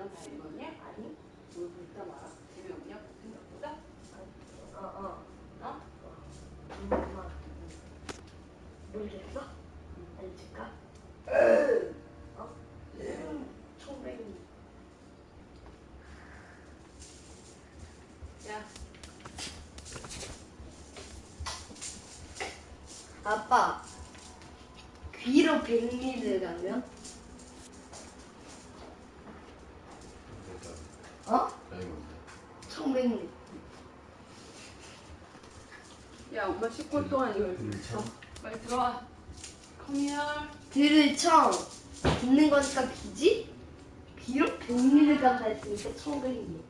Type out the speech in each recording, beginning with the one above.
너는 다 읽었냐? 아니. 뭘 읽다 말아? 재미없냐? 생각보다? 엄마. 모르겠어? 알려줄까? 총뱅이. 야. 아빠. 귀로 백미를 가면? 총백리. 야, 엄마 씻고 동안 이거 빨리 들어와. 컴이야. 들을 청. 듣는 거니까 귀지? 귀로 백미를 간다 했으니까 총백리.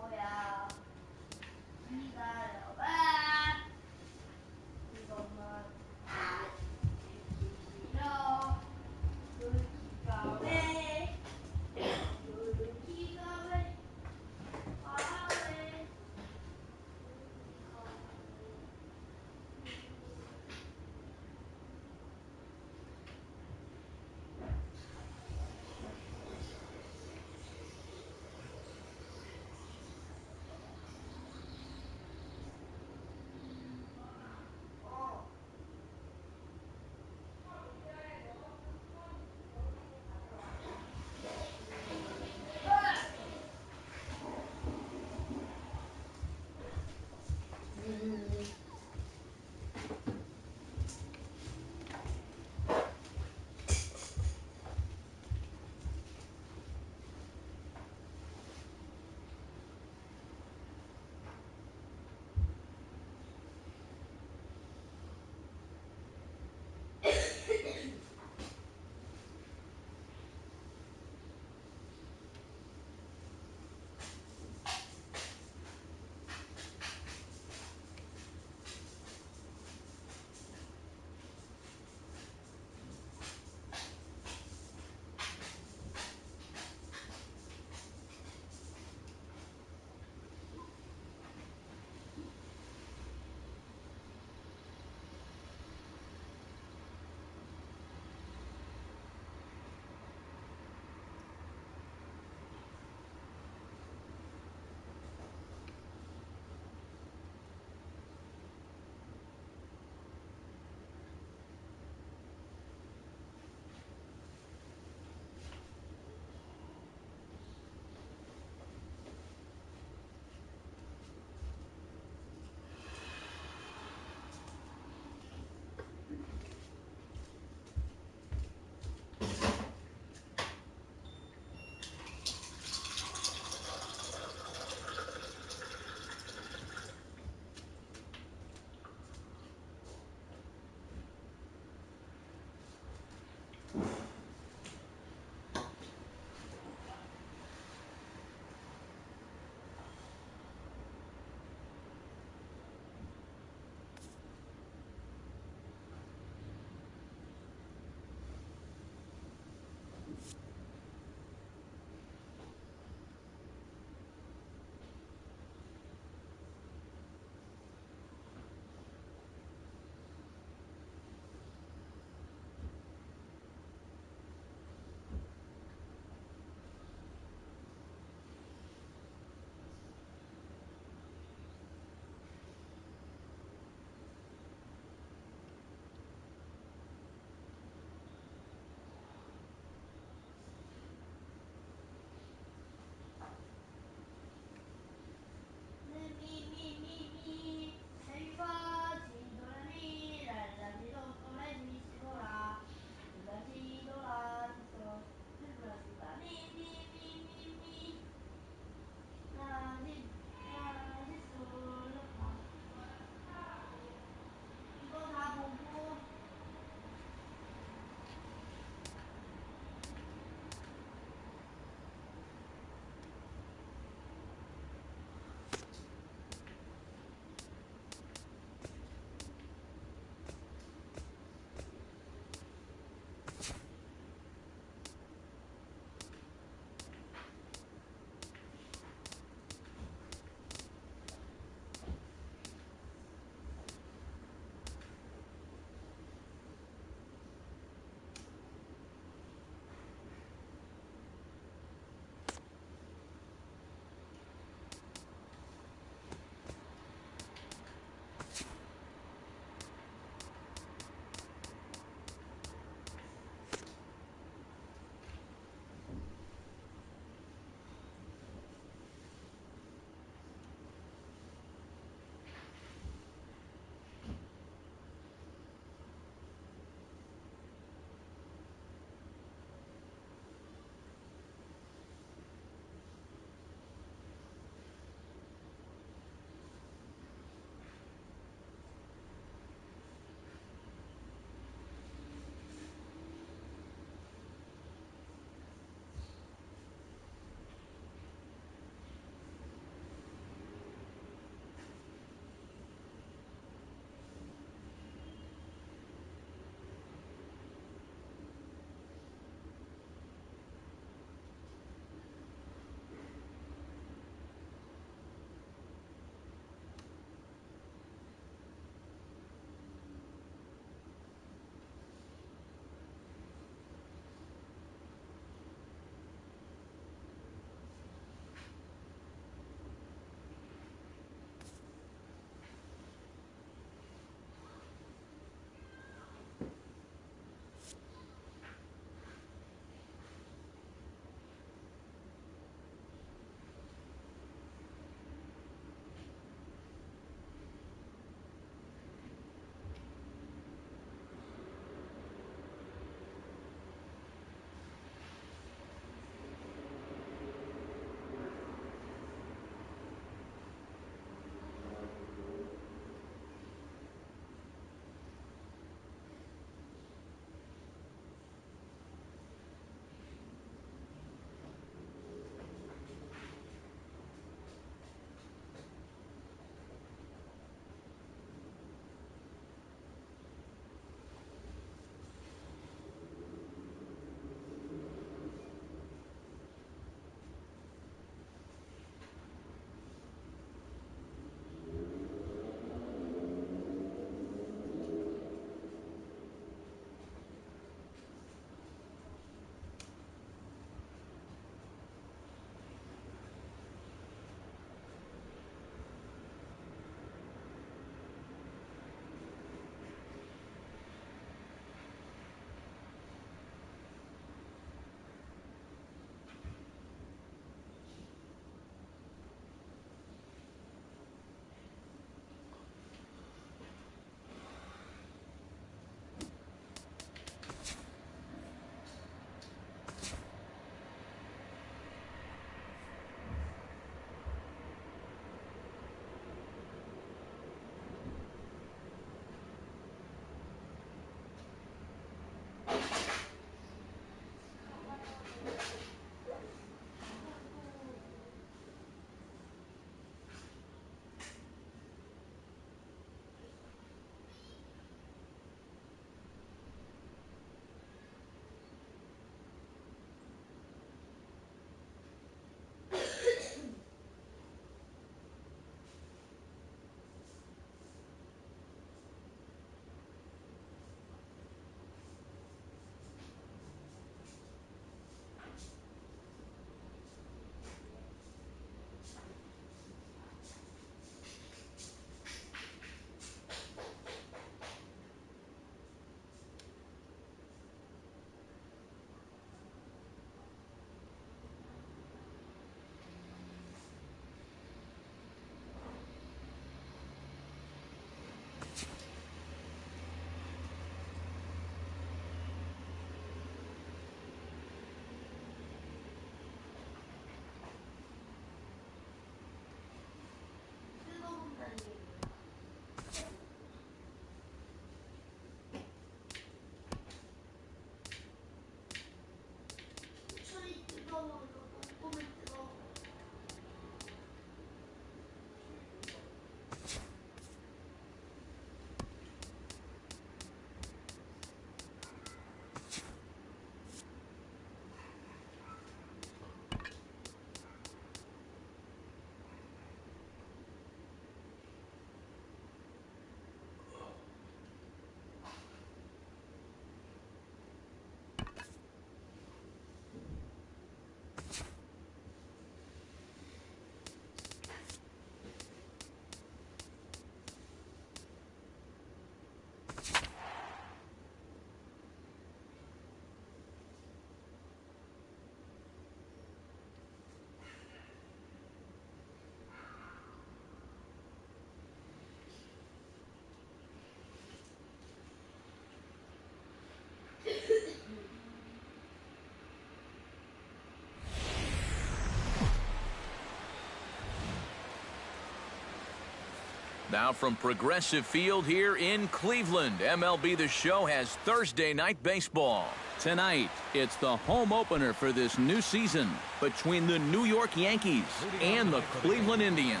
Now from Progressive Field here in Cleveland, MLB The Show has Thursday night baseball. Tonight, it's the home opener for this new season between the New York Yankees and the Cleveland Indians.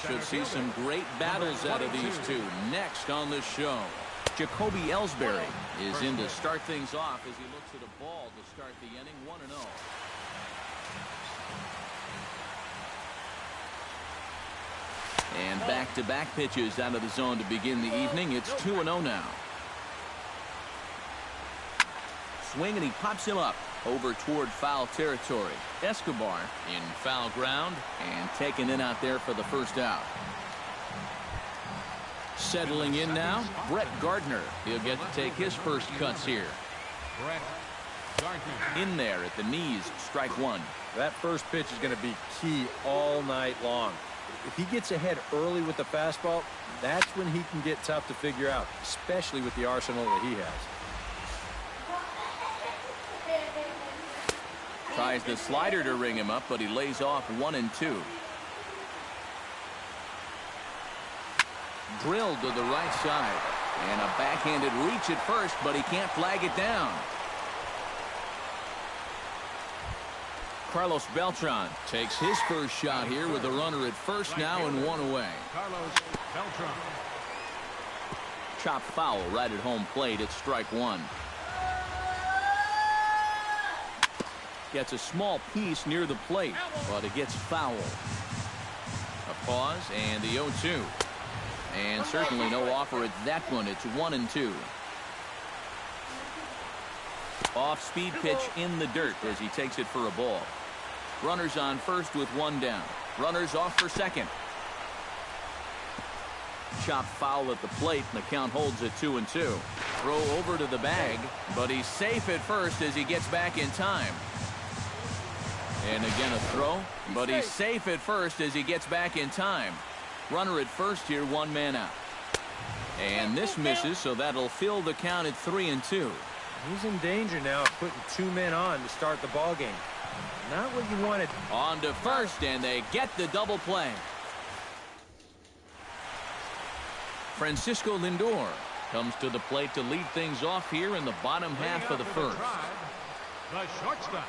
Should see some great battles out of these two next on the show. Jacoby Ellsbury is in to start things off as he looks at a ball to start the inning 1-0. And back-to-back pitches out of the zone to begin the evening. It's 2-0 now. Swing, and he pops him up over toward foul territory. Escobar in foul ground and taken in out there for the first out. Settling in now, Brett Gardner. He'll get to take his first cuts here. Brett Gardner. In there at the knees, strike one. That first pitch is going to be key all night long. If he gets ahead early with the fastball, that's when he can get tough to figure out, especially with the arsenal that he has. Tries the slider to ring him up, but he lays off 1-2. Drilled to the right side. And a backhanded reach at first, but he can't flag it down. Carlos Beltran takes his first shot here with a runner at first now and one away. Carlos Beltran. Chop foul right at home plate at strike one. Gets a small piece near the plate, but it gets foul. A pause and the 0-2. And certainly no offer at that one. It's 1-2. Off-speed pitch in the dirt as he takes it for a ball. Runners on first with one down. Runners off for second. Chop foul at the plate, and the count holds at 2-2. Throw over to the bag, but he's safe at first as he gets back in time. And again a throw, but he's safe at first as he gets back in time. Runner at first here, one man out. And this misses, so that'll fill the count at 3-2. He's in danger now of putting two men on to start the ball game. Not what you wanted. On to first, and they get the double play. Francisco Lindor comes to the plate to lead things off here in the bottom half of the first. The shortstop,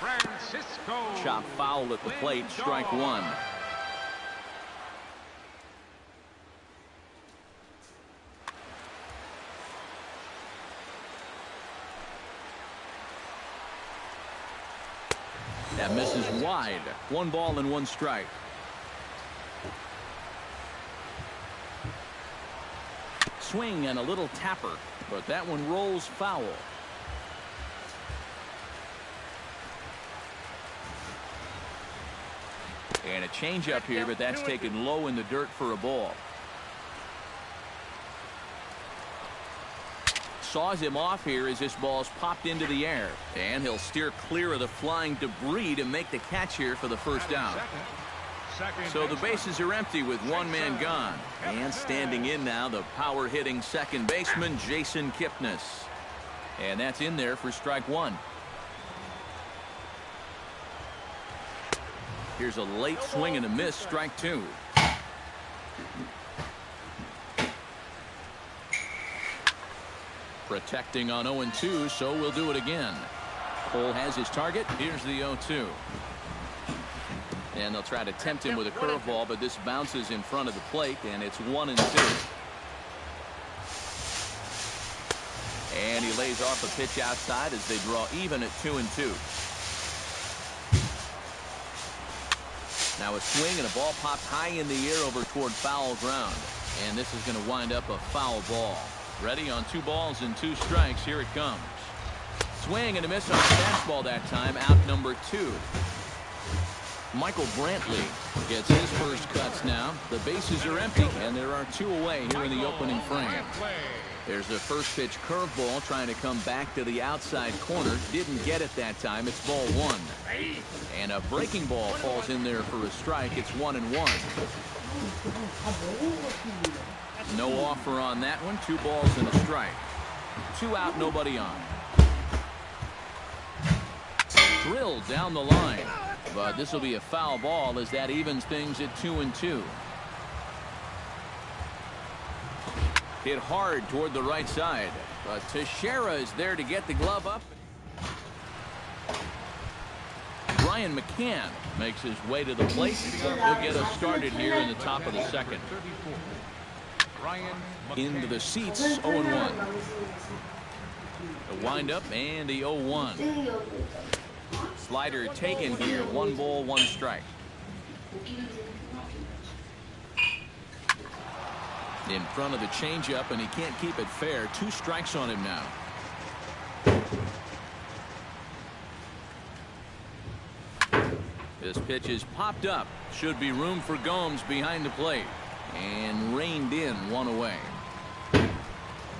Francisco. Chop foul at the plate, strike one. That misses wide. 1 ball and 1 strike. Swing and a little tapper, but that one rolls foul. And a changeup here, but that's taken low in the dirt for a ball. Saws him off here as this ball's popped into the air, and he'll steer clear of the flying debris to make the catch here for the first down. So the bases are empty with one man gone, and standing in now the power hitting second baseman Jason Kipnis, and that's in there for strike one. Here's a late swing and a miss, strike two. Protecting on 0-2, so we'll do it again. Cole has his target. Here's the 0-2. And they'll try to tempt him with a curveball, but this bounces in front of the plate, and it's 1-2. And he lays off a pitch outside as they draw even at 2-2. Now a swing and a ball popped high in the air over toward foul ground. And this is going to wind up a foul ball. Ready on 2 balls and 2 strikes. Here it comes. Swing and a miss on the fastball that time. Out number 2. Michael Brantley gets his first cuts now. The bases are empty, and there are 2 away here in the opening frame. There's a first pitch curveball trying to come back to the outside corner. Didn't get it that time. It's ball 1. And a breaking ball falls in there for a strike. It's 1-1. No offer on that one. 2 balls and a strike. 2 out, nobody on. Drilled down the line. But this will be a foul ball as that evens things at 2-2. Hit hard toward the right side. But Teixeira is there to get the glove up. Brian McCann makes his way to the plate. He'll get us started here in the top of the second. 34. Brian Into the seats, 0-1. The windup and the 0-1. Slider taken here, 1 ball, 1 strike. In front of the changeup, and he can't keep it fair. 2 strikes on him now. This pitch is popped up. Should be room for Gomes behind the plate. And reined in, 1 away.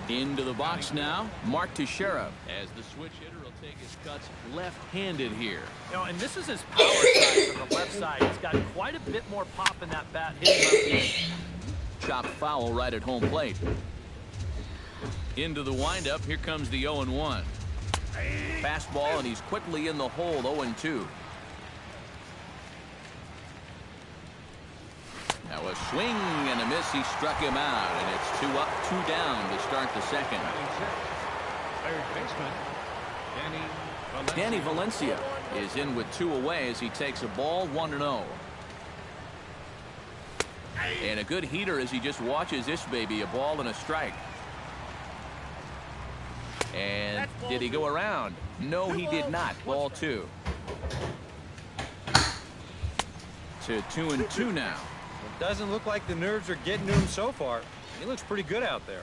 Into the box now, Mark Teixeira, as the switch hitter will take his cuts left-handed here. You know, and this is his power side from the left side. He's got quite a bit more pop in that bat hitting left-handed. Chopped foul right at home plate. Into the windup, here comes the 0-1. Fastball, and he's quickly in the hole, 0-2. Now a swing and a miss. He struck him out, and it's 2 up, 2 down to start the second. Third baseman, Danny Valencia is in with 2 away as he takes a ball, 1-0. And a good heater as he just watches this baby, a ball and a strike. And did he go around? No, he did not. Ball 2. To 2-2 now. It doesn't look like the nerves are getting to him so far. He looks pretty good out there.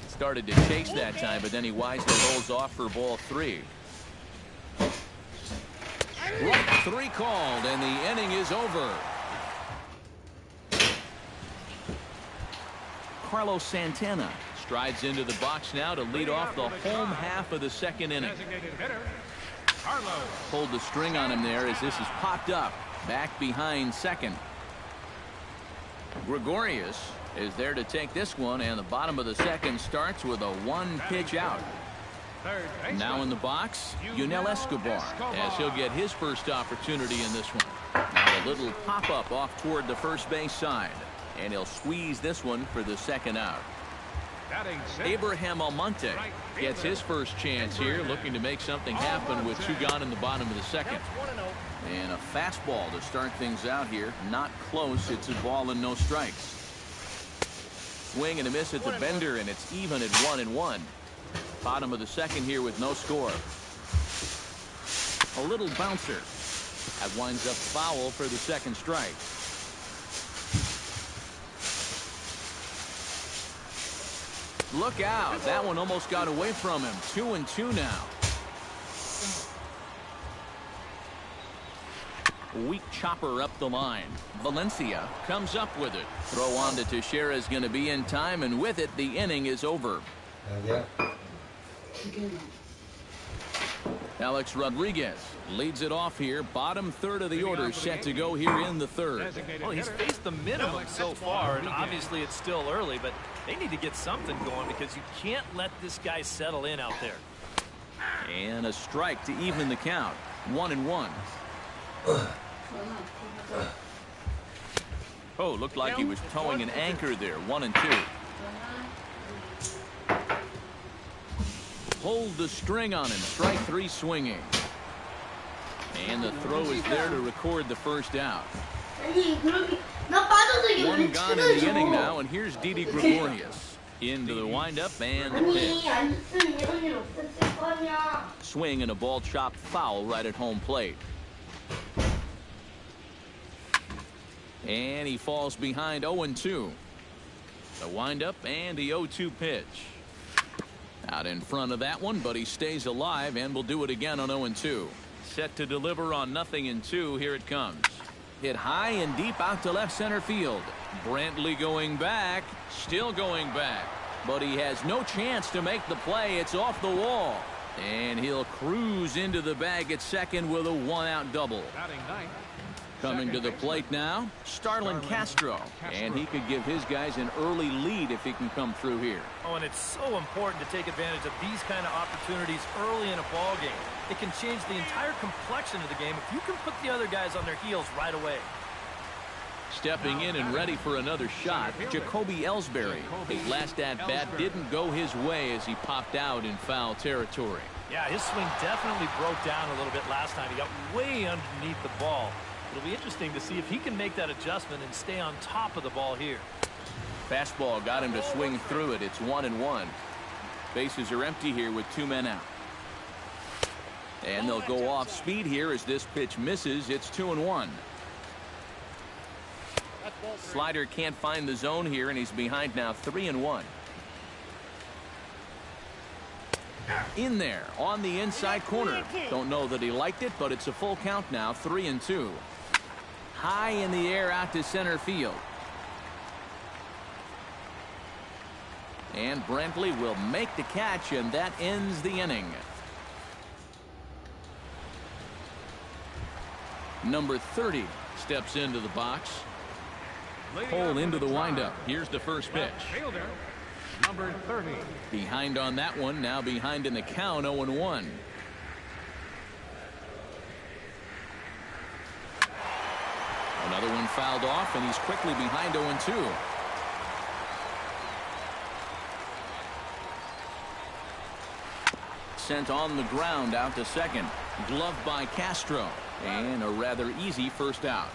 Started to chase that time, but then he wisely holds off for ball 3. Strike 3 called, and the inning is over. Carlos Santana strides into the box now to lead off the home half of the second inning. designated hitter, Carlos. Pulled the string on him there as this is popped up. Back behind second. Gregorius is there to take this one, and the bottom of the second starts with a 1-pitch out. Third baseman, Now in the box, Yunel Escobar, as he'll get his first opportunity in this one. Now a little pop-up off toward the first base side, and he'll squeeze this one for the second out. batting sixth. Abraham Almonte gets his first chance here, looking to make something happen with 2 gone in the bottom of the second. And a fastball to start things out here. Not close. It's a ball and no strikes. Swing and a miss at the bender, and it's even at 1-1. Bottom of the second here with no score. A little bouncer. That winds up foul for the second strike. Look out. That one almost got away from him. 2-2 now. Weak chopper up the line. Valencia comes up with it. Throw on to Teixeira is going to be in time, and with it, the inning is over. Alex Rodriguez leads it off here. Bottom third of the order set to go here in the third. Well, he's faced the minimum so far, and obviously it's still early, but they need to get something going because you can't let this guy settle in out there. And a strike to even the count. 1-1. Oh, looked like he was towing an anchor there. 1-2. Hold the string on him. Strike 3 swinging. And the throw is there to record the first out. One gone in the inning now, and here's Didi Gregorius. Into the windup and the pitch. Swing and a ball chopped foul right at home plate. And he falls behind 0-2. The windup and the 0-2 pitch. Out in front of that one, but he stays alive and will do it again on 0-2. Set to deliver on 0-2. Here it comes. Hit high and deep out to left center field. Brantley going back. Still going back. But he has no chance to make the play. It's off the wall. And he'll cruise into the bag at second with a 1-out double. Batting ninth. Coming to the plate now, Starlin Castro. And he could give his guys an early lead if he can come through here. Oh, and it's so important to take advantage of these kind of opportunities early in a ball game. It can change the entire complexion of the game if you can put the other guys on their heels right away. Stepping in and ready for another shot, Jacoby Ellsbury. His last at-bat didn't go his way as he popped out in foul territory. Yeah, his swing definitely broke down a little bit last time. He got way underneath the ball. It'll be interesting to see if he can make that adjustment and stay on top of the ball here. Fastball got him to swing through it. It's 1-1. Bases are empty here with 2 men out. And they'll go off speed here as this pitch misses. It's 2-1. Slider can't find the zone here, and he's behind now 3-1. In there on the inside corner. Don't know that he liked it, but it's a full count now. 3-2. High in the air out to center field. And Brentley will make the catch, and that ends the inning. Number 30 steps into the box. Cole into the windup. Here's the first pitch. Fielder, number 30. Behind on that one. Now behind in the count. 0-1. Another one fouled off, and he's quickly behind 0-2. Sent on the ground out to second. Gloved by Castro. And a rather easy first out.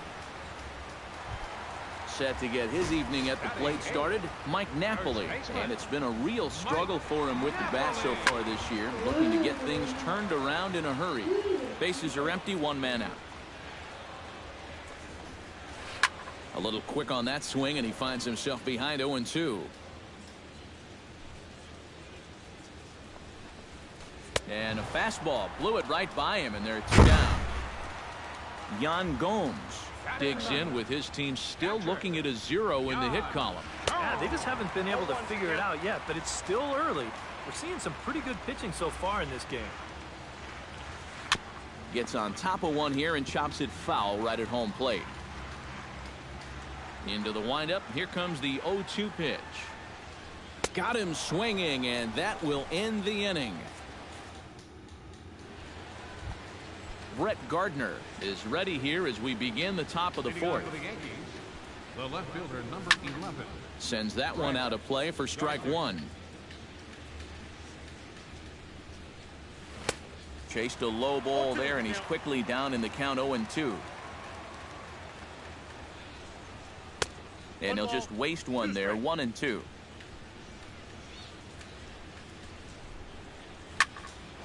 Set to get his evening at the plate started, Mike Napoli. And it's been a real struggle for him with the bat so far this year. Looking to get things turned around in a hurry. Bases are empty, 1 man out. A little quick on that swing, and he finds himself behind 0-2. And a fastball blew it right by him, and they're 2 down. Yan Gomes digs in with his team still looking at a 0 in the hit column. Yeah, they just haven't been able to figure it out yet, but it's still early. We're seeing some pretty good pitching so far in this game. Gets on top of one here and chops it foul right at home plate. Into the windup. Here comes the 0-2 pitch. Got him swinging, and that will end the inning. Brett Gardner is ready here as we begin the top of the fourth. The left fielder, number 11. Sends that one out of play for strike 1. Chased a low ball there, and he's quickly down in the count 0-2. And he'll just waste one there, 1-2.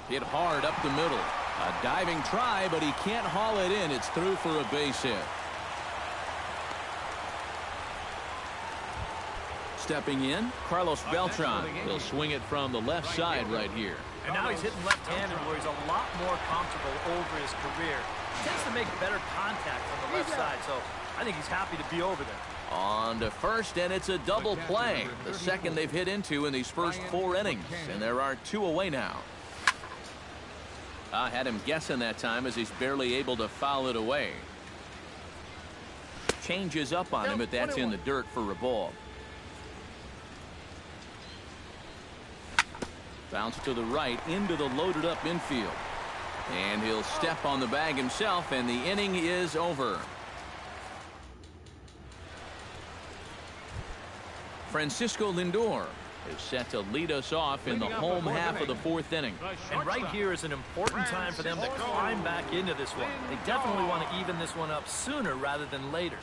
Hit hard up the middle. A diving try, but he can't haul it in. It's through for a base hit. Stepping in, Carlos Beltran. He'll swing it from the left side right here. And now he's hitting left-handed where he's a lot more comfortable over his career. He tends to make better contact on the left side, so I think he's happy to be over there. On to first, and it's a double play. The second they've hit into in these first 4 innings, and there are 2 away now. I had him guessing that time as he's barely able to foul it away. Changes up on him, but that's in the dirt for a ball. Bounce to the right into the loaded up infield. And he'll step on the bag himself, and the inning is over. Francisco Lindor is set to lead us off in the home half of the 4th inning. And right here is an important time for them to climb back into this one. They definitely want to even this one up sooner rather than later.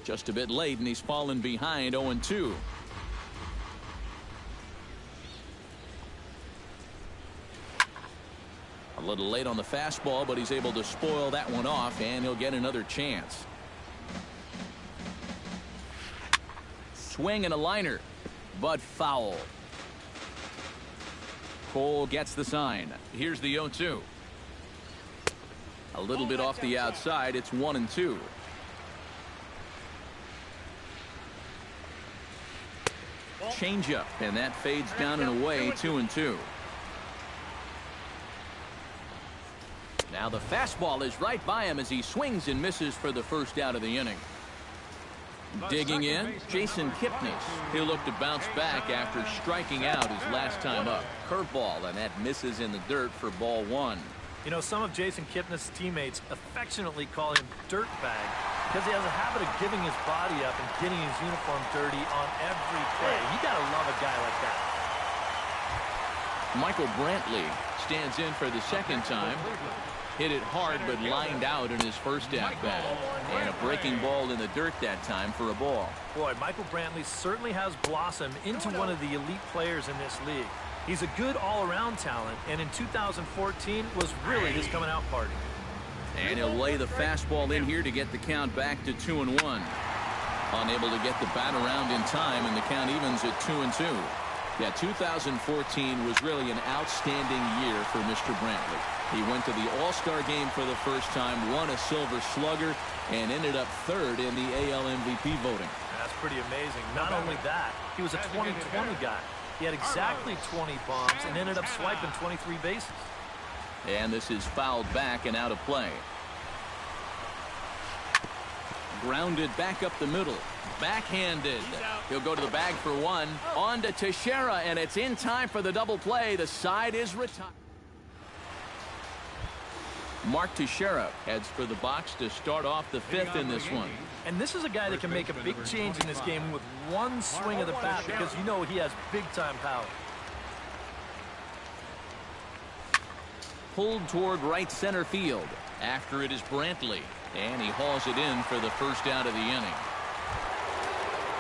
Just a bit late, and he's fallen behind 0-2. A little late on the fastball, but he's able to spoil that one off, and he'll get another chance. Swing and a liner, but foul. Cole gets the sign. Here's the 0-2. A little bit off the outside. It's 1-2. Changeup, and that fades down and away. 2-2. Now the fastball is right by him as he swings and misses for the first out of the inning. Digging in, Jason Kipnis. He'll look to bounce back after striking out his last time up. Curveball, and that misses in the dirt for ball 1. You know, some of Jason Kipnis' teammates affectionately call him Dirtbag because he has a habit of giving his body up and getting his uniform dirty on every play. You got to love a guy like that. Michael Brantley stands in for the second time. Hit it hard, but lined out in his first at-bat. And a breaking ball in the dirt that time for a ball. Boy, Michael Brantley certainly has blossomed into one of the elite players in this league. He's a good all-around talent, and in 2014 was really his coming-out party. And he'll lay the fastball in here to get the count back to 2-1. Unable to get the bat around in time, and the count evens at 2-2. Yeah, 2014 was really an outstanding year for Mr. Brantley. He went to the All-Star game for the first time, won a Silver Slugger, and ended up third in the AL MVP voting. That's pretty amazing. Not only that, he was a 20-20 guy. He had exactly 20 bombs and ended up swiping 23 bases. And this is fouled back and out of play. Grounded back up the middle. Backhanded. He'll go to the bag for one. On to Teixeira, and it's in time for the double play. The side is retired. Mark Teixeira heads for the box to start off the fifth in this one. And this is a guy that can make a big change in this game with one swing of the bat because you know he has big-time power. Pulled toward right center field. After it is Brantley, and he hauls it in for the first out of the inning.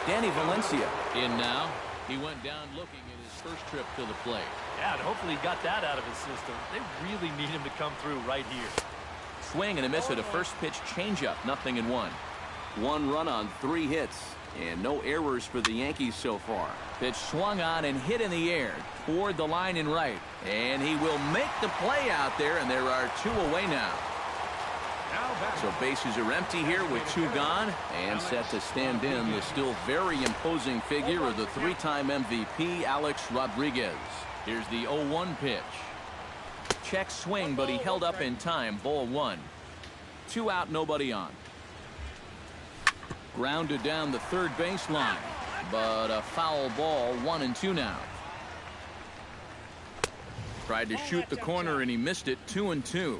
Danny Valencia in now. He went down looking at his first trip to the plate. Yeah, and hopefully he got that out of his system. They really need him to come through right here. Swing and a miss at a first pitch changeup. 0-1. One run on 3 hits. And no errors for the Yankees so far. Pitch swung on and hit in the air toward the line and right. And he will make the play out there, and there are 2 away now. So bases are empty here with 2 gone, and set to stand in the still very imposing figure of the 3-time MVP, Alex Rodriguez. Here's the 0-1 pitch. Check swing, but he held up in time. Ball 1. 2 out, nobody on. Grounded down the third baseline, but a foul ball. 1-2 now. Tried to shoot the corner and he missed it. 2-2.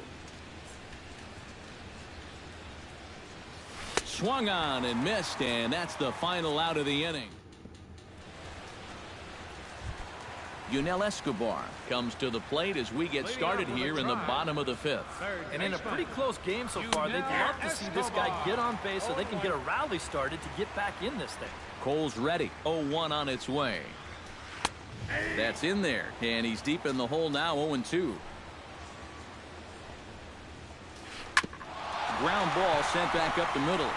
Swung on and missed, and that's the final out of the inning. Yunel Escobar comes to the plate as we get started here in the bottom of the 5th. And in a pretty close game so far, they'd love to see this guy get on base so they can get a rally started to get back in this thing. Cole's ready. 0-1 on its way. That's in there, and he's deep in the hole now. 0-2. Ground ball sent back up the middle.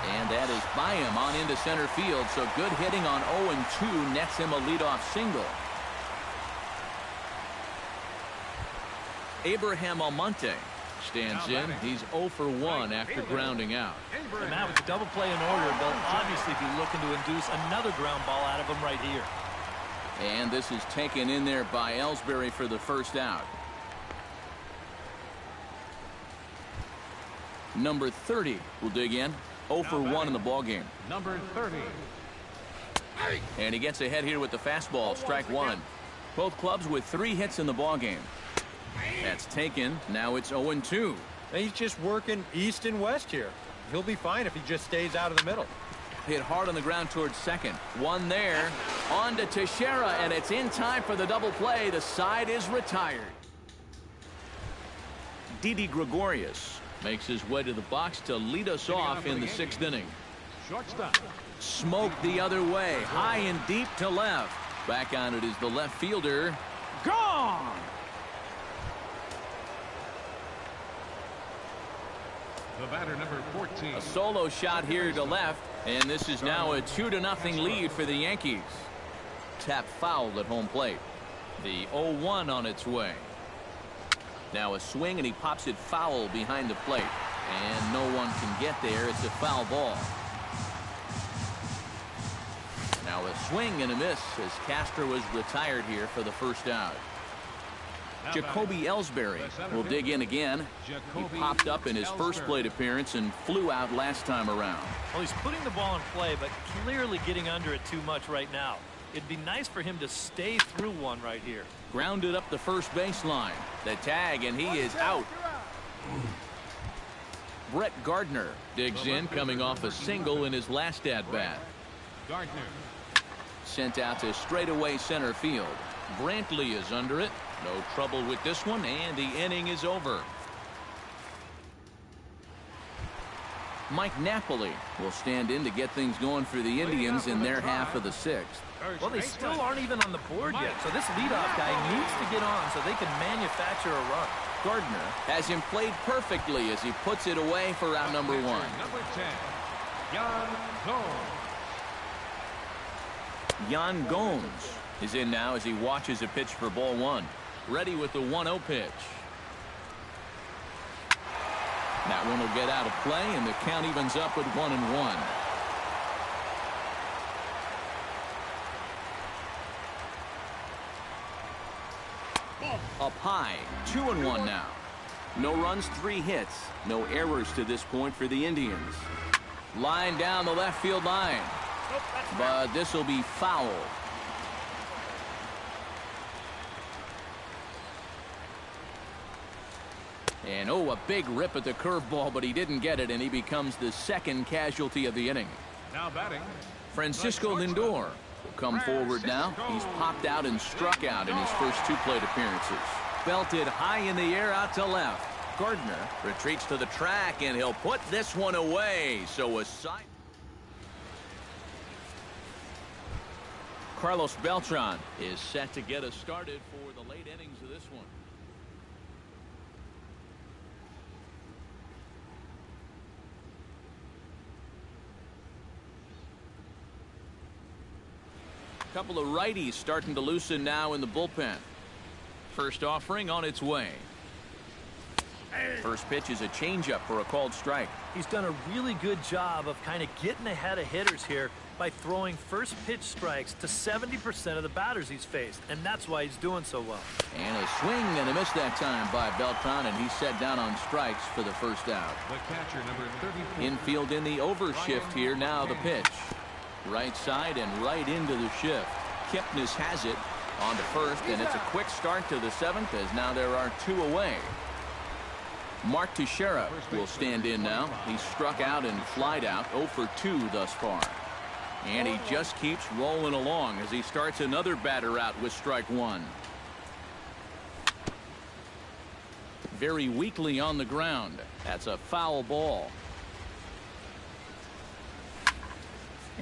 And that is by him on into center field. So good hitting on 0-2 nets him a leadoff single. Abraham Almonte stands in. He's 0 for 1 after grounding out. And Matt, with the double play in order, they'll obviously be looking to induce another ground ball out of him right here. And this is taken in there by Ellsbury for the first out. Number 30 will dig in. 0 for 1 in the ballgame. Number 30. And he gets ahead here with the fastball. Strike 1. Both clubs with 3 hits in the ballgame. That's taken. Now it's 0-2. He's just working east and west here. He'll be fine if he just stays out of the middle. Hit hard on the ground towards second. One there. On to Teixeira, and it's in time for the double play. The side is retired. Didi Gregorius makes his way to the box to lead us off in the 6th inning. Shortstop. Smoked the other way. High and deep to left. Back on it is the left fielder. Gone! The batter, number 14. A solo shot here to left, and this is now a 2-0 lead for the Yankees. Tap fouled at home plate. The 0-1 on its way. Now a swing, and he pops it foul behind the plate. And no one can get there. It's a foul ball. Now a swing and a miss as Castro is retired here for the first out. Jacoby Ellsbury will dig in again. He popped up in his first plate appearance and flew out last time around. Well, he's putting the ball in play, but clearly getting under it too much right now. It'd be nice for him to stay through one right here. Grounded up the first baseline. The tag, and he is out. Brett Gardner digs in, coming off a single in his last at-bat. Gardner. Sent out to straightaway center field. Brantley is under it. No trouble with this one, and the inning is over. Mike Napoli will stand in to get things going for the Indians in their half of the sixth. Well, they still aren't even on the board yet, so this leadoff guy needs to get on so they can manufacture a run. Gardner has him played perfectly as he puts it away for out number one. Number 10, Yan Gomes. Yan Gomes is in now as he watches a pitch for ball one. Ready with the 1-0 pitch. That one will get out of play, and the count evens up at 1-1. Up high, 2-1 now. No runs, 3 hits. No errors to this point for the Indians. Line down the left field line. But this will be foul. And oh, a big rip at the curveball, but he didn't get it, and he becomes the second casualty of the inning. Now batting, Francisco Lindor will come forward now. He's popped out and struck out in his first 2 plate appearances. Belted high in the air out to left. Gardner retreats to the track, and he'll put this one away. So a side. Carlos Beltran is set to get us started for the late innings of this one. Couple of righties starting to loosen now in the bullpen. First offering on its way. First pitch is a changeup for a called strike. He's done a really good job of kind of getting ahead of hitters here by throwing first pitch strikes to 70% of the batters he's faced, and that's why he's doing so well. And a swing and a miss that time by Beltran, and he's set down on strikes for the first out. the catcher, number 34. Infield in the overshift here. Now the pitch. Right side and right into the shift. Kipnis has it on to first, and it's a quick start to the 7th as now there are 2 away. Mark Teixeira will stand in now. He's struck out and flied out, 0 for 2 thus far. And he just keeps rolling along as he starts another batter out with strike 1. Very weakly on the ground. That's a foul ball.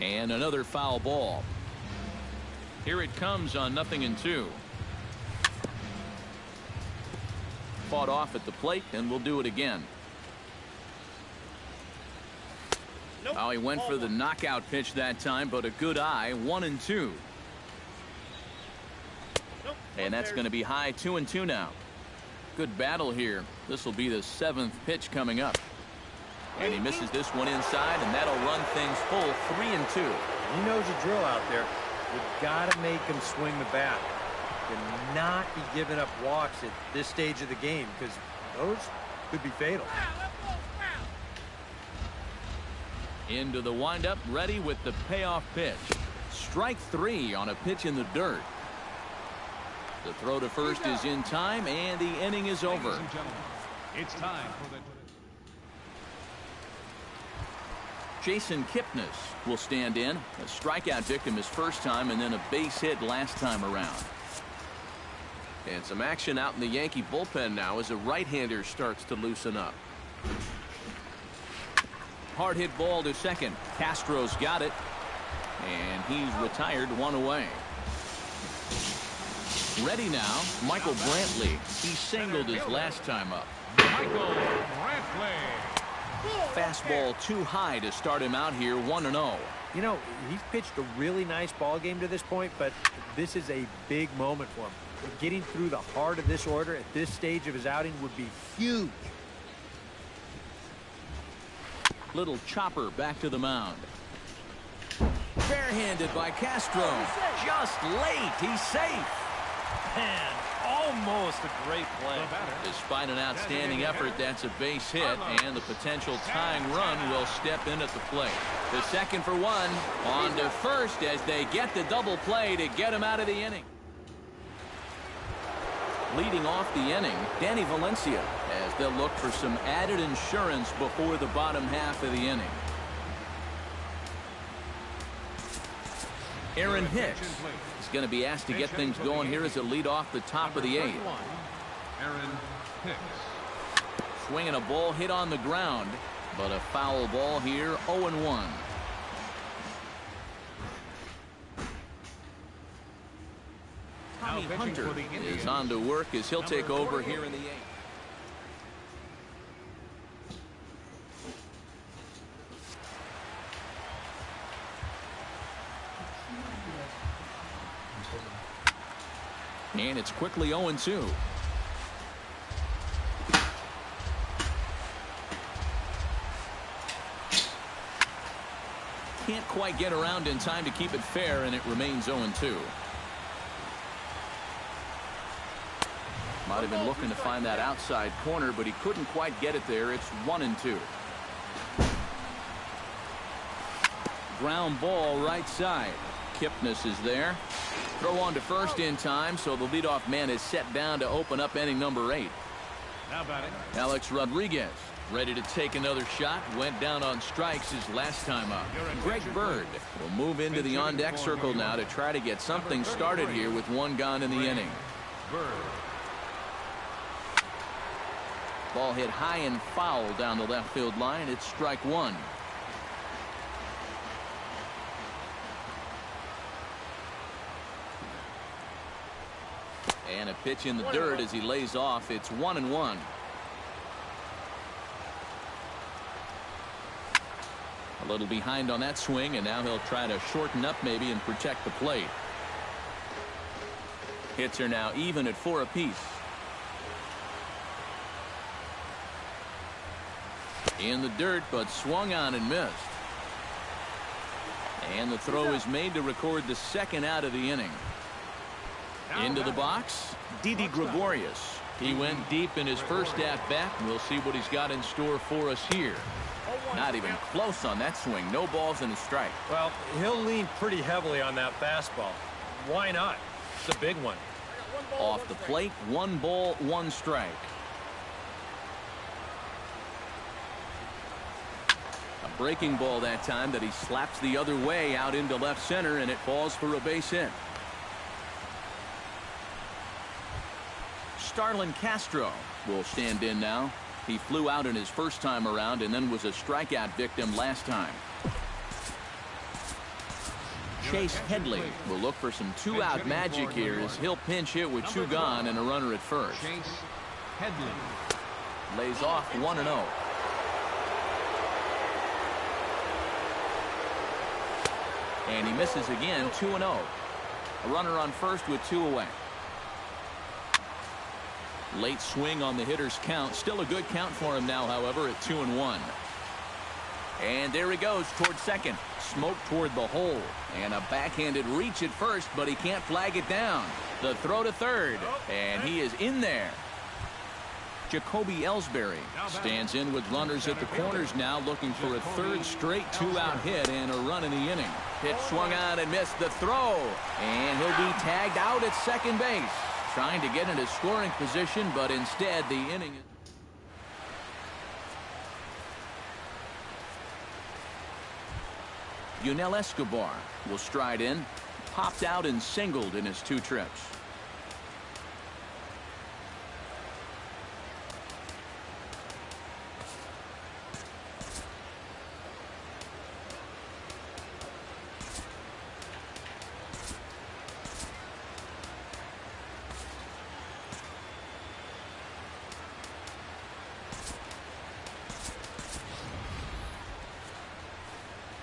And another foul ball. Here it comes on 0-2. Fought off at the plate, and we'll do it again. Oh, he went for the knockout pitch that time, but a good eye. 1-2. And that's going to be high. 2-2 now. Good battle here. This will be the 7th pitch coming up. And he misses this one inside, and that'll run things full. 3-2. He knows the drill out there. You've got to make him swing the bat. And not be giving up walks at this stage of the game, because those could be fatal. Into the windup, ready with the payoff pitch. Strike 3 on a pitch in the dirt. The throw to first is in time, and the inning is over. Ladies and gentlemen, it's time for the Jason Kipnis will stand in. A strikeout victim his first time, and then a base hit last time around. And some action out in the Yankee bullpen now as a right-hander starts to loosen up. Hard hit ball to second. Castro's got it, and he's retired 1 away. Ready now, Michael Brantley. He singled his last time up. Michael Brantley. Fastball too high to start him out here. 1-0. You know, he's pitched a really nice ball game to this point, but this is a big moment for him. Getting through the heart of this order at this stage of his outing would be huge. Little chopper back to the mound. Barehanded by Castro. Just late. He's safe. And, oh almost a great play. The batter. Despite an outstanding effort, that's a base hit, and the potential tying run will step in at the plate. The second for one, on to first as they get the double play to get him out of the inning. Leading off the inning, Danny Valencia, as they'll look for some added insurance before the bottom half of the inning. Aaron Hicks is going to be asked to get things going here as a lead off the top of the eighth. Aaron Hicks. Swinging a ball hit on the ground, but a foul ball here, 0-1. Tommy Hunter is on to work as he'll take over here in the eighth. And it's quickly 0-2. Can't quite get around in time to keep it fair, and it remains 0-2. Might have been looking to find that outside corner, but he couldn't quite get it there. It's 1-2. Ground ball right side. Kipnis is there. Throw on to first in time, so the leadoff man is set down to open up inning number 8. Now batting. Alex Rodriguez ready to take another shot. Went down on strikes his last time up. Greg Bird will move into the on-deck circle now to try to get something started here with one gone in the inning. Bird. Ball hit high and foul down the left field line. It's strike one. And a pitch in the dirt as he lays off. It's 1-1. A little behind on that swing, and now he'll try to shorten up maybe and protect the plate. Hits are now even at 4 apiece. In the dirt, but swung on and missed. And the throw is made to record the second out of the inning. Into the box, Didi Gregorius. He went deep in his first at-bat. We'll see what he's got in store for us here. Not even close on that swing. No balls and a strike. Well, he'll lean pretty heavily on that fastball. Why not? It's a big one. Off the plate, 1 ball, 1 strike. A breaking ball that time that he slaps the other way out into left center, and it falls for a base hit. Starlin Castro will stand in now. He flew out in his first time around and then was a strikeout victim last time. Chase Headley will look for some 2-out magic here as he'll pinch hit with 2 gone and a runner at first. Chase Headley. Lays off 1-0. And he misses again, 2-0. A runner on first with 2 away. Late swing on the hitter's count. Still a good count for him now, however, at 2-1. And there he goes toward second. Smoke toward the hole. And a backhanded reach at first, but he can't flag it down. The throw to third. And he is in there. Jacoby Ellsbury stands in with runners at the corners now, looking for a third straight 2-out hit and a run in the inning. Pitch swung on and missed the throw. And he'll be tagged out at second base. Trying to get into scoring position, but instead the inning. Yunel Escobar will stride in. Popped out and singled in his 2 trips.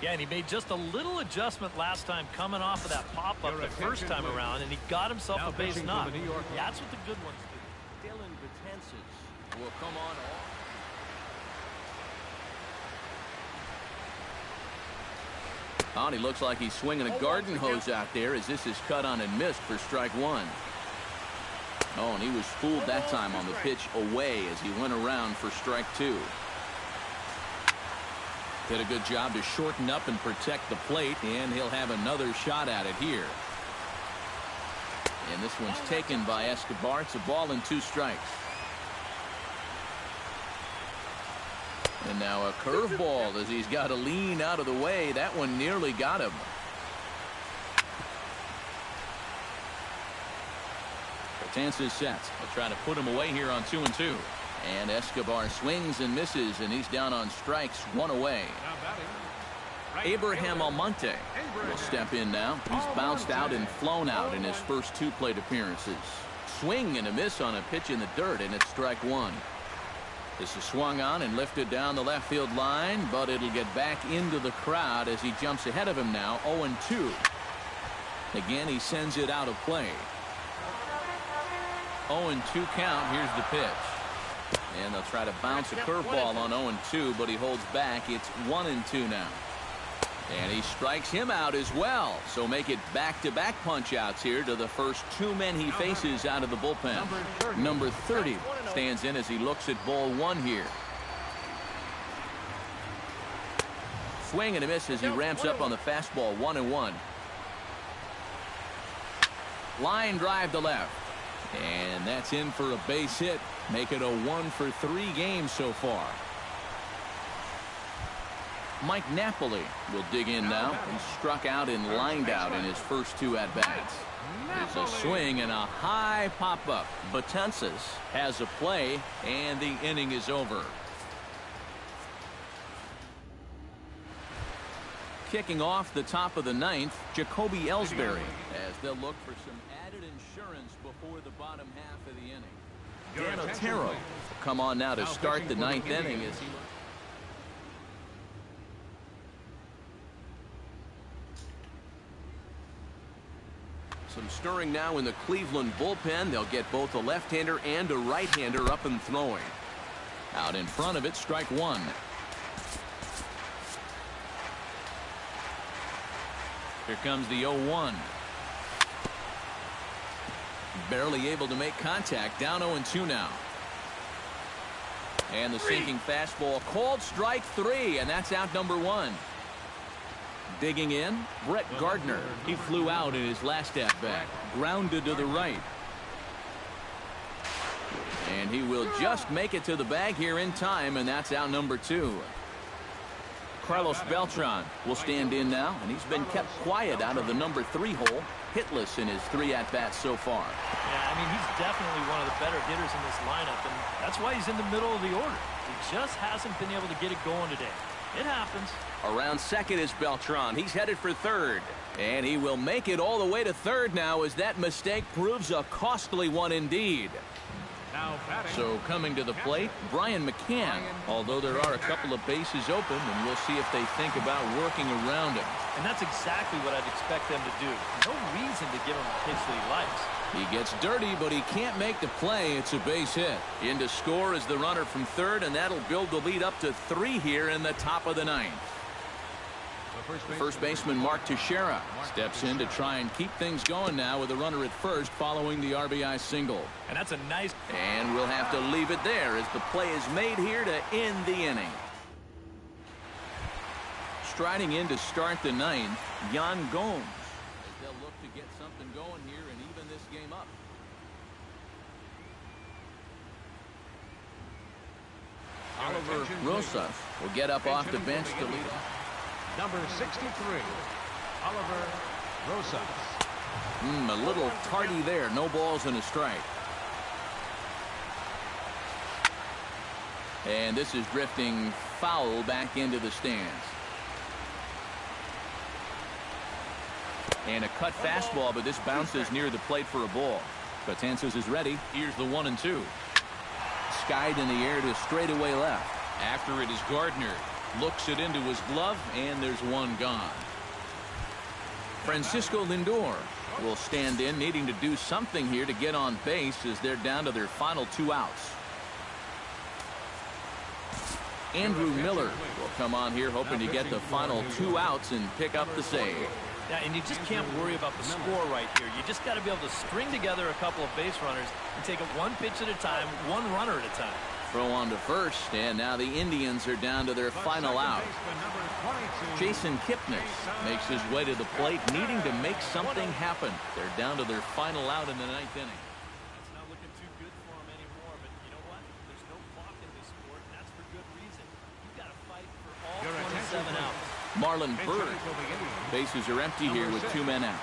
Yeah, and he made just a little adjustment last time coming off of that pop-up the first time around, and he got himself a base knock. That's what the good ones do. Dylan Betances will come on. Oh, and he looks like he's swinging a garden hose out there as this is cut on and missed for strike 1. Oh, and he was fooled that time on the pitch away as he went around for strike 2. Did a good job to shorten up and protect the plate, and he'll have another shot at it here. And this one's taken by Escobar. It's a ball and 2 strikes. And now a curveball as he's got to lean out of the way. That one nearly got him. Betances sets. They'll try to put him away here on 2-2. And Escobar swings and misses, and he's down on strikes, 1 away. Now batting, right Abraham fielder, Almonte will step in now. He's bounced out and flown out in his first 2 plate appearances. Swing and a miss on a pitch in the dirt, and it's strike 1. This is swung on and lifted down the left field line, but it'll get back into the crowd as he jumps ahead of him now, 0-2. Again, he sends it out of play. 0-2 count. Here's the pitch. And they'll try to bounce a curveball on 0-2, but he holds back. It's 1-2 now. And he strikes him out as well. So make it back-to-back punch-outs here to the first 2 men he faces out of the bullpen. Number 30 stands in as he looks at ball 1 here. Swing and a miss as he ramps up on the fastball, 1-1. Line drive to left. And that's in for a base hit. Make it a 1-for-3 game so far. Mike Napoli will dig in now. He struck out and lined out in his first 2 at-bats. There's a swing and a high pop-up. Betances has a play, and the inning is over. Kicking off the top of the 9th, Jacoby Ellsbury, as they'll look for some added insurance before the bottom half of the inning. Dan Otero will come on now to start the 9th inning as he some stirring now in the Cleveland bullpen. They'll get both a left-hander and a right-hander up and throwing. Out in front of it, strike 1. Here comes the 0-1. Barely able to make contact. Down 0-2 now. And the sinking fastball called strike 3, and that's out number 1. Digging in, Brett Gardner. He flew out in his last at-bat. Grounded to the right. And he will just make it to the bag here in time, and that's out number 2. Carlos Beltran will stand in now, and he's been kept quiet out of the number 3 hole. Hitless in his 3 at-bats so far. Yeah, I mean, he's definitely one of the better hitters in this lineup, and that's why he's in the middle of the order. He just hasn't been able to get it going today. It happens. Around second is Beltran. He's headed for third. And he will make it all the way to third now as that mistake proves a costly one indeed. Now batting. So coming to the plate, Brian McCann, although there are a couple of bases open, and we'll see if they think about working around him. And that's exactly what I'd expect them to do. No reason to give him a pitch that he likes. He gets dirty, but he can't make the play. It's a base hit. In to score is the runner from third, and that'll build the lead up to 3 here in the top of the 9th. First baseman Mark Teixeira steps in to try and keep things going now with a runner at first following the RBI single. And that's a nice... And we'll have to leave it there as the play is made here to end the inning. Striding in to start the 9th, Yan Gomes. As they'll look to get something going here and even this game up. Oliver Rosas will get up off the bench to lead off. Number 63, Oliver Rosas. A little tardy there. No balls and a strike. And this is drifting foul back into the stands. And a cut fastball, but this bounces near the plate for a ball. Betances is ready. Here's the 1-2. Skied in the air to straightaway left. After it is Gardner. Looks it into his glove, and there's one gone. Francisco Lindor will stand in, needing to do something here to get on base as they're down to their final 2 outs. Andrew Miller will come on here hoping to get the final 2 outs and pick up the save. Yeah, and you just can't worry about the score right here. You just got to be able to string together a couple of base runners and take it one pitch at a time, one runner at a time. Throw on to first, and now the Indians are down to their final out. Jason Kipnis makes his way to the plate, needing to make something happen. They're down to their final out in the ninth inning. It's not looking too good for him anymore, but you know what? There's no clock in this sport, and that's for good reason. You've got to fight for all 27 outs. Marlon Byrd. Bases are empty here with 2 men out.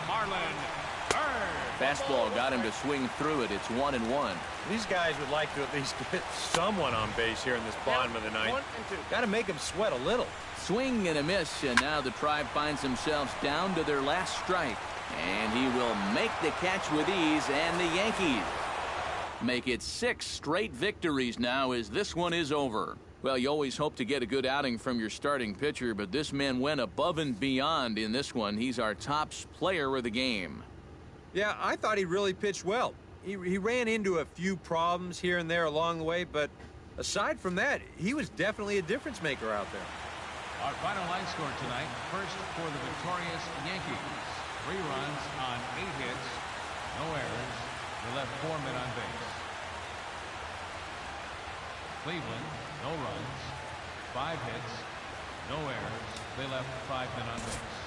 Marlon Byrd. Fastball got him to swing through it. It's 1-1. These guys would like to at least get someone on base here in this bottom of the ninth. Got to make them sweat a little. Swing and a miss, and now the Tribe finds themselves down to their last strike. And he will make the catch with ease, and the Yankees make it 6 straight victories now as this one is over. Well, you always hope to get a good outing from your starting pitcher, but this man went above and beyond in this one. He's our top player of the game. Yeah, I thought he really pitched well. He ran into a few problems here and there along the way, but aside from that, he was definitely a difference maker out there. Our final line score tonight, first for the victorious Yankees. 3 runs on 8 hits, no errors. They left 4 men on base. Cleveland, no runs, 5 hits, no errors. They left 5 men on base.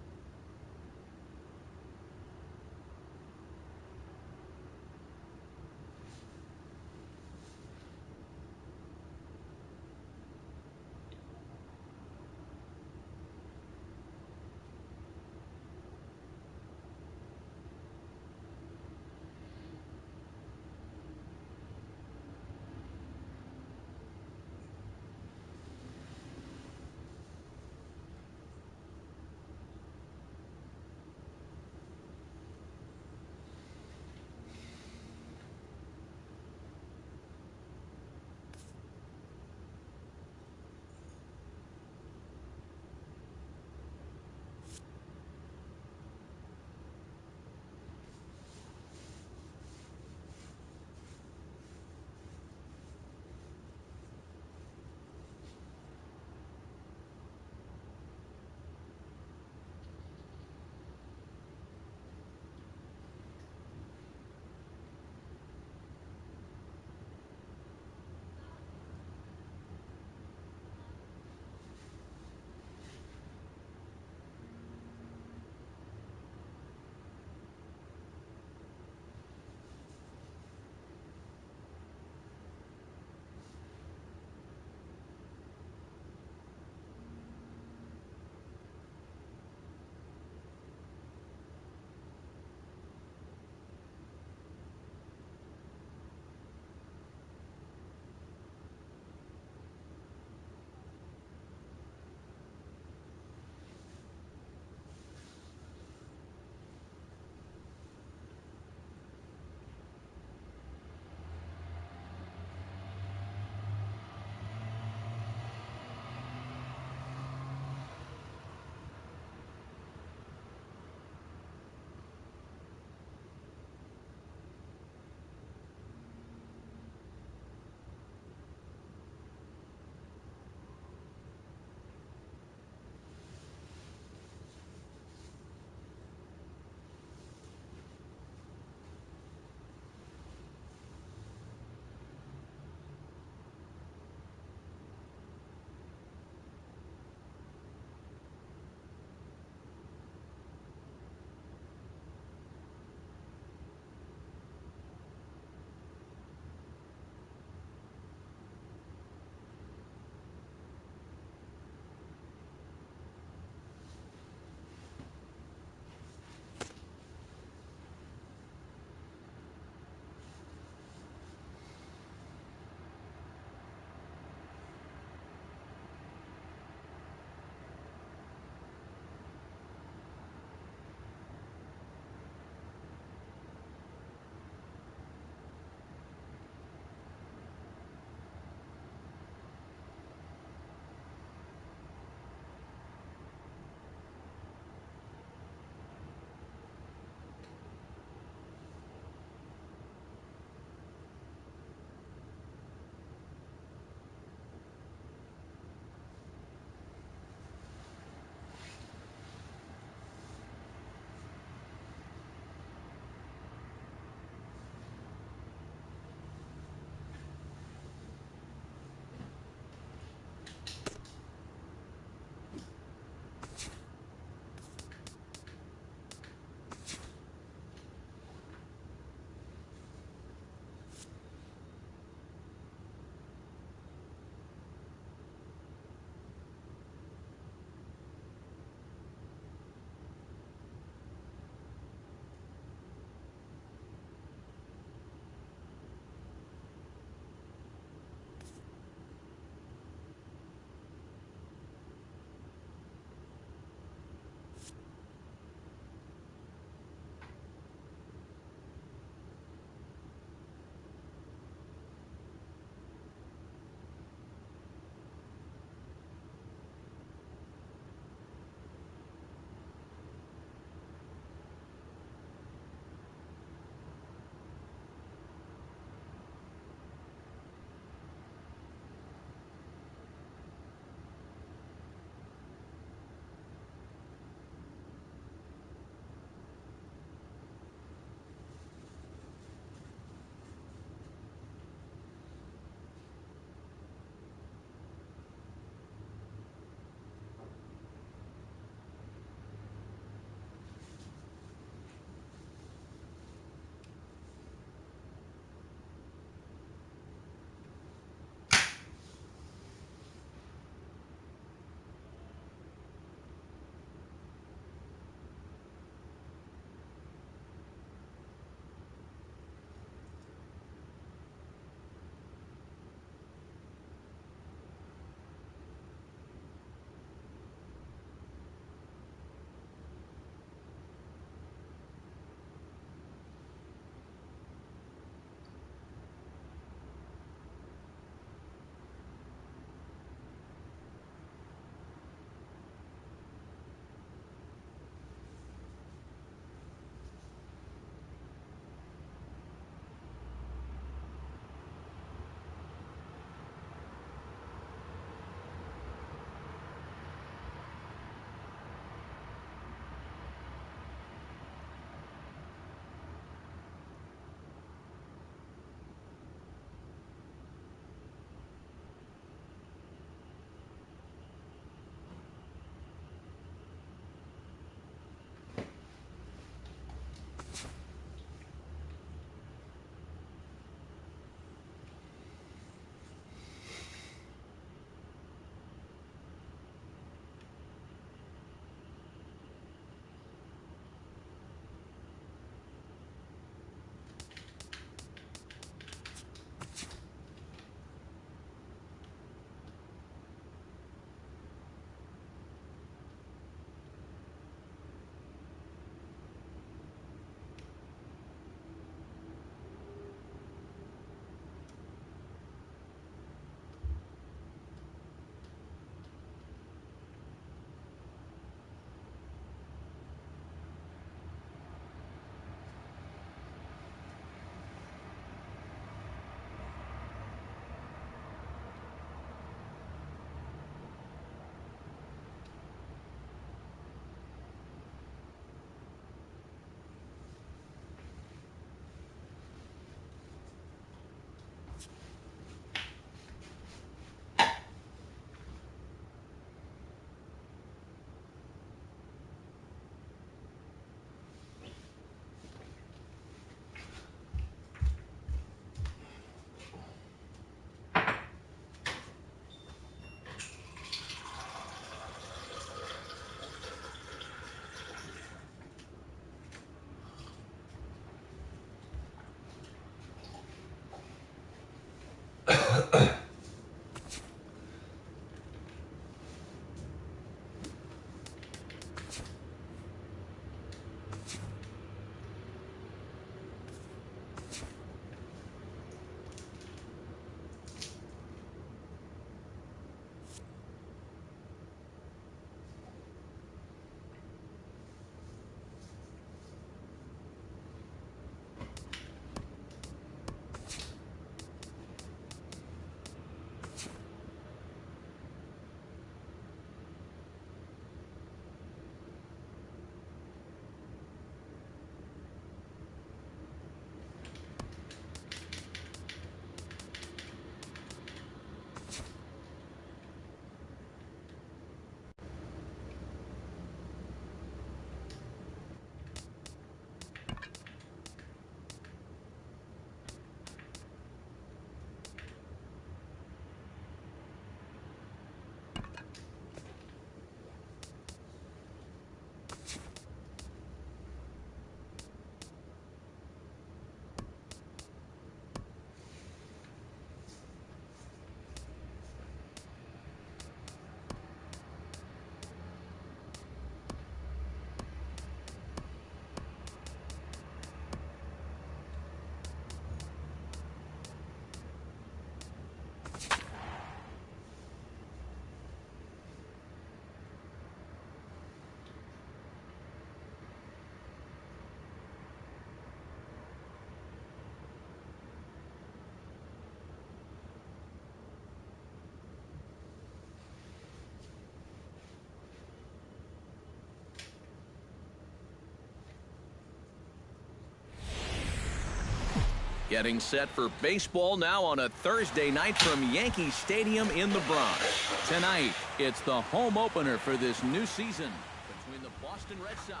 Getting set for baseball now on a Thursday night from Yankee Stadium in the Bronx. Tonight, it's the home opener for this new season between the Boston Red Sox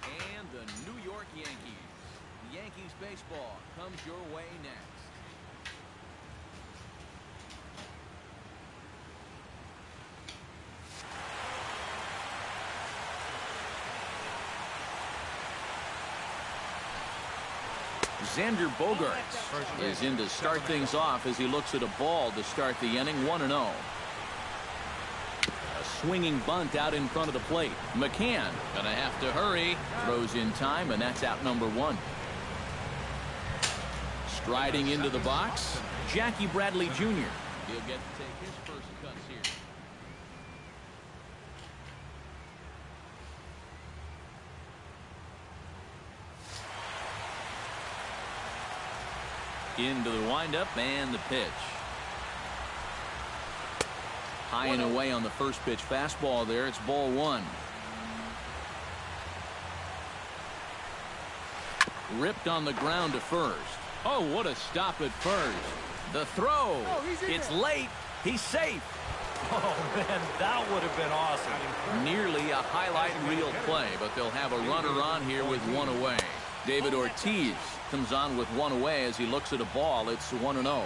and the New York Yankees. Yankees baseball comes your way next. Xander Bogaerts is in to start things off as he looks at a ball to start the inning. 1-0. A swinging bunt out in front of the plate. McCann gonna have to hurry. Throws in time, and that's out number 1. Striding into the box, Jackie Bradley Jr. He'll get to take his first cuts here. Into the windup and the pitch. High and away on the first pitch fastball there. It's ball 1. Ripped on the ground to first. Oh, what a stop at first. The throw. It's late. He's safe. Oh, man, that would have been awesome. Nearly a highlight reel play, but they'll have a runner on here with 1 away. David Ortiz comes on with 1 away as he looks at a ball. It's 1-0.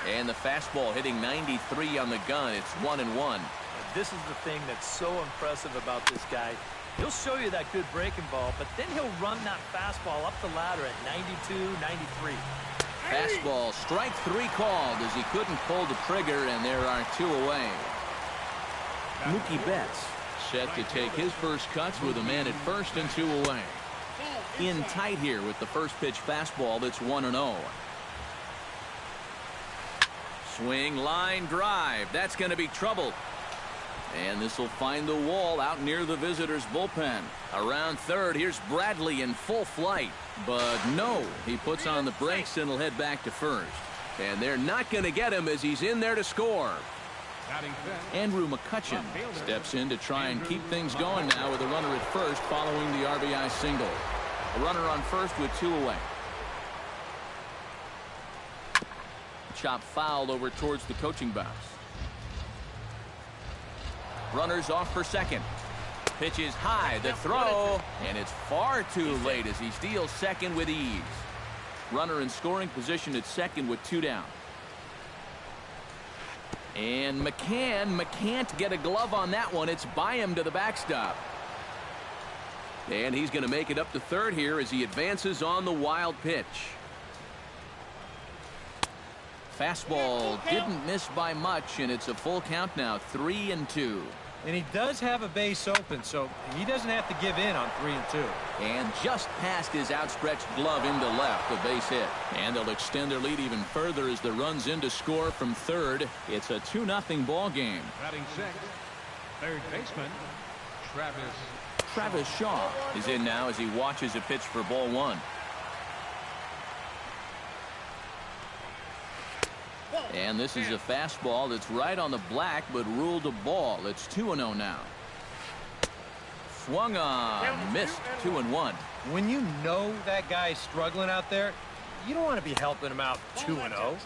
And the fastball hitting 93 on the gun. It's 1-1. This is the thing that's so impressive about this guy. He'll show you that good breaking ball, but then he'll run that fastball up the ladder at 92, 93. Fastball, strike 3 called as he couldn't pull the trigger, and there are 2 away. Mookie Betts set to take his first cuts with a man at first and 2 away. In tight here with the first pitch fastball. That's 1-0. Swing, line drive. That's going to be trouble. And this will find the wall out near the visitors' bullpen. Around third, here's Bradley in full flight. But no, he puts on the brakes and will head back to first. And they're not going to get him as he's in there to score. Andrew McCutchen steps in to try and keep things going now with a runner at first following the RBI single. A runner on first with 2 away. Chop foul over towards the coaching box. Runners off for second. Pitch is high, the throw, and it's far too late as he steals second with ease. Runner in scoring position at second with 2 down. And McCann can't get a glove on that one. It's by him to the backstop. And he's going to make it up to third here as he advances on the wild pitch. Fastball didn't miss by much, and it's a full count now, 3-2. And he does have a base open, so he doesn't have to give in on 3-2. And just past his outstretched glove into left, the base hit. And they'll extend their lead even further as the runs in to score from third. It's a 2-0 ball game. Batting sixth, third baseman, Travis Shaw is in now as he watches a pitch for ball 1. And this is a fastball that's right on the black but ruled a ball. It's 2-0 now. Swung on, missed. 2-1. When you know that guy's struggling out there, you don't want to be helping him out 2-0.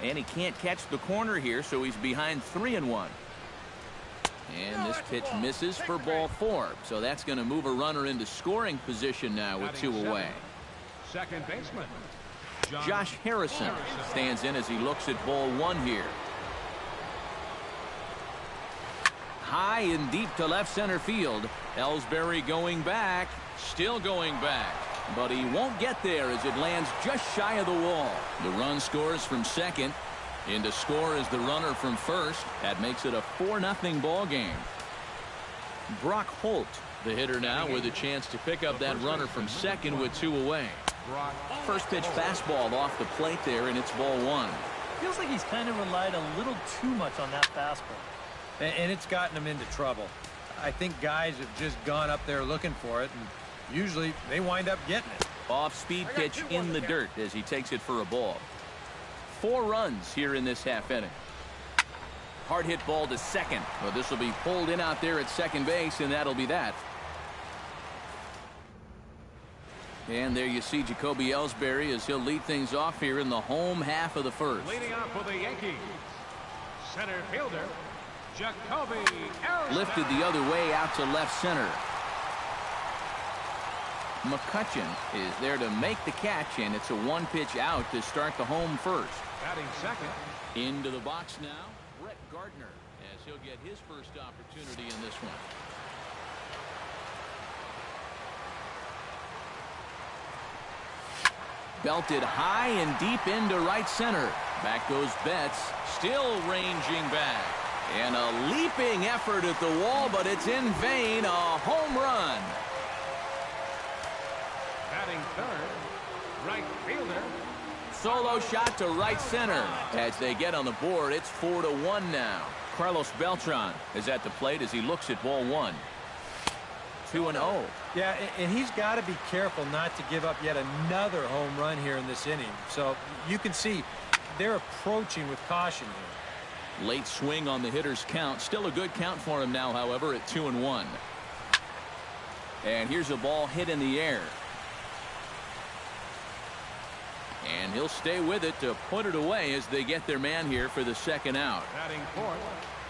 And he can't catch the corner here, so he's behind 3-1. And this pitch misses for ball 4. So that's going to move a runner into scoring position now with 2 away. second baseman, Josh Harrison stands in as he looks at ball 1 here. High and deep to left center field. Ellsbury going back, still going back. But he won't get there as it lands just shy of the wall. The run scores from second. In to score is the runner from first. That makes it a 4-0 ball game. Brock Holt, the hitter now, with a chance to pick up that runner from second with 2 away. First pitch fastball off the plate there, and it's ball 1. Feels like he's kind of relied a little too much on that fastball. And it's gotten him into trouble. I think guys have just gone up there looking for it, and usually they wind up getting it. Off-speed pitch in the dirt as he takes it for a ball. 4 runs here in this half inning. Hard hit ball to second, but this will be pulled in out there at second base, and that'll be that. And there you see Jacoby Ellsbury as he'll lead things off here in the home half of the first. Leading off for the Yankees, center fielder, Jacoby Ellsbury. Lifted the other way out to left center. McCutchen is there to make the catch, and it's a one-pitch out to start the home first. Batting second. Into the box now, Brett Gardner, as he'll get his first opportunity in this one. Belted high and deep into right center. Back goes Betts, still ranging back. And a leaping effort at the wall, but it's in vain. A home run. Batting third, right fielder. Solo shot to right center. As they get on the board, it's 4-1 now. Carlos Beltran is at the plate as he looks at ball one. 2-0. Yeah, and he's got to be careful not to give up yet another home run here in this inning. So you can see they're approaching with caution here. Late swing on the hitter's count. Still a good count for him now, however, at 2-1. And here's a ball hit in the air. And he'll stay with it to put it away as they get their man here for the second out. Batting fourth.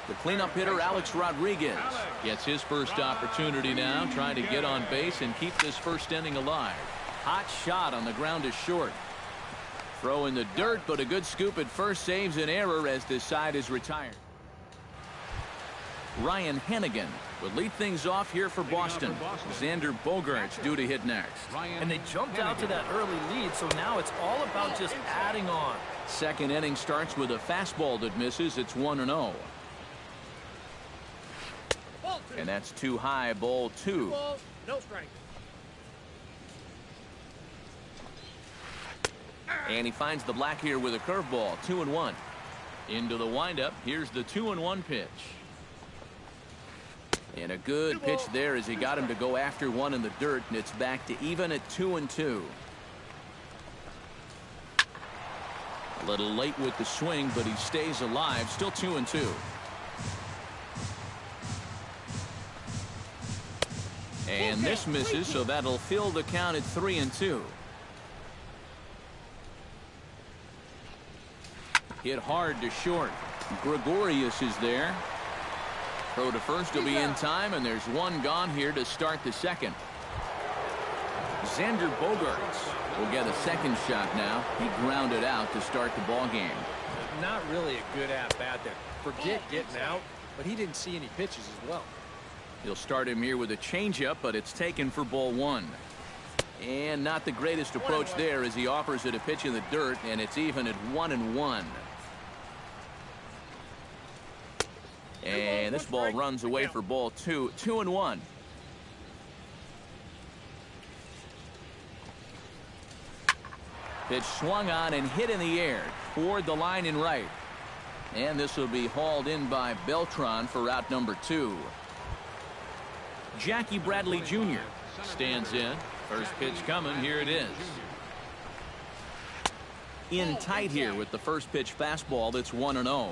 The cleanup hitter, Alex Rodriguez, gets his first opportunity now, trying to get on base and keep this first inning alive. Hot shot on the ground is short. Throw in the dirt, but a good scoop at first saves an error as this side is retired. Ryan Hennigan will lead things off here for Boston. Xander Bogaerts due to hit next. And they jumped out to that early lead, so now it's all about just adding on. Second inning starts with a fastball that misses. It's 1-0. And that's too high, ball two. No strike. And he finds the black here with a curveball. 2-1. Into the windup. Here's the 2-1 pitch. And a good pitch there as he got him to go after one in the dirt, and it's back to even at 2-2. A little late with the swing, but he stays alive. Still 2-2. And this misses, so that'll fill the count at 3-2. Hit hard to short. Gregorius is there. Throw to first will be in time, and there's one gone here to start the second. Xander Bogaerts will get a second shot now. He grounded out to start the ball game. Not really a good at-bat there. Forget getting out, but he didn't see any pitches as well. He'll start him here with a changeup, but it's taken for ball one. And not the greatest approach there as he offers it a pitch in the dirt, and it's even at 1-1. And this ball runs away for ball two. 2-1. Pitch swung on and hit in the air toward the line and right. And this will be hauled in by Beltran for out number 2. Jackie Bradley Jr. stands in. First pitch coming. Here it is. In tight here with the first pitch fastball. That's 1-0.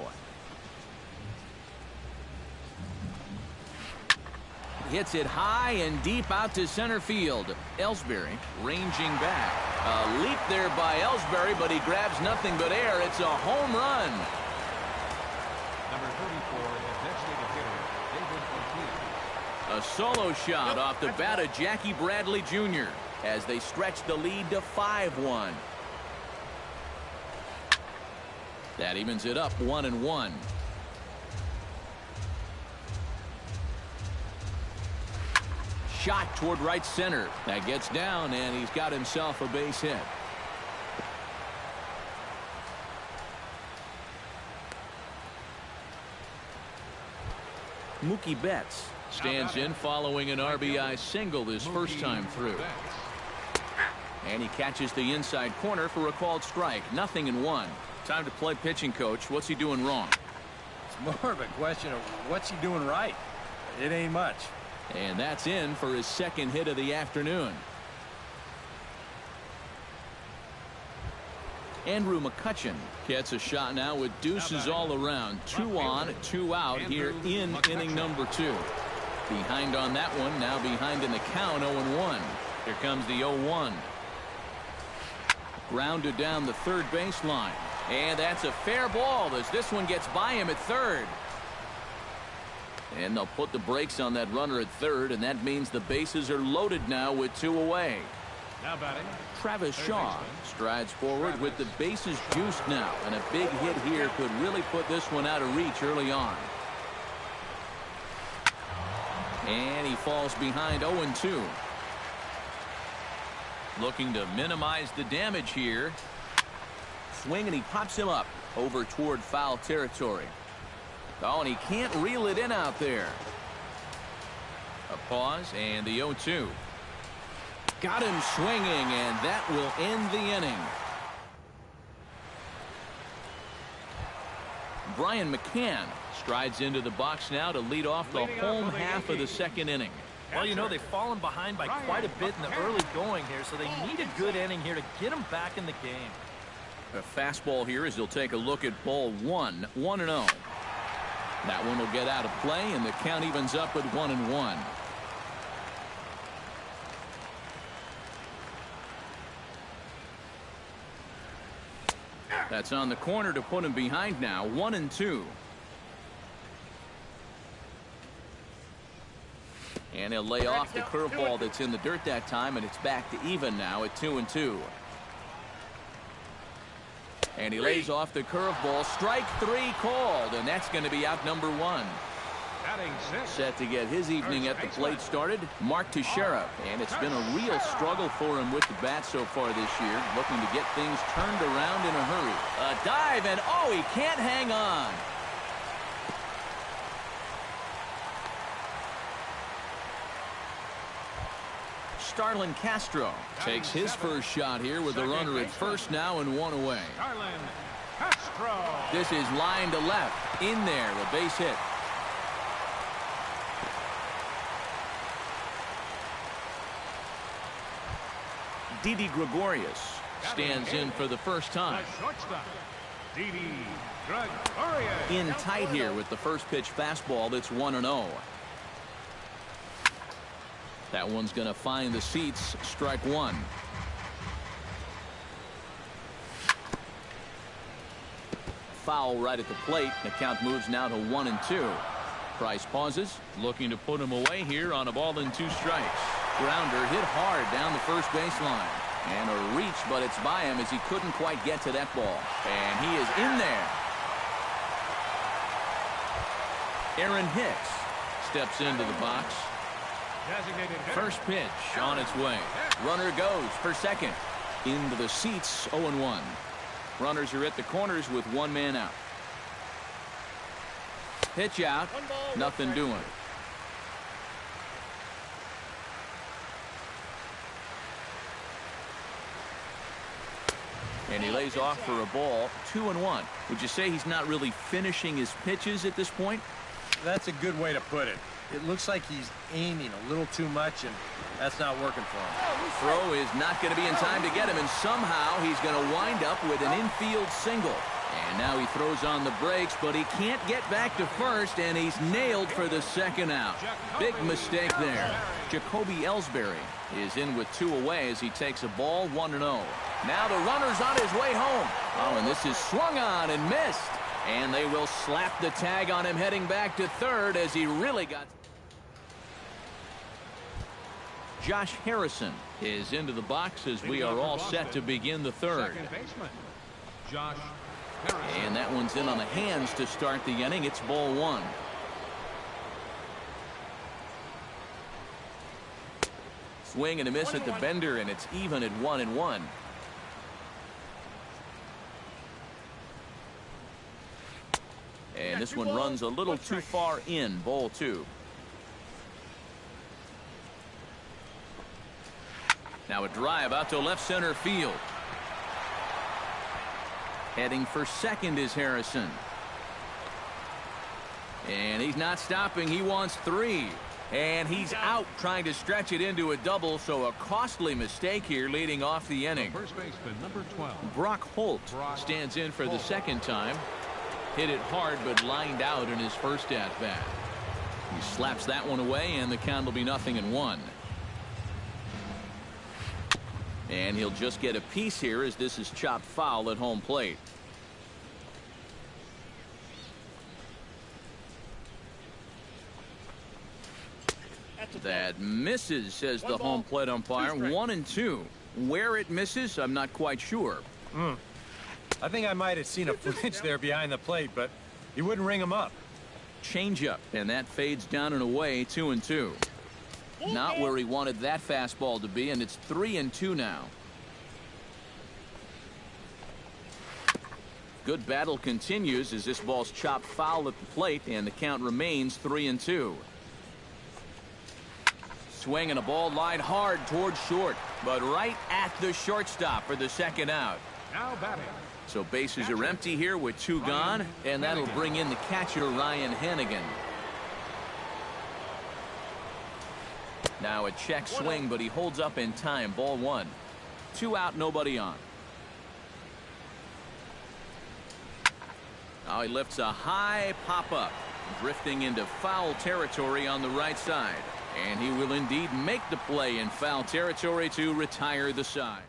Hits it high and deep out to center field. Ellsbury ranging back. A leap there by Ellsbury, but he grabs nothing but air. It's a home run. Number 34, the designated hitter, David Ortiz. A solo shot off the bat of Jackie Bradley Jr. as they stretch the lead to 5-1. That evens it up 1-1. Shot toward right center. That gets down, and he's got himself a base hit. Mookie Betts stands in following an RBI single this first time through. And he catches the inside corner for a called strike. 0-1. Time to play pitching coach. What's he doing wrong? It's more of a question of what's he doing right. It ain't much. And that's in for his second hit of the afternoon. Andrew McCutchen gets a shot now with deuces all around. 2 on, 2 out here in inning number 2. Behind on that one, now behind in the count, 0-1. Here comes the 0-1. Grounded down the third baseline. And that's a fair ball as this one gets by him at third. And they'll put the brakes on that runner at third, and that means the bases are loaded now with 2 away. Now batting, Travis Shaw strides forward with the bases juiced now, and a big hit here could really put this one out of reach early on. And he falls behind 0-2. Looking to minimize the damage here. Swing, and he pops him up over toward foul territory. Oh, and he can't reel it in out there. A pause, and the 0-2. Got him swinging, and that will end the inning. Brian McCann strides into the box now to lead off the home half of the second inning. Well, you know, they've fallen behind by quite a bit in the early going here, so they need a good inning here to get them back in the game. A fastball here as he'll take a look at ball 1, 1-0. That one will get out of play, and the count evens up at 1-1. That's on the corner to put him behind now, 1-2. And he'll lay off the curveball that's in the dirt that time, and it's back to even now at 2-2. And he lays off the curveball. Strike 3 called, and that's going to be out number 1. Set to get his evening at the plate started, Mark Teixeira. And it's been a real struggle for him with the bat so far this year, looking to get things turned around in a hurry. A dive, and oh, he can't hang on. Starlin Castro takes his first shot here with the runner at first now and 1 away. This is line to left. In there, a base hit. Didi Gregorius stands in for the first time. In tight here with the first pitch fastball that's 1-0. That one's going to find the seats. Strike 1. Foul right at the plate. The count moves now to 1-2. Price pauses, looking to put him away here on a ball and 2 strikes. Grounder hit hard down the first baseline. And a reach, but it's by him as he couldn't quite get to that ball. And he is in there. Aaron Hicks steps into the box. First pitch on its way. Runner goes for second. Into the seats, 0-1. Runners are at the corners with 1 man out. Pitch out. Nothing doing. And he lays off for a ball, 2-1. Would you say he's not really finishing his pitches at this point? That's a good way to put it. It looks like he's aiming a little too much, and that's not working for him. Throw is not going to be in time to get him, and somehow he's going to wind up with an infield single. And now he throws on the brakes, but he can't get back to first, and he's nailed for the second out. Big mistake there. Jacoby Ellsbury is in with 2 away as he takes a ball, 1-0. Now the runner's on his way home. Oh, and this is swung on and missed. And they will slap the tag on him heading back to third as he really got... Josh Harrison is into the box as we are all set to begin the third. Josh Harrison. And that one's in on the hands to start the inning. It's ball 1. Swing and a miss at the bender, and it's even at 1-1. And this one runs a little too far in, ball 2. Now a drive out to left center field. Heading for second is Harrison. And he's not stopping. He wants 3. And he's out trying to stretch it into a double, so a costly mistake here leading off the inning. First baseman, number 12. Brock Holt stands in for the second time. Hit it hard, but lined out in his first at-bat. He slaps that one away, and the count will be 0-1. And he'll just get a piece here as this is chopped foul at home plate. That misses, says the home plate umpire. 1-2. Where it misses, I'm not quite sure. I think I might have seen a flinch there behind the plate, but he wouldn't ring him up. Changeup, and that fades down and away. 2-2. Not where he wanted that fastball to be, and it's 3-2 now. Good battle continues as this ball's chopped foul at the plate, and the count remains 3-2. Swinging a ball line hard towards short, but right at the shortstop for the second out. Now batting. So bases are empty here with 2 gone, and that'll bring in the catcher, Ryan Hannigan. Now a check swing, but he holds up in time. Ball 1. 2 out, nobody on. Now he lifts a high pop-up, drifting into foul territory on the right side. And he will indeed make the play in foul territory to retire the side.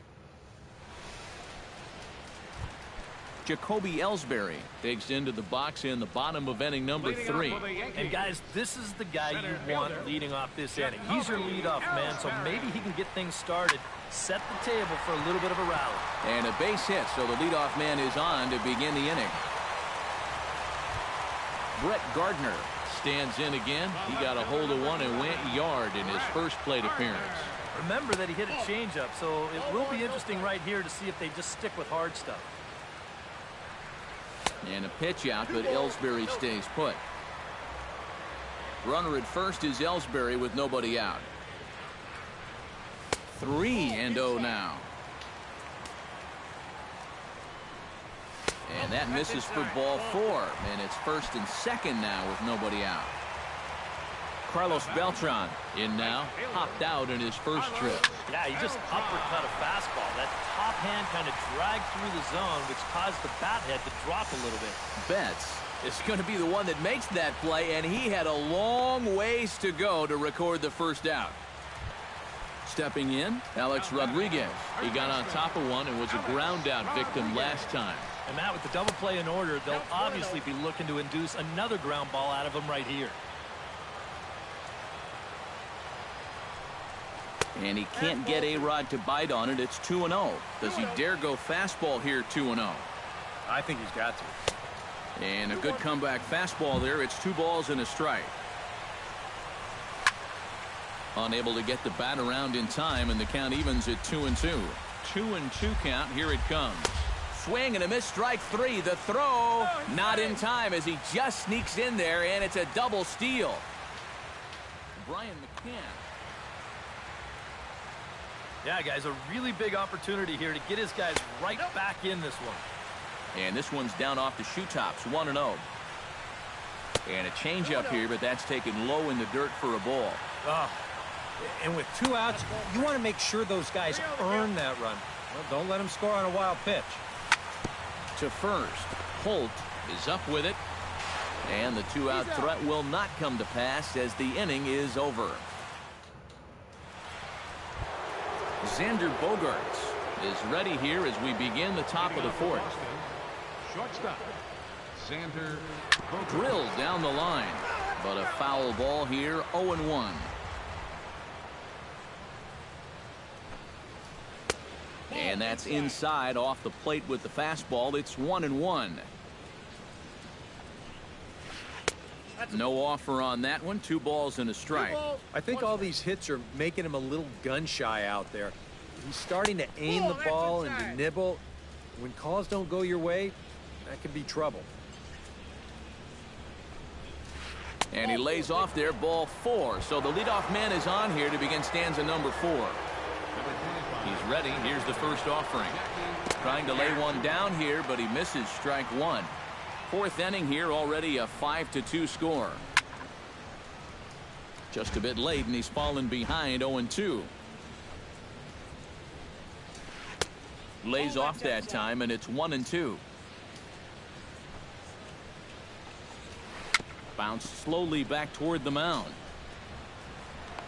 Jacoby Ellsbury digs into the box in the bottom of inning number 3. And guys, this is the guy you want leading off this inning. He's your leadoff man, so maybe he can get things started, set the table for a little bit of a rally. And a base hit, so the leadoff man is on to begin the inning. Brett Gardner stands in again. He got a hold of one and went yard in his first plate appearance. Remember that he hit a changeup, so it will be interesting right here to see if they just stick with hard stuff. And a pitch out, but Ellsbury stays put. Runner at first is Ellsbury with nobody out. 3-0 now. And that misses for ball 4. And it's first and second now with nobody out. Carlos Beltran in now. Hopped out in his first trip. Yeah, he just uppercut a fastball. That top hand kind of dragged through the zone, which caused the bat head to drop a little bit. Betts is going to be the one that makes that play, and he had a long ways to go to record the first out. Stepping in, Alex Rodriguez. He got on top of one and was a ground out victim last time. And Matt, with the double play in order, they'll obviously be looking to induce another ground ball out of him right here. And he can't get A-Rod to bite on it. It's 2-0. Does he dare go fastball here 2-0? I think he's got to. And a good comeback fastball there. It's 2 balls and a strike. Unable to get the bat around in time, and the count evens at 2-2. 2-2 count. Here it comes. Swing and a miss, strike 3. The throw not in time as he just sneaks in there, and it's a double steal. Brian McCann. Yeah, guys, a really big opportunity here to get his guys right back in this one. And this one's down off the shoe tops, 1-0. And a changeup here, but that's taken low in the dirt for a ball. And with 2 outs, you want to make sure those guys earn that run. Well, don't let them score on a wild pitch. To first, Holt is up with it. And the 2-out threat will not come to pass as the inning is over. Xander Bogaerts is ready here as we begin the top of the 4th. Shortstop, Xander Bogaerts. Drilled down the line, but a foul ball here, 0-1. And that's inside off the plate with the fastball. It's 1-1. No offer on that one. 2 balls and a strike. I think all these hits are making him a little gun shy out there. He's starting to aim the ball and to nibble. When calls don't go your way, that could be trouble. And he lays off there, ball 4. So the leadoff man is on here to begin stanza number 4. He's ready. Here's the first offering. Trying to lay one down here, but he misses, strike 1. 4th inning here, already a 5-2 score. Just a bit late, and he's fallen behind 0-2. Lays off that time, and it's 1-2. Bounced slowly back toward the mound.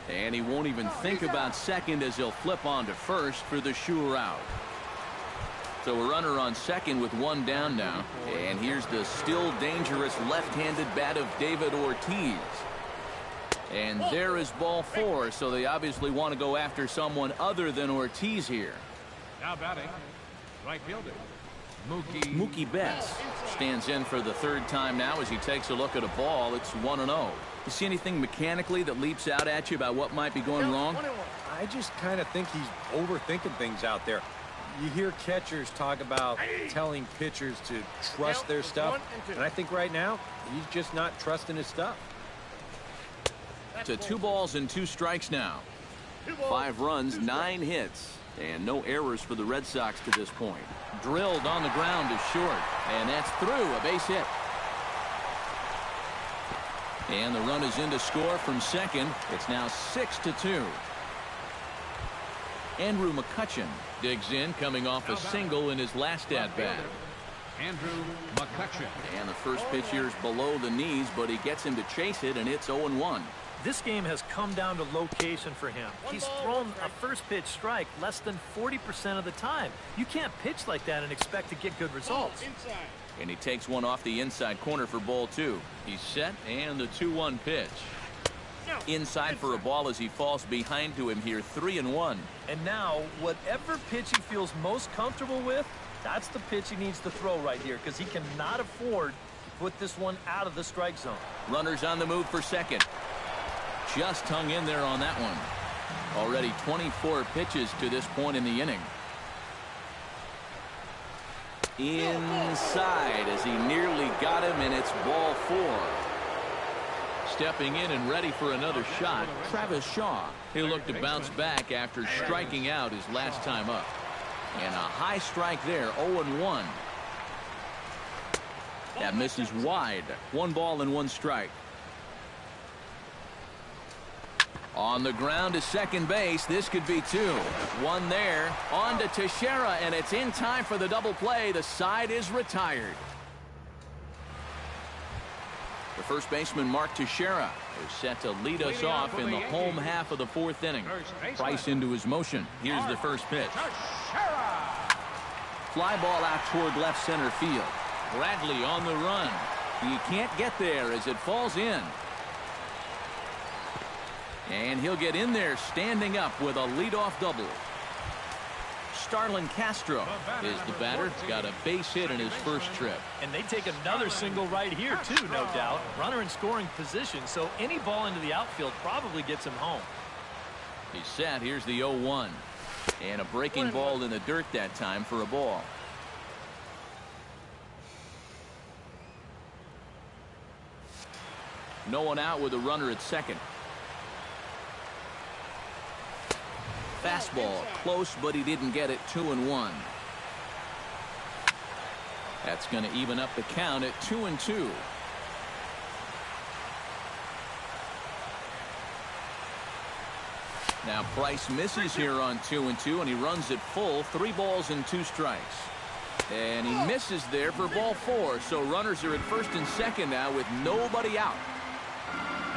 And he won't even think about second as he'll flip on to first for the sure out. So a runner on second with one down now. And here's the still dangerous left-handed bat of David Ortiz. And there is ball 4, so they obviously want to go after someone other than Ortiz here. Now batting, right fielder, Mookie Betts stands in for the third time now as he takes a look at a ball. It's 1-0. You see anything mechanically that leaps out at you about what might be going wrong? I just kind of think he's overthinking things out there. You hear catchers talk about telling pitchers to trust their stuff, and I think right now he's just not trusting his stuff. To 2 balls and 2 strikes now. 5 runs, 9 hits, and no errors for the Red Sox to this point. Drilled on the ground is short, and that's through, a base hit. And the run is in to score from second. It's now 6-2. Andrew McCutchen digs in, coming off a single in his last at-bat. Andrew McCutchen. And the first pitch here is below the knees, but he gets him to chase it, and it's 0-1. This game has come down to location for him. He's thrown a first pitch strike less than 40% of the time. You can't pitch like that and expect to get good results. And he takes one off the inside corner for ball 2. He's set, and the 2-1 pitch. Inside for a ball as he falls behind to him here, 3-1. And now, whatever pitch he feels most comfortable with, that's the pitch he needs to throw right here, because he cannot afford to put this one out of the strike zone. Runners on the move for second. Just hung in there on that one. Already 24 pitches to this point in the inning. Inside as he nearly got him, and it's ball 4. Stepping in and ready for another shot, Travis Shaw. He'll look to bounce back after striking out his last time up. And a high strike there, 0-1. That misses wide. 1 ball and 1 strike. On the ground to second base. This could be 2. 1 there. On to Teixeira, and it's in time for the double play. The side is retired. The first baseman, Mark Teixeira, is set to lead us off in the home half of the 4th inning. Price into his motion. Here's the first pitch. Fly ball out toward left center field. Bradley on the run. He can't get there as it falls in. And he'll get in there standing up with a leadoff double. Starlin Castro is the batter. Got a base hit in his first trip. And they take another single right here, too, no doubt. Runner in scoring position, so any ball into the outfield probably gets him home. He's set. Here's the 0-1. And a breaking ball in the dirt that time for a ball. No one out with a runner at second. Fastball close, but he didn't get it. 2-1. That's going to even up the count at 2-2. Now Price misses here on 2-2, and he runs it full. 3 balls and 2 strikes. And he misses there for ball 4. So runners are at first and second now with nobody out.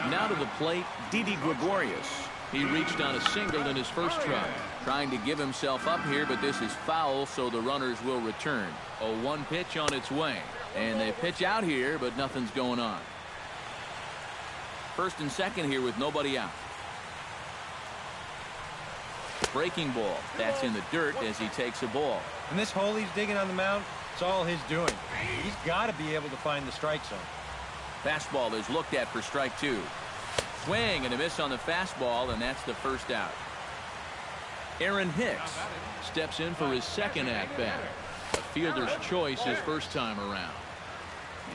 Now to the plate, Didi Gregorius. He reached on a single in his first try. Trying to give himself up here, but this is foul, so the runners will return. 0-1 pitch on its way. And they pitch out here, but nothing's going on. First and second here with nobody out. Breaking ball. That's in the dirt as he takes a ball. And this hole he's digging on the mound, it's all his doing. He's got to be able to find the strike zone. Fastball is looked at for strike 2. Swing and a miss on the fastball, and that's the first out. Aaron Hicks steps in for his second at-bat. A fielder's choice his first time around.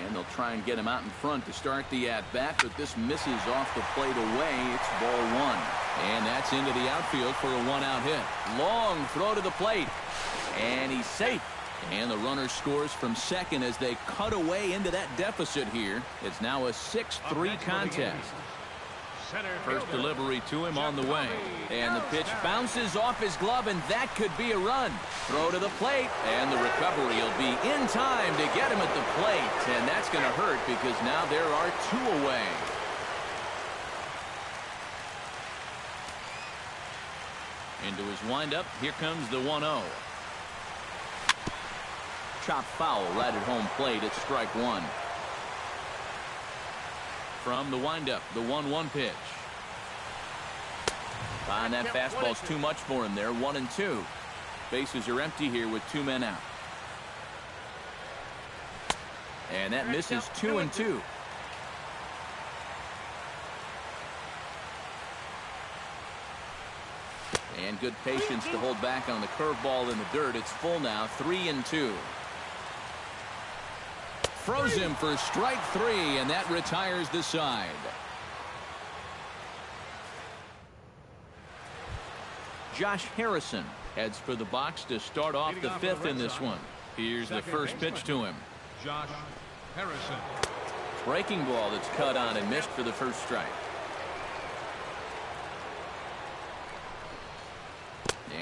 And they'll try and get him out in front to start the at-bat, but this misses off the plate away. It's ball 1. And that's into the outfield for a 1-out hit. Long throw to the plate. And he's safe. And the runner scores from second as they cut away into that deficit here. It's now a 6-3 contest. First delivery to him on the way. And the pitch bounces off his glove, and that could be a run. Throw to the plate, and the recovery will be in time to get him at the plate. And that's going to hurt because now there are 2 away. Into his windup. Here comes the 1-0. Chop foul right at home plate. It's strike one. From the windup, the 1-1 pitch. And that fastball's too much for him there. 1-2. Bases are empty here with 2 men out. And that misses 2-2. And good patience to hold back on the curveball in the dirt. It's full now. 3-2. Throws him for strike 3, and that retires the side. Josh Harrison heads for the box to start off the 5th in this one. Here's the first pitch to him. Josh Harrison. Breaking ball that's cut on and missed for the first strike.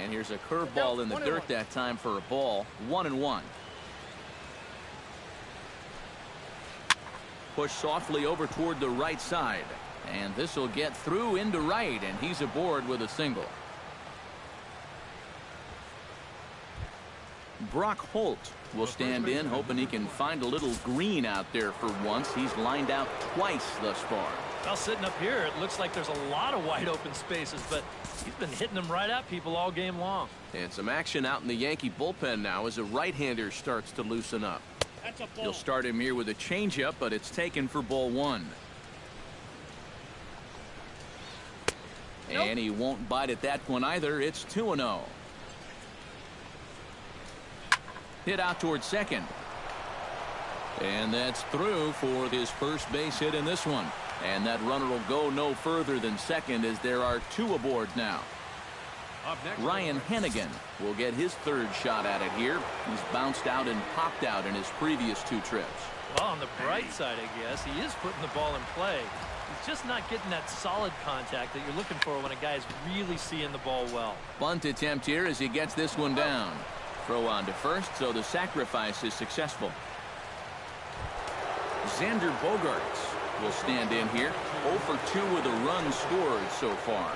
And here's a curveball in the dirt that time for a ball. 1-1. Push softly over toward the right side. And this will get through into right, and he's aboard with a single. Brock Holt will stand in, hoping he can find a little green out there for once. He's lined out twice thus far. Well, sitting up here, it looks like there's a lot of wide open spaces, but he's been hitting them right at people all game long. And some action out in the Yankee bullpen now as a right-hander starts to loosen up. He'll start him here with a changeup, but it's taken for ball 1. And he won't bite at that one either. It's 2-0. Hit out towards second. And that's through for his first base hit in this one. And that runner will go no further than second as there are 2 aboard now. Ryan Hennigan will get his 3rd shot at it here. He's bounced out and popped out in his previous 2 trips. Well, on the bright side, I guess, he is putting the ball in play. He's just not getting that solid contact that you're looking for when a guy's really seeing the ball well. Bunt attempt here as he gets this one down. Throw on to first, so the sacrifice is successful. Xander Bogaerts will stand in here. 0 for 2 with a run scored so far.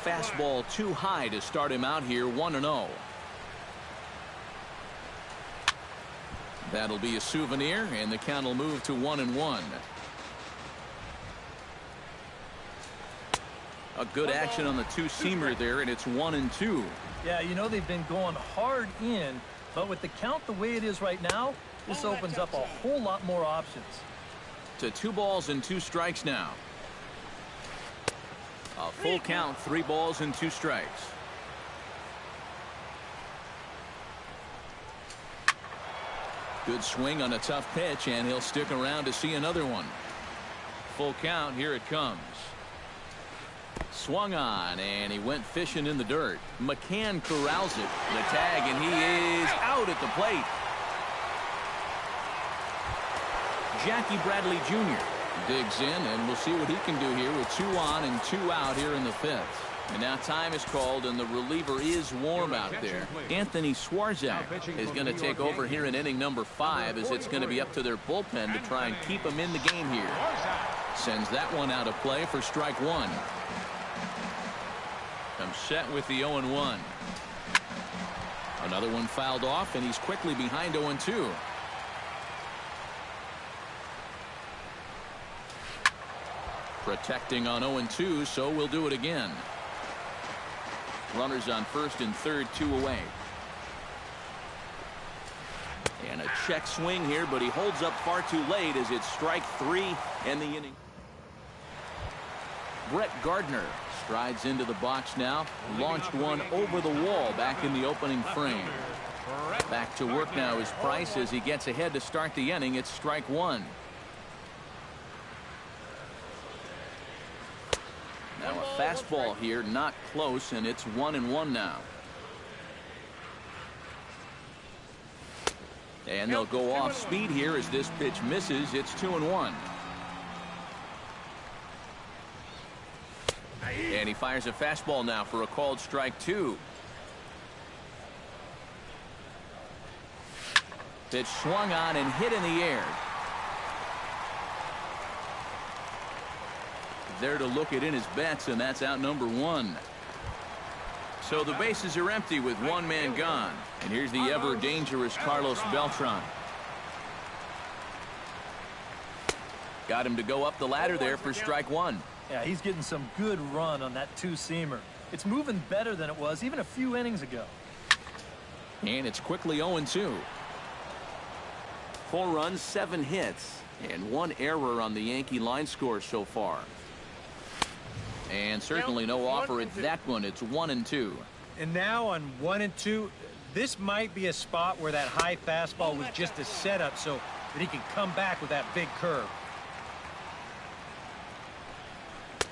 Fastball too high to start him out here. 1-0. That'll be a souvenir, and the count will move to 1-1. A good action on the 2-seamer there, and it's 1-2. Yeah, you know they've been going hard in, but with the count the way it is right now, this opens up a whole lot more options. To 2 balls and 2 strikes now. A full count, 3 balls and 2 strikes. Good swing on a tough pitch, and he'll stick around to see another one. Full count, here it comes. Swung on, and he went fishing in the dirt. McCann corrals it. The tag, and he is out at the plate. Jackie Bradley Jr. digs in, and we'll see what he can do here with 2 on and 2 out here in the 5th. And now time is called, and the reliever is warm out there. Anthony Swarzak is going to take over here in inning number 5, as it's going to be up to their bullpen to try and keep him in the game here. Sends that one out of play for strike 1. Comes set with the 0-1. Another one fouled off, and he's quickly behind 0-2. Protecting on 0-2, so we'll do it again. Runners on first and third, 2 away. And a check swing here, but he holds up far too late as it's strike 3 in the inning. Brett Gardner strides into the box now. Launched one over the wall back in the opening frame. Back to work now is Price as he gets ahead to start the inning. It's strike 1. Now a fastball here, not close, and it's 1-1 now. And they'll go off speed here as this pitch misses. It's 2-1. And he fires a fastball now for a called strike 2. Pitch swung on and hit in the air. There to look it in his bets, and that's out number 1. So the bases are empty with one man gone. And here's the ever-dangerous Carlos Beltran. Got him to go up the ladder there for strike one. Yeah, he's getting some good run on that two-seamer. It's moving better than it was even a few innings ago. And it's quickly 0-2. 4 runs, 7 hits, and 1 error on the Yankee line score so far. And certainly no offer at that one. It's 1-2. And now on 1-2, this might be a spot where that high fastball was just a setup so that he can come back with that big curve.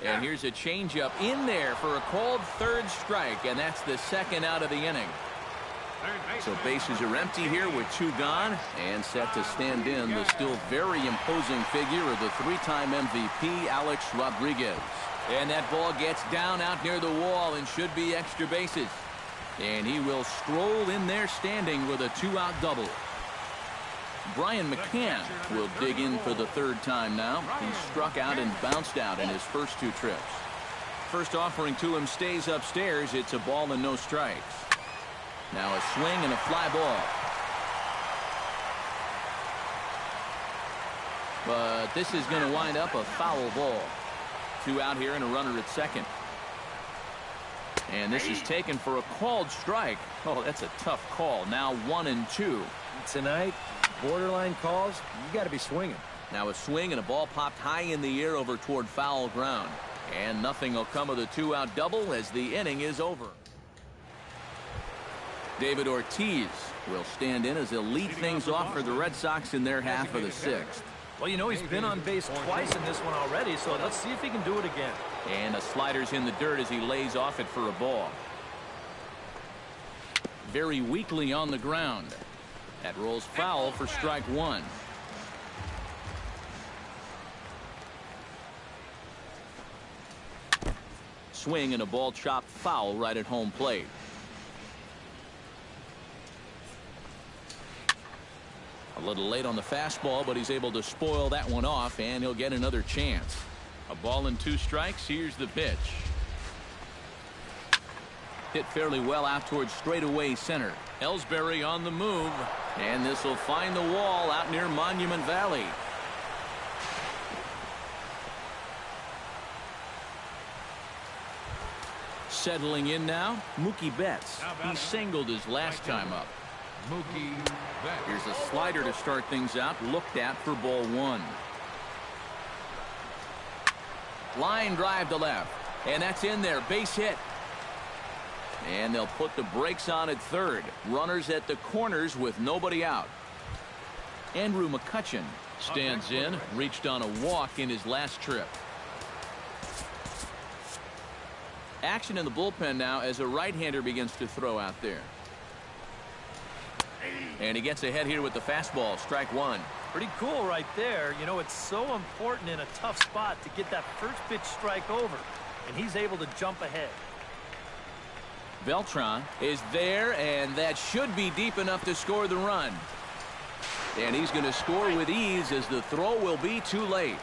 And here's a changeup in there for a called third strike, and that's the second out of the inning. So bases are empty here with 2 gone, and set to stand in the still very imposing figure of the 3-time MVP, Alex Rodriguez. And that ball gets down out near the wall and should be extra bases. And he will stroll in there standing with a 2-out double. Brian McCann will dig in for the 3rd time now. He struck out and bounced out in his first 2 trips. First offering to him stays upstairs. It's a ball and no strikes. Now a swing and a fly ball. But this is going to wind up a foul ball. 2 out here and a runner at second. And this is taken for a called strike. Oh, that's a tough call. Now 1-2. Tonight, borderline calls, you got to be swinging. Now a swing and a ball popped high in the air over toward foul ground. And nothing will come of the 2-out double as the inning is over. David Ortiz will stand in as he'll lead things off for the Red Sox in their half of the 6th. Well, you know, he's been on base twice in this one already, so let's see if he can do it again. And a slider's in the dirt as he lays off it for a ball. Very weakly on the ground. That rolls foul for strike 1. Swing and a ball chopped foul right at home plate. A little late on the fastball, but he's able to spoil that one off, and he'll get another chance. A ball and 2 strikes. Here's the pitch. Hit fairly well out towards straightaway center. Ellsbury on the move, and this will find the wall out near Monument Valley. Settling in now, Mookie Betts. He singled his last time up. Mookie Betts. Here's a slider to start things out, looked at for ball 1. Line drive to left, and that's in there, base hit. And they'll put the brakes on at third. Runners at the corners with nobody out. Andrew McCutchen stands in, reached on a walk in his last trip. Action in the bullpen now as a right-hander begins to throw out there. And he gets ahead here with the fastball, strike 1. Pretty cool right there. You know, it's so important in a tough spot to get that first pitch strike over, and he's able to jump ahead. Beltran is there, and that should be deep enough to score the run. And he's going to score with ease as the throw will be too late.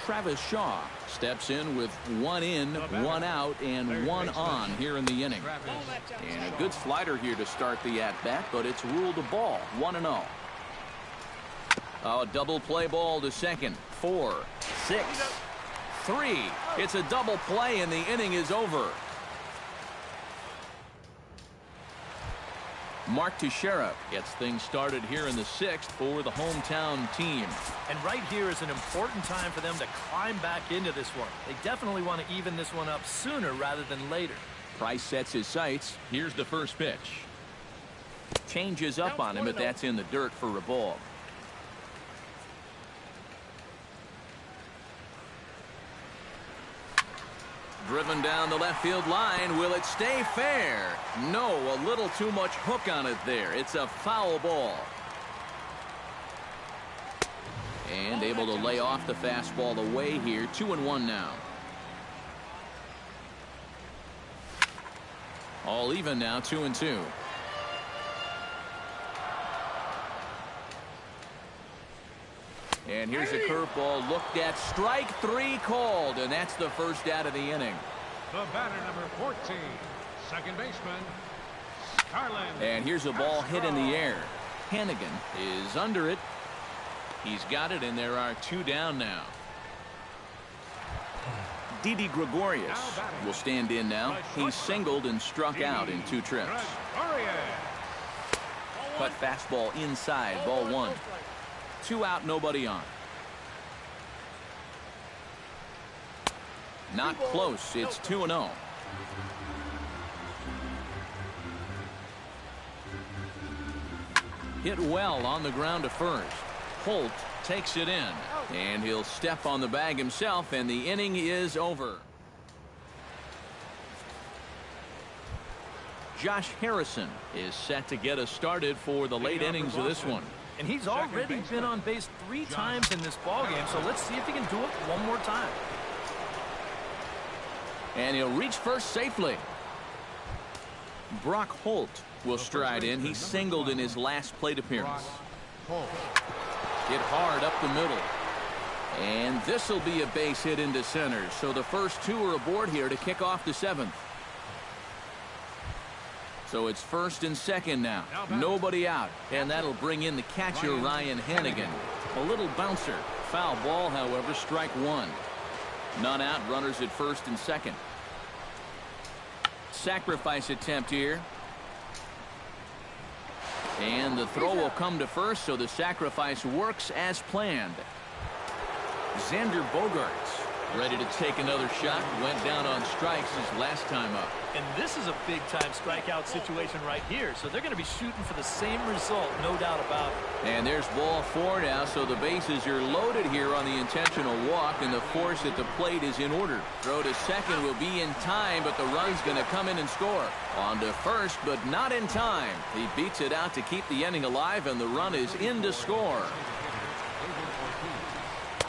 Travis Shaw steps in with 1 in, 1 out, and 1 on here in the inning. And a good slider here to start the at-bat, but it's ruled a ball, 1-0. A double play ball to second. 4, 6, 3. It's a double play, and the inning is over. Mark Teixeira gets things started here in the 6th for the hometown team. And right here is an important time for them to climb back into this one. They definitely want to even this one up sooner rather than later. Price sets his sights. Here's the first pitch. Changes up on him, but that's in the dirt for a ball. Driven down the left field line. Will it stay fair? No, a little too much hook on it there. It's a foul ball. And able to lay off the fastball away here. 2-1 now. All even now, 2-2. And here's a curveball looked at. Strike 3 called, and that's the first out of the inning. The batter, number 14, Second baseman, Carlin. And here's a ball hit in the air. Hannigan is under it. He's got it, and there are 2 down now. Didi Gregorius will stand in now. He singled and struck out in 2 trips. Cut fastball inside, ball 1. 2 out, nobody on. Not close. It's 2-0. Hit well on the ground to first. Holt takes it in, and he'll step on the bag himself, and the inning is over. Josh Harrison is set to get us started for the late innings of this one. And he's already been on base 3 times in this ballgame, so let's see if he can do it one more time. And he'll reach first safely. Brock Holt will stride in. He singled in his last plate appearance. Hit hard up the middle. And this will be a base hit into center. So the first 2 are aboard here to kick off the 7th. So it's first and second now. Nobody out. And that'll bring in the catcher, Ryan Hannigan. A little bouncer. Foul ball, however, strike 1. None out, runners at first and second. Sacrifice attempt here. And the throw will come to first, so the sacrifice works as planned. Xander Bogaerts ready to take another shot. Went down on strikes his last time up. And this is a big-time strikeout situation right here, so they're going to be shooting for the same result, no doubt about it. And there's ball 4 now, so the bases are loaded here on the intentional walk, and the force at the plate is in order. Throw to second will be in time, but the run's going to come in and score. On to first, but not in time. He beats it out to keep the inning alive, and the run is in to score.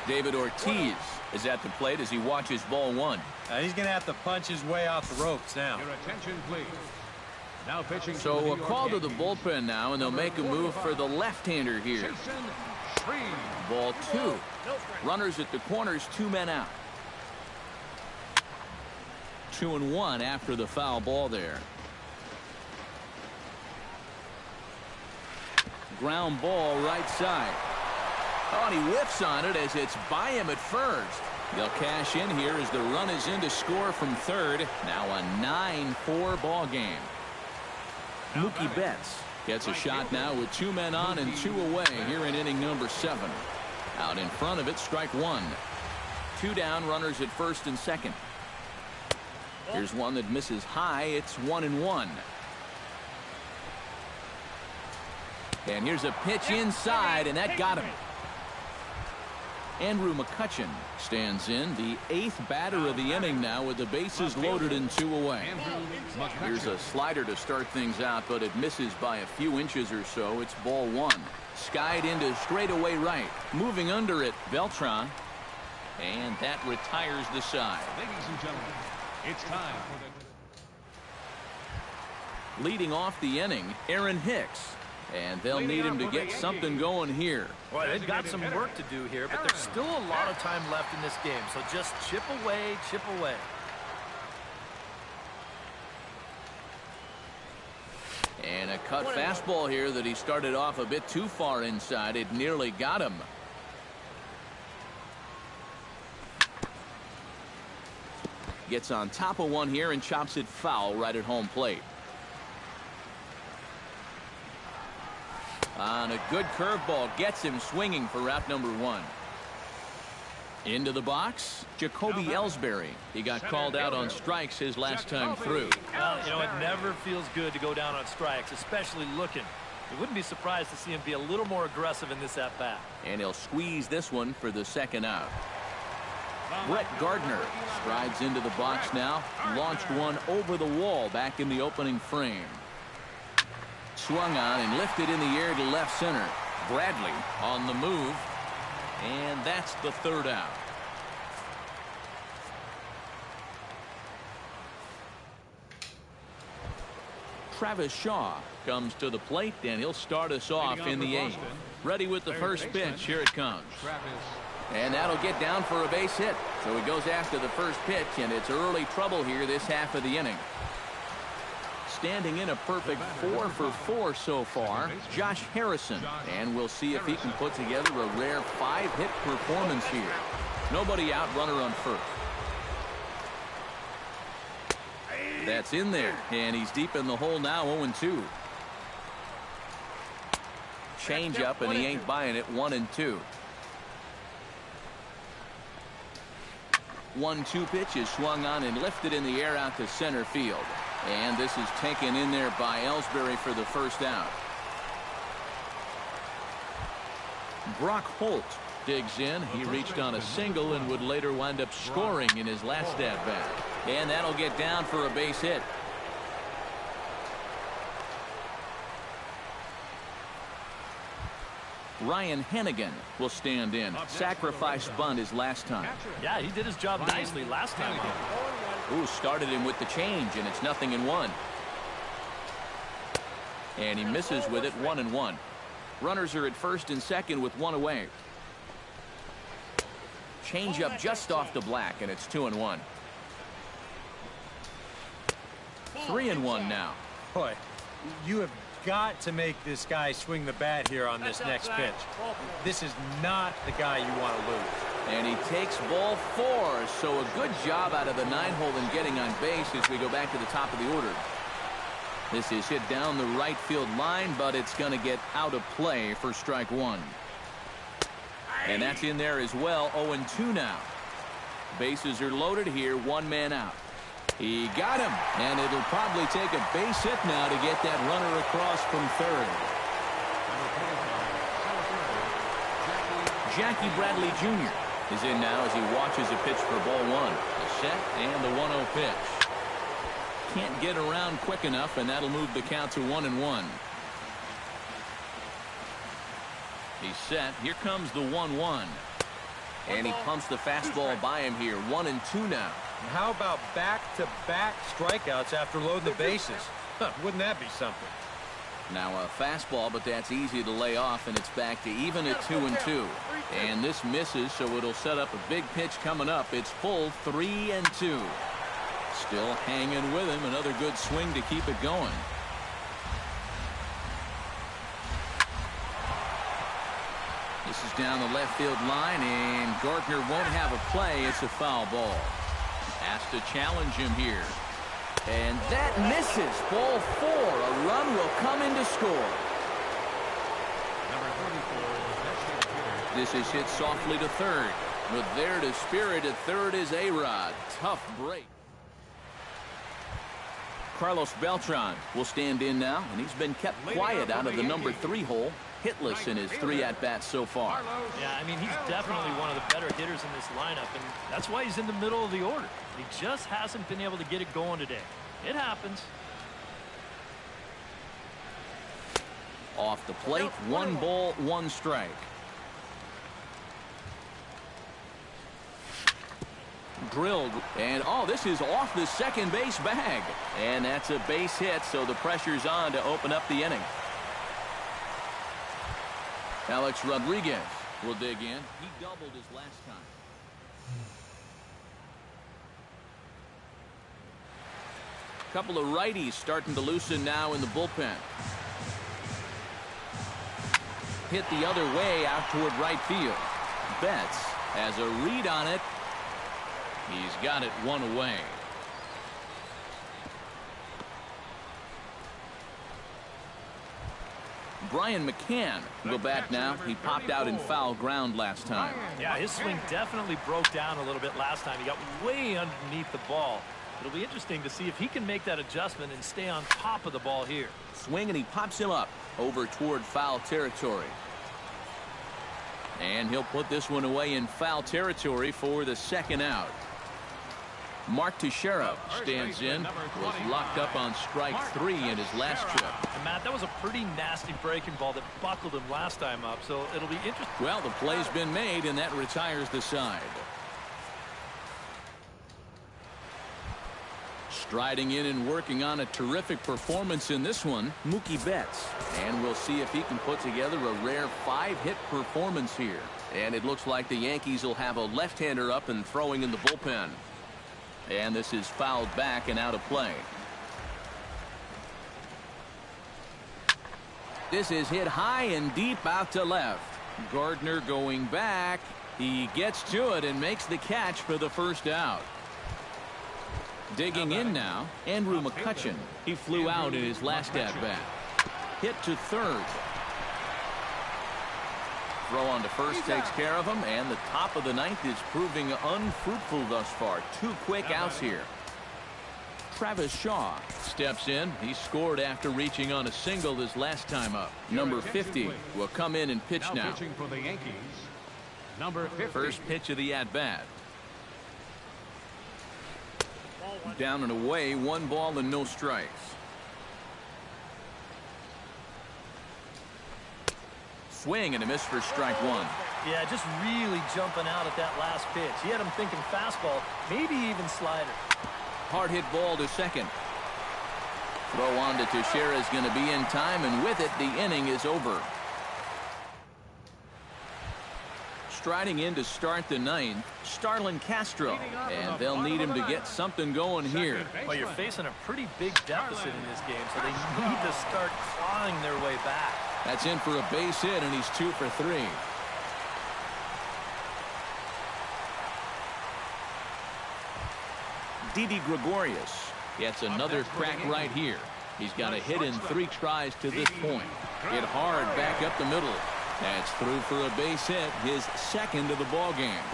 David Ortiz is at the plate as he watches ball 1. He's going to have to punch his way off the ropes now. Your attention, please. Now pitching. So a call to the bullpen now, and they'll make a move for the left-hander here. Jason Shreve. Ball 2. Runners at the corners, 2 men out. 2-1 after the foul ball there. Ground ball right side. Oh, and he whiffs on it as it's by him at first. They'll cash in here as the run is in to score from third. Now a 9-4 ball game. Mookie Betts gets a shot now with 2 men on and 2 away here in inning number 7. Out in front of it, strike 1. 2 down, runners at first and second. Here's one that misses high. It's 1-1. And here's a pitch inside, and that got him. Andrew McCutchen stands in, the 8th batter of the inning now with the bases loaded and 2 away. Here's a slider to start things out, but it misses by a few inches or so. It's ball 1. Skied into straightaway right. Moving under it, Beltran. And that retires the side. Ladies and gentlemen, it's time for the... Leading off the inning, Aaron Hicks. And they'll need him to get something going here. Well, they've got some work to do here, but there's still a lot of time left in this game. So just chip away, chip away. And a cut fastball here that he started off a bit too far inside. It nearly got him. Gets on top of one here and chops it foul right at home plate. On a good curveball, gets him swinging for route number 1. Into the box, Jacoby Ellsbury. He got called out on strikes his last time through. Well, you know, it never feels good to go down on strikes, especially looking. You wouldn't be surprised to see him be a little more aggressive in this at-bat. And he'll squeeze this one for the second out. Brett Gardner strides into the box now. Launched one over the wall back in the opening frame. Swung on and lifted in the air to left center. Bradley on the move. And that's the 3rd out. Travis Shaw comes to the plate, and he'll start us off in the 8th. Ready with the first pitch. Here it comes. And that'll get down for a base hit. So he goes after the first pitch, and it's early trouble here this half of the inning. standing in a perfect 4 for 4 so far, Josh Harrison. And we'll see if he can put together a rare 5-hit performance here. Nobody out, runner on first. That's in there, and he's deep in the hole now, 0-2. Change up, and he ain't buying it, 1-2. 1-2 pitch is swung on and lifted in the air out to center field. And this is taken in there by Ellsbury for the first out. Brock Holt digs in. He reached on a single and would later wind up scoring in his last at bat. And that'll get down for a base hit. Ryan Hennigan will stand in. Sacrifice bunt his last time. Yeah, he did his job nicely last time out. Ooh, started him with the change, and it's 0-1. And he misses with it, 1-1. Runners are at first and second with one away. Change up just off the black, and it's 2-1. 3-1 now. Boy, you have got to make this guy swing the bat here on this next pitch. This is not the guy you want to lose. And he takes ball 4, so a good job out of the 9-hole in getting on base as we go back to the top of the order. This is hit down the right field line, but it's going to get out of play for strike 1. And that's in there as well, 0-2 now. Bases are loaded here, 1 man out. He got him, and it'll probably take a base hit now to get that runner across from third. Jackie Bradley Jr. is in now as he watches a pitch for ball 1. The set and the 1-0 pitch. Can't get around quick enough, and that'll move the count to 1-1. He's set. Here comes the 1-1. And he pumps the fastball by him here. 1-2 now. And how about back-to-back strikeouts after loading the bases? Wouldn't that be something? Now a fastball, but that's easy to lay off, and it's back to even at 2-2. And this misses, so it'll set up a big pitch coming up. It's full 3-2. Still hanging with him. Another good swing to keep it going. This is down the left field line, and Gartner won't have a play. It's a foul ball. Has to challenge him here. And that misses. Ball 4. A run will come in to score. This is hit softly to third. But there to spirit at third is A-Rod. Tough break. Carlos Beltran will stand in now, and he's been kept quiet out of the number 3 hole. Hitless in his 3 at-bats so far. Yeah, I mean, he's definitely one of the better hitters in this lineup, and that's why he's in the middle of the order. He just hasn't been able to get it going today. It happens. Off the plate, 1 ball, 1 strike. Drilled, and this is off the second base bag. And that's a base hit, so the pressure's on to open up the inning. Alex Rodriguez will dig in. He doubled his last time. Couple of righties starting to loosen now in the bullpen. Hit the other way out toward right field. Betts has a read on it. He's got it 1 away. Brian McCann will bat now. He popped out in foul ground last time. Yeah, his swing definitely broke down a little bit last time. He got way underneath the ball. It'll be interesting to see if he can make that adjustment and stay on top of the ball here. Swing, and he pops him up over toward foul territory. And he'll put this one away in foul territory for the second out. Mark Teixeira stands in. Was locked up on strike 3 in his last trip. And Matt, that was a pretty nasty breaking ball that buckled him last time up, so it'll be interesting. Well, the play's been made, and that retires the side. Striding in and working on a terrific performance in this one, Mookie Betts. And we'll see if he can put together a rare 5-hit performance here. And it looks like the Yankees will have a left-hander up and throwing in the bullpen. And this is fouled back and out of play. This is hit high and deep out to left. Gardner going back. He gets to it and makes the catch for the first out. Digging in now, Andrew McCutcheon. He flew out in his last at-bat. Hit to third. Throw on to first takes care of him, and the top of the ninth is proving unfruitful thus far. 2 quick outs here. Travis Shaw steps in. He scored after reaching on a single his last time up. Number 50 will come in and pitch now. Pitching for the Yankees, number 50. First pitch of the at-bat. Down and away, 1 ball and no strikes. Swing and a miss for strike 1. Yeah, just really jumping out at that last pitch. He had him thinking fastball, maybe even slider. Hard hit ball to second. Throw on to Teixeira is going to be in time, and with it, the inning is over. Striding in to start the ninth, Starlin Castro, and they'll need him to get something going here. Well, you're facing a pretty big deficit in this game, so they need to start clawing their way back. That's in for a base hit, and he's 2 for 3. Didi Gregorius gets another crack right here. He's got a hit in 3 tries to this point. Hit hard back up the middle. That's through for a base hit, his second of the ball game.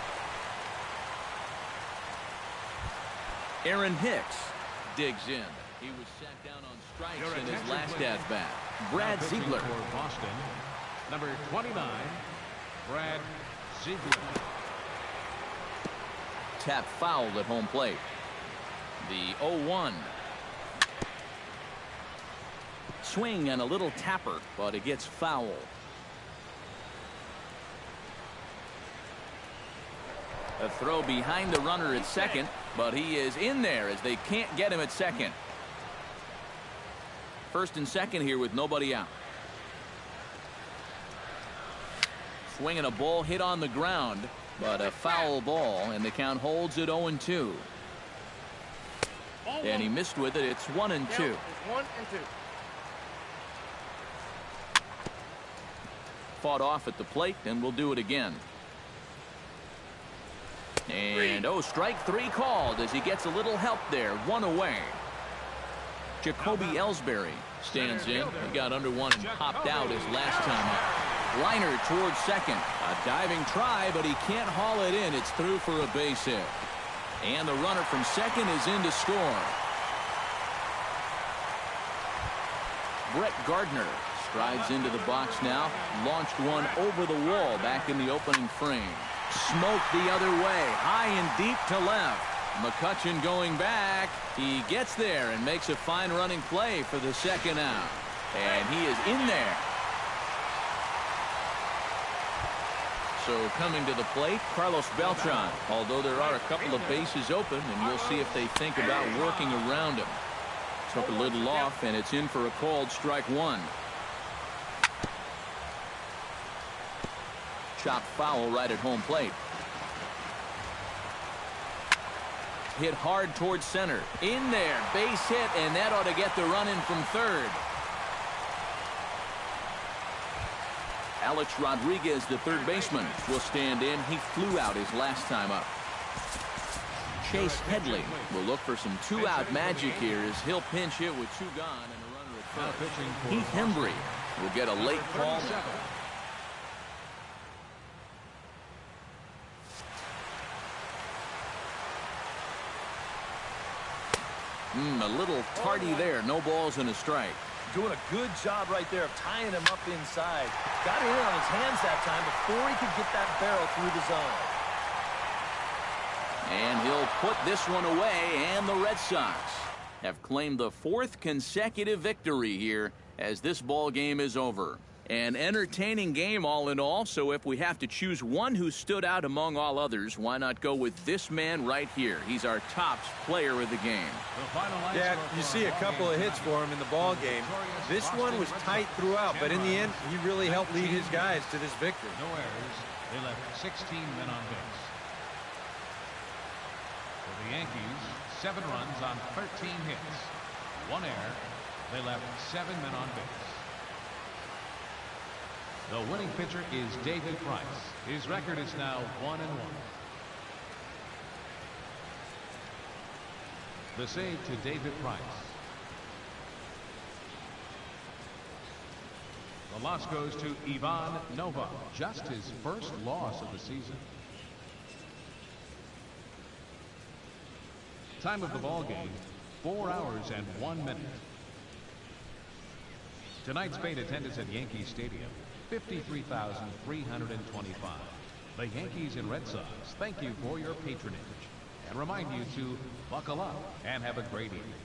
Aaron Hicks digs in. He was sat down on strikes in his last at-bat. Brad Ziegler. For Boston, number 29, Brad Ziegler. Tap foul at home plate. The 0-1. Swing and a little tapper, but it gets foul. A throw behind the runner at second, but he is in there as they can't get him at second. First and second here with nobody out. Swinging a ball hit on the ground, but a foul ball, and the count holds at 0-2. And he missed with it. It's 1-2. It's 1-2. Fought off at the plate, and we'll do it again. And strike 3 called as he gets a little help there. 1 away. Jacoby Ellsbury stands in. He got under one and popped out his last time up. Liner towards second. A diving try, but he can't haul it in. It's through for a base hit. And the runner from second is in to score. Brett Gardner strides into the box now. Launched one over the wall back in the opening frame. Smoked the other way, high and deep to left. McCutcheon going back. He gets there and makes a fine running play for the second out. And he is in there. So coming to the plate, Carlos Beltran. Although there are a couple of bases open, and we'll see if they think about working around him. Took a little off, and it's in for a called strike 1. Chopped foul right at home plate. Hit hard towards center. In there, base hit, and that ought to get the run in from third. Alex Rodriguez, the third baseman, will stand in. He flew out his last time up. Chase Headley will look for some 2-out magic here as he'll pinch hit with 2 gone and a runner at first. Heath Hembry will get a late call. A little tardy there. No balls and a strike. Doing a good job right there of tying him up inside. Got it in on his hands that time before he could get that barrel through the zone. And he'll put this one away, and the Red Sox have claimed the 4th consecutive victory here as this ball game is over. An entertaining game all in all, so if we have to choose one who stood out among all others, why not go with this man right here? He's our top player of the game. Yeah, you see a couple of hits for him in the ball game. This one was tight throughout, but in the end, he really helped lead his guys to this victory. No errors. They left 16 men on base. For the Yankees, 7 runs on 13 hits. 1 error. They left 7 men on base. The winning pitcher is David Price. His record is now 1-1. The save to David Price. The loss goes to Ivan Nova. Just his first loss of the season. Time of the ball game, 4 hours and 1 minute. Tonight's paid attendance at Yankee Stadium, 53,325. The Yankees and Red Sox thank you for your patronage and remind you to buckle up and have a great evening.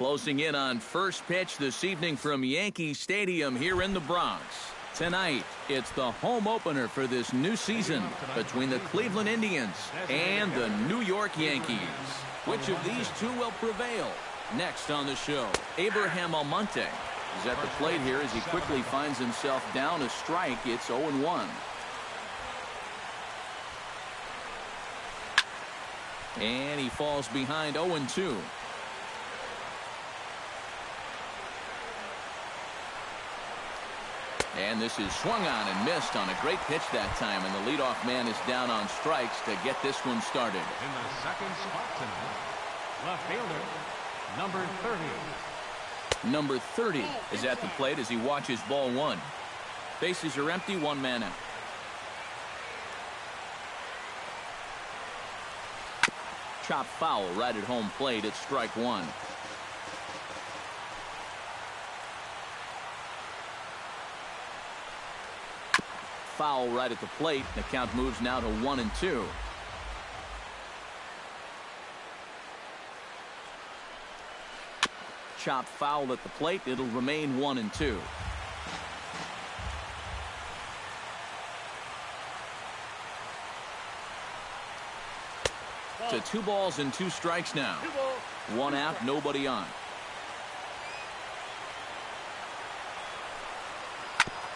Closing in on first pitch this evening from Yankee Stadium here in the Bronx. Tonight, it's the home opener for this new season between the Cleveland Indians and the New York Yankees. Which of these two will prevail? Next on the show, Abraham Almonte is at the plate here as he quickly finds himself down a strike. It's 0-1. And he falls behind 0-2. And this is swung on and missed on a great pitch that time. And the leadoff man is down on strikes to get this one started. In the second spot tonight, left fielder, number 30. Number 30 is at the plate as he watches ball one. Bases are empty, one man out. Chop foul right at home plate. It's strike one. Foul right at the plate. The count moves now to 1-2. Chop foul at the plate. It'll remain 1-2. To 2 balls and 2 strikes now. 1 out, nobody on.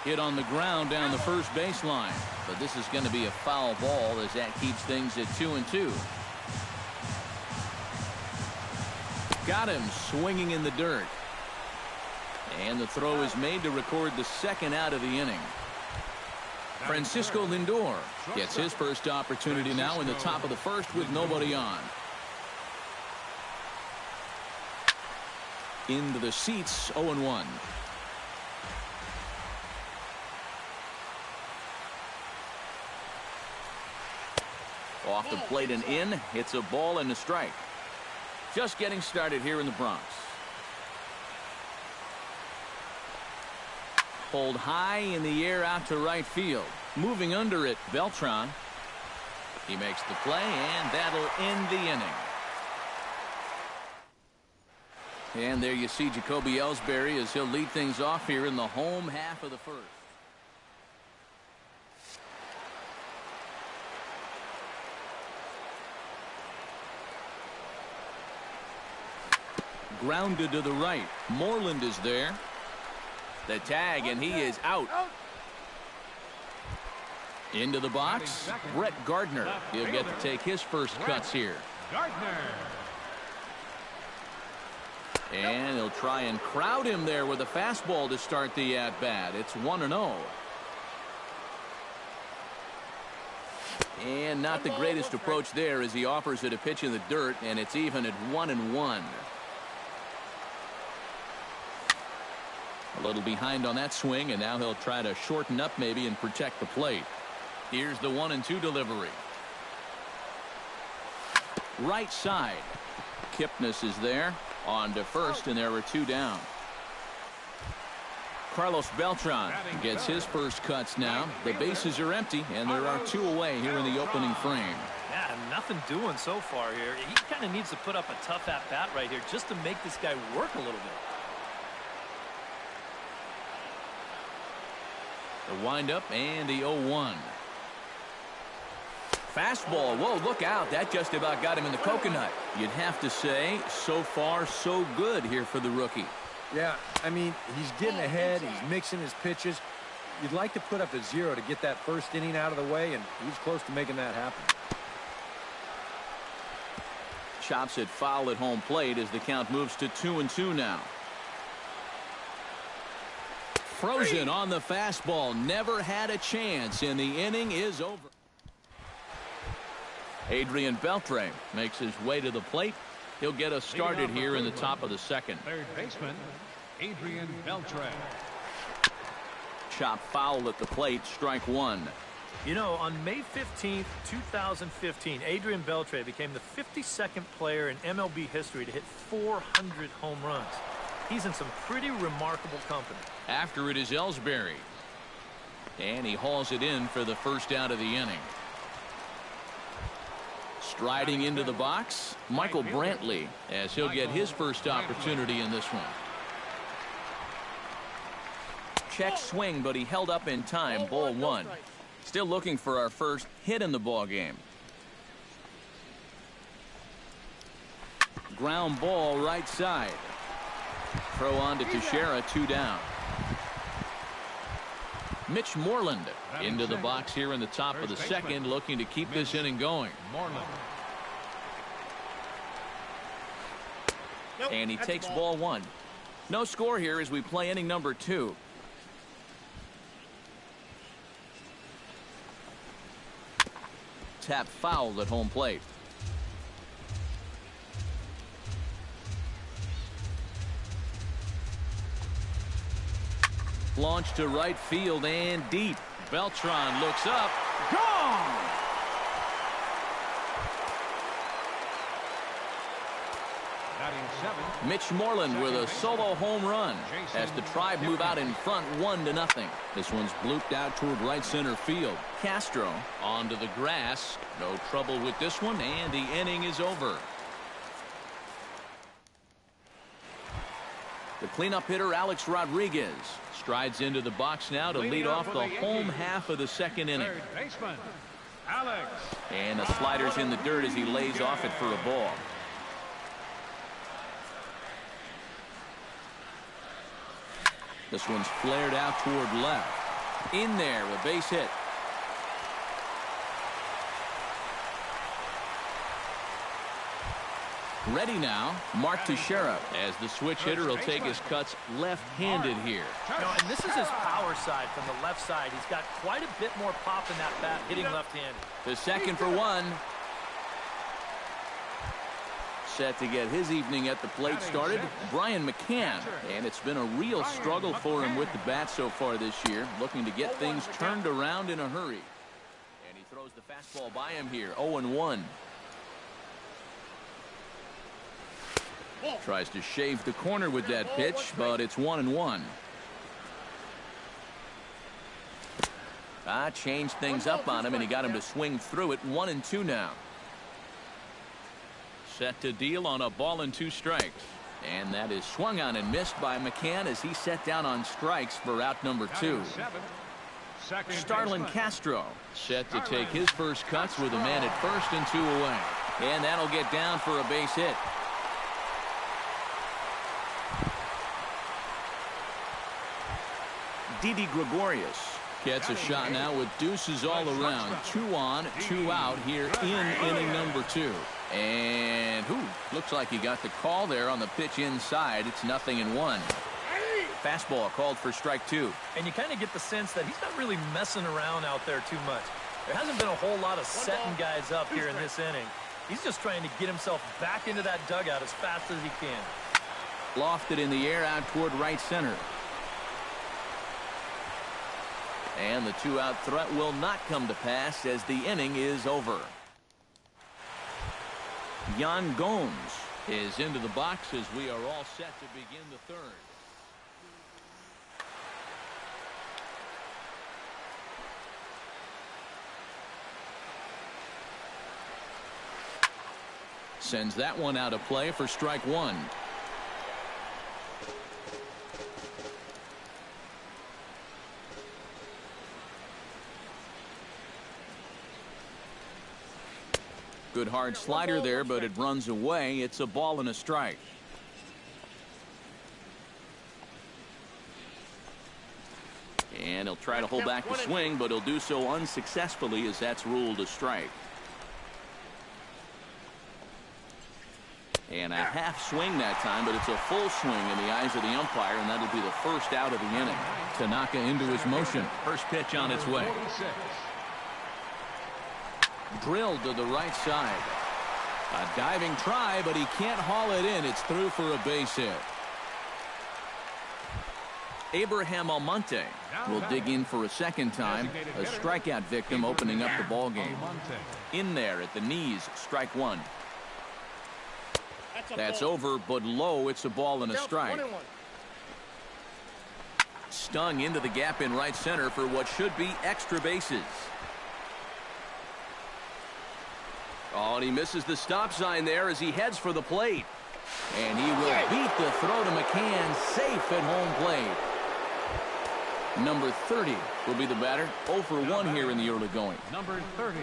Hit on the ground down the first baseline, but this is going to be a foul ball as that keeps things at 2-2. Got him swinging in the dirt. And the throw is made to record the second out of the inning. Francisco Lindor gets his first opportunity now in the top of the first with nobody on. Into the seats, 0-1. Off the plate and in. It's a ball and a strike. Just getting started here in the Bronx. Pulled high in the air out to right field. Moving under it, Beltran. He makes the play, and that'll end the inning. And there you see Jacoby Ellsbury as he'll lead things off here in the home half of the first. Grounded to the right. Moreland is there. The tag, and he is out. Into the box, Brett Gardner. He'll get to take his first cuts here. Gardner. And he'll try and crowd him there with a fastball to start the at-bat. It's 1-0. And not the greatest approach there as he offers it a pitch in the dirt, and it's even at 1-1. A little behind on that swing, and now he'll try to shorten up maybe and protect the plate. Here's the 1-2 delivery. Right side. Kipnis is there. On to first, and there are 2 down. Carlos Beltran gets his first cuts now. The bases are empty, and there are 2 away here in the opening frame. Yeah, nothing doing so far here. He kind of needs to put up a tough at-bat right here just to make this guy work a little bit. The windup and the 0-1. Fastball. Whoa, look out. That just about got him in the coconut. You'd have to say so far so good here for the rookie. Yeah, I mean, he's getting ahead. He's mixing his pitches. You'd like to put up a 0 to get that first inning out of the way, and he's close to making that happen. Chops it foul at home plate as the count moves to 2-2 now. Frozen on the fastball. Never had a chance, and the inning is over. Adrian Beltre makes his way to the plate. He'll get us started here in the top of the second. Third baseman, Adrian Beltre. Chop foul at the plate, strike 1. You know, on May 15th, 2015, Adrian Beltre became the 52nd player in MLB history to hit 400 home runs. He's in some pretty remarkable company. After it is Ellsbury. And he hauls it in for the first out of the inning. Striding into the box, Michael Brantley, as he'll get his first opportunity in this one. Check swing, but he held up in time. Ball one. Still looking for our first hit in the ball game. Ground ball right side. Throw on to Teixeira, 2 down. Mitch Moreland into the box here in the top of the second, looking to keep this inning going. And he takes ball one. No score here as we play inning number 2. Tap foul at home plate. Launch to right field and deep. Beltran looks up. Gone! Mitch Moreland with a solo home run as the Tribe move out in front 1-0. This one's blooped out toward right center field. Castro onto the grass. No trouble with this one, and the inning is over. The cleanup hitter, Alex Rodriguez, strides into the box now to lead off the home half of the second inning. And the slider's in the dirt as he lays off it for a ball. This one's flared out toward left. In there, a base hit. Ready now, Mark Teixeira, as the switch hitter will take his cuts left-handed here. And this is his power side from the left side. He's got quite a bit more pop in that bat hitting left-handed. The second for one. Set to get his evening at the plate started, Brian McCann. And it's been a real struggle for him with the bat so far this year, looking to get things turned around in a hurry. And he throws the fastball by him here, 0-1. Tries to shave the corner with that pitch, but it's 1-1. Changed things up on him, and he got him to swing through it. 1-2 now. Set to deal on a ball and 2 strikes. And that is swung on and missed by McCann as he set down on strikes for out number 2. Starlin Castro set to take his first cuts with a man at first and 2 away. And that'll get down for a base hit. Didi Gregorius gets a shot now with deuces all around. 2 on, 2 out here in inning number 2. And looks like he got the call there on the pitch inside. It's 0-1. Fastball called for strike 2. And you kind of get the sense that he's not really messing around out there too much. There hasn't been a whole lot of setting guys up here in this inning. He's just trying to get himself back into that dugout as fast as he can. Lofted in the air out toward right center. And the 2-out threat will not come to pass as the inning is over. Yan Gomes is into the box as we are all set to begin the third. Sends that one out of play for strike 1. Good hard slider there, but it runs away. It's a ball and a strike. And he'll try to hold back the swing, but he'll do so unsuccessfully as that's ruled a strike. And a half swing that time, but it's a full swing in the eyes of the umpire, and that'll be the first out of the inning. Tanaka into his motion. First pitch on its way. Drilled to the right side. A diving try, but he can't haul it in. It's through for a base hit. Abraham Almonte will dig in for a second time. A strikeout victim opening up the ball game. In there at the knees, strike 1. That's over, but low. It's a ball and a strike. Stung into the gap in right center for what should be extra bases. Oh, and he misses the stop sign there as he heads for the plate. And he will beat the throw to McCann, safe at home plate. Number 30 will be the batter. 0 for 1 here in the early going. Number 30.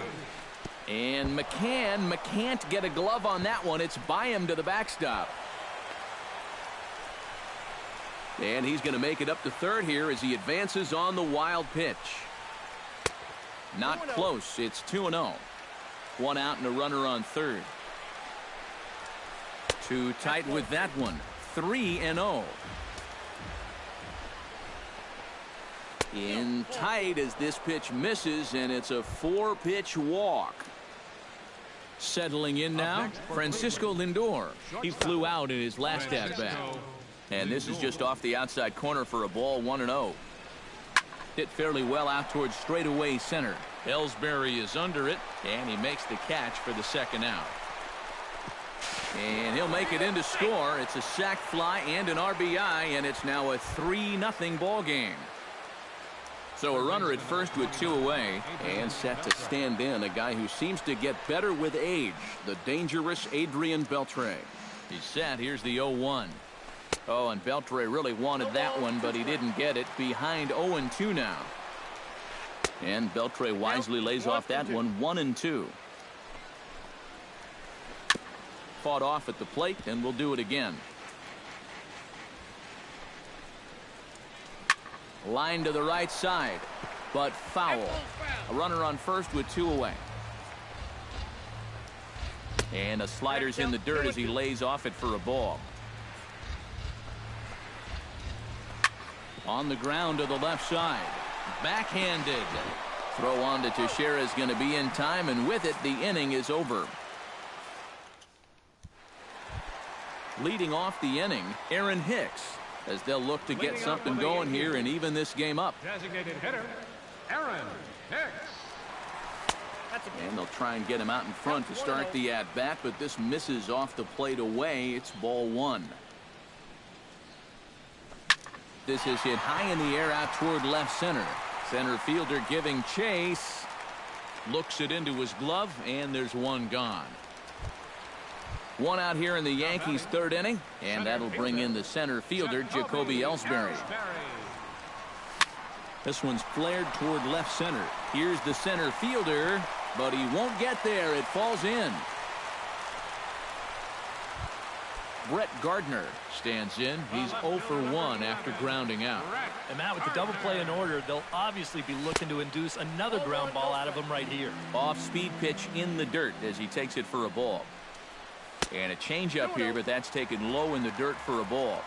And McCann can't get a glove on that one. It's by him to the backstop. And he's going to make it up to third here as he advances on the wild pitch. Not close. It's 2-0. 1 out and a runner on third. Too tight with that one. 3-0. In tight as this pitch misses, and it's a 4-pitch walk. Settling in now, Francisco Lindor. He flew out in his last at-bat. And this is just off the outside corner for a ball, 1-0. Hit fairly well out towards straightaway center. Ellsbury is under it, and he makes the catch for the second out. And he'll make it in to score. It's a sac fly and an RBI, and it's now a 3-0 ball game. So a runner at first with 2 away, and set to stand in a guy who seems to get better with age, the dangerous Adrian Beltre. He's set. Here's the 0-1. Oh, and Beltre really wanted that one, but he didn't get it. Behind 0-2 now. And Beltre wisely lays off that one, 1-2. Fought off at the plate, and we'll do it again. Line to the right side, but foul. A runner on first with 2 away. And a slider's in the dirt as he lays off it for a ball. On the ground to the left side. Backhanded. Throw on to Teixeira is going to be in time, and with it, the inning is over. Leading off the inning, Aaron Hicks, as they'll look to get something going here and even this game up. Designated hitter, Aaron Hicks. And they'll try and get him out in front to start the at-bat, but this misses off the plate away. It's ball 1. This is hit high in the air out toward left center. Center fielder giving chase. Looks it into his glove, and there's one gone. 1 out here in the Yankees' third inning, and that'll bring in the center fielder, Jacoby Ellsbury. This one's flared toward left center. Here's the center fielder, but he won't get there. It falls in. Brett Gardner stands in. He's 0 for 1 after grounding out. And Matt, with the double play in order, they'll obviously be looking to induce another ground ball out of him right here. Off-speed pitch in the dirt as he takes it for a ball. And a changeup here, but that's taken low in the dirt for a ball.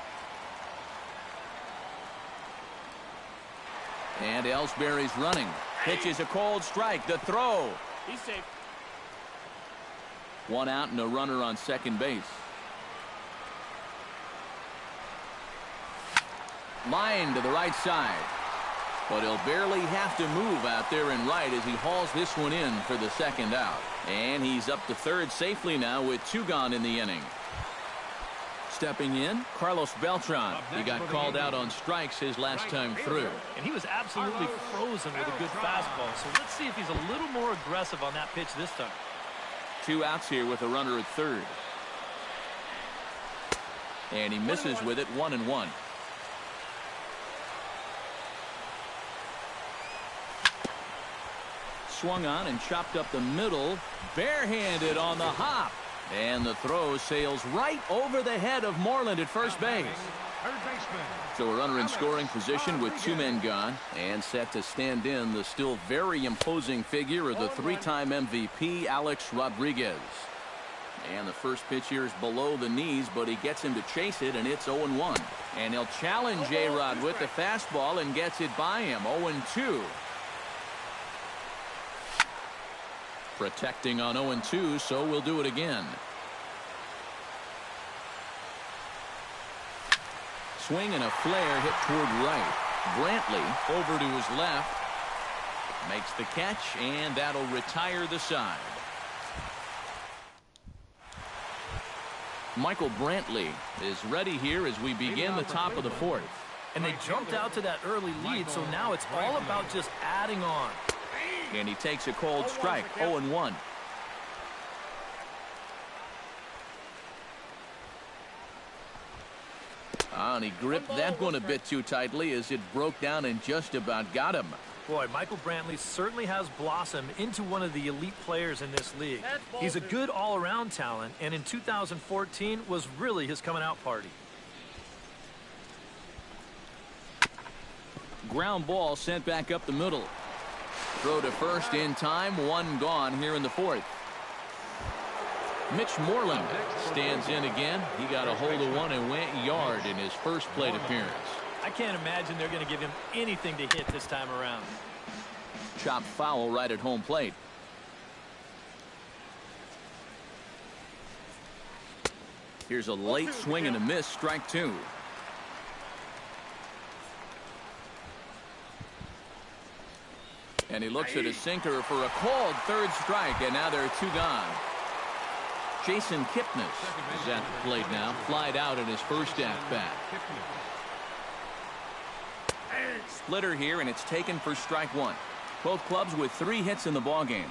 And Ellsbury's running. Pitches a cold strike. The throw. He's safe. 1 out and a runner on second base. Line to the right side. But he'll barely have to move out there in right as he hauls this one in for the second out. And he's up to third safely now with 2 gone in the inning. Stepping in, Carlos Beltran. He got called out on strikes his last time through. And he was absolutely frozen with a good fastball. So let's see if he's a little more aggressive on that pitch this time. 2 outs here with a runner at third. And he misses with it, 1-1. Swung on and chopped up the middle, barehanded on the hop, and the throw sails right over the head of Moreland at first base. So a runner in scoring position with 2 men gone, and set to stand in the still very imposing figure of the 3-time MVP Alex Rodriguez. And the first pitch here is below the knees, but he gets him to chase it, and it's 0-1. And he'll challenge A-Rod with the fastball and gets it by him, 0-2. Protecting on 0-2, so we'll do it again. Swing and a flare hit toward right. Brantley over to his left. Makes the catch, and that'll retire the side. Michael Brantley is ready here as we begin the top of the 4th. And they jumped out to that early lead, so now it's all about just adding on. And he takes a cold strike, 0-1. And he gripped that one a bit too tightly as it broke down and just about got him. Boy, Michael Brantley certainly has blossomed into one of the elite players in this league. He's a good all-around talent, and in 2014 was really his coming-out party. Ground ball sent back up the middle. Throw to first in time, one gone here in the fourth. Mitch Moreland stands in again. He got a hold of one and went yard in his first plate appearance. I can't imagine they're going to give him anything to hit this time around. Chopped foul right at home plate. Here's a late swing and a miss, strike two. And he looks at a sinker for a called third strike, and now there are two gone. Jason Kipnis is at the plate now, flied out in his first at-bat. Splitter here, and it's taken for strike one. Both clubs with 3 hits in the ballgame.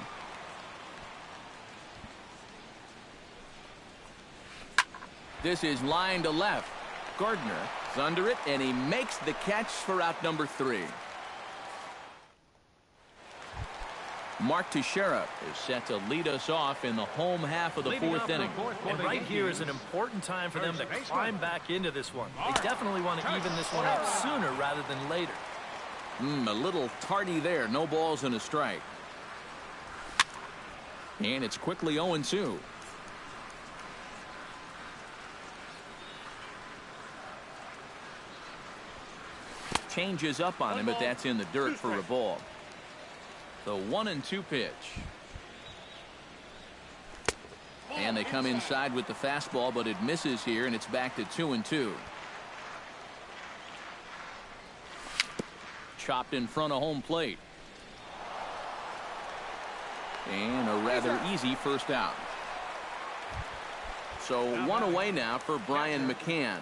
This is line to left. Gardner is under it, and he makes the catch for out number 3. Mark Teixeira is set to lead us off in the home half of the fourth inning. And right here is an important time for them to climb back into this one. They definitely want to even this one up sooner rather than later. A little tardy there. No balls and a strike. And it's quickly 0-2. Changes up on him, but that's in the dirt for a ball. The 1-2 pitch. And they come inside with the fastball, but it misses here, and it's back to 2-2. Chopped in front of home plate. And a rather easy first out. So one away now for Brian McCann.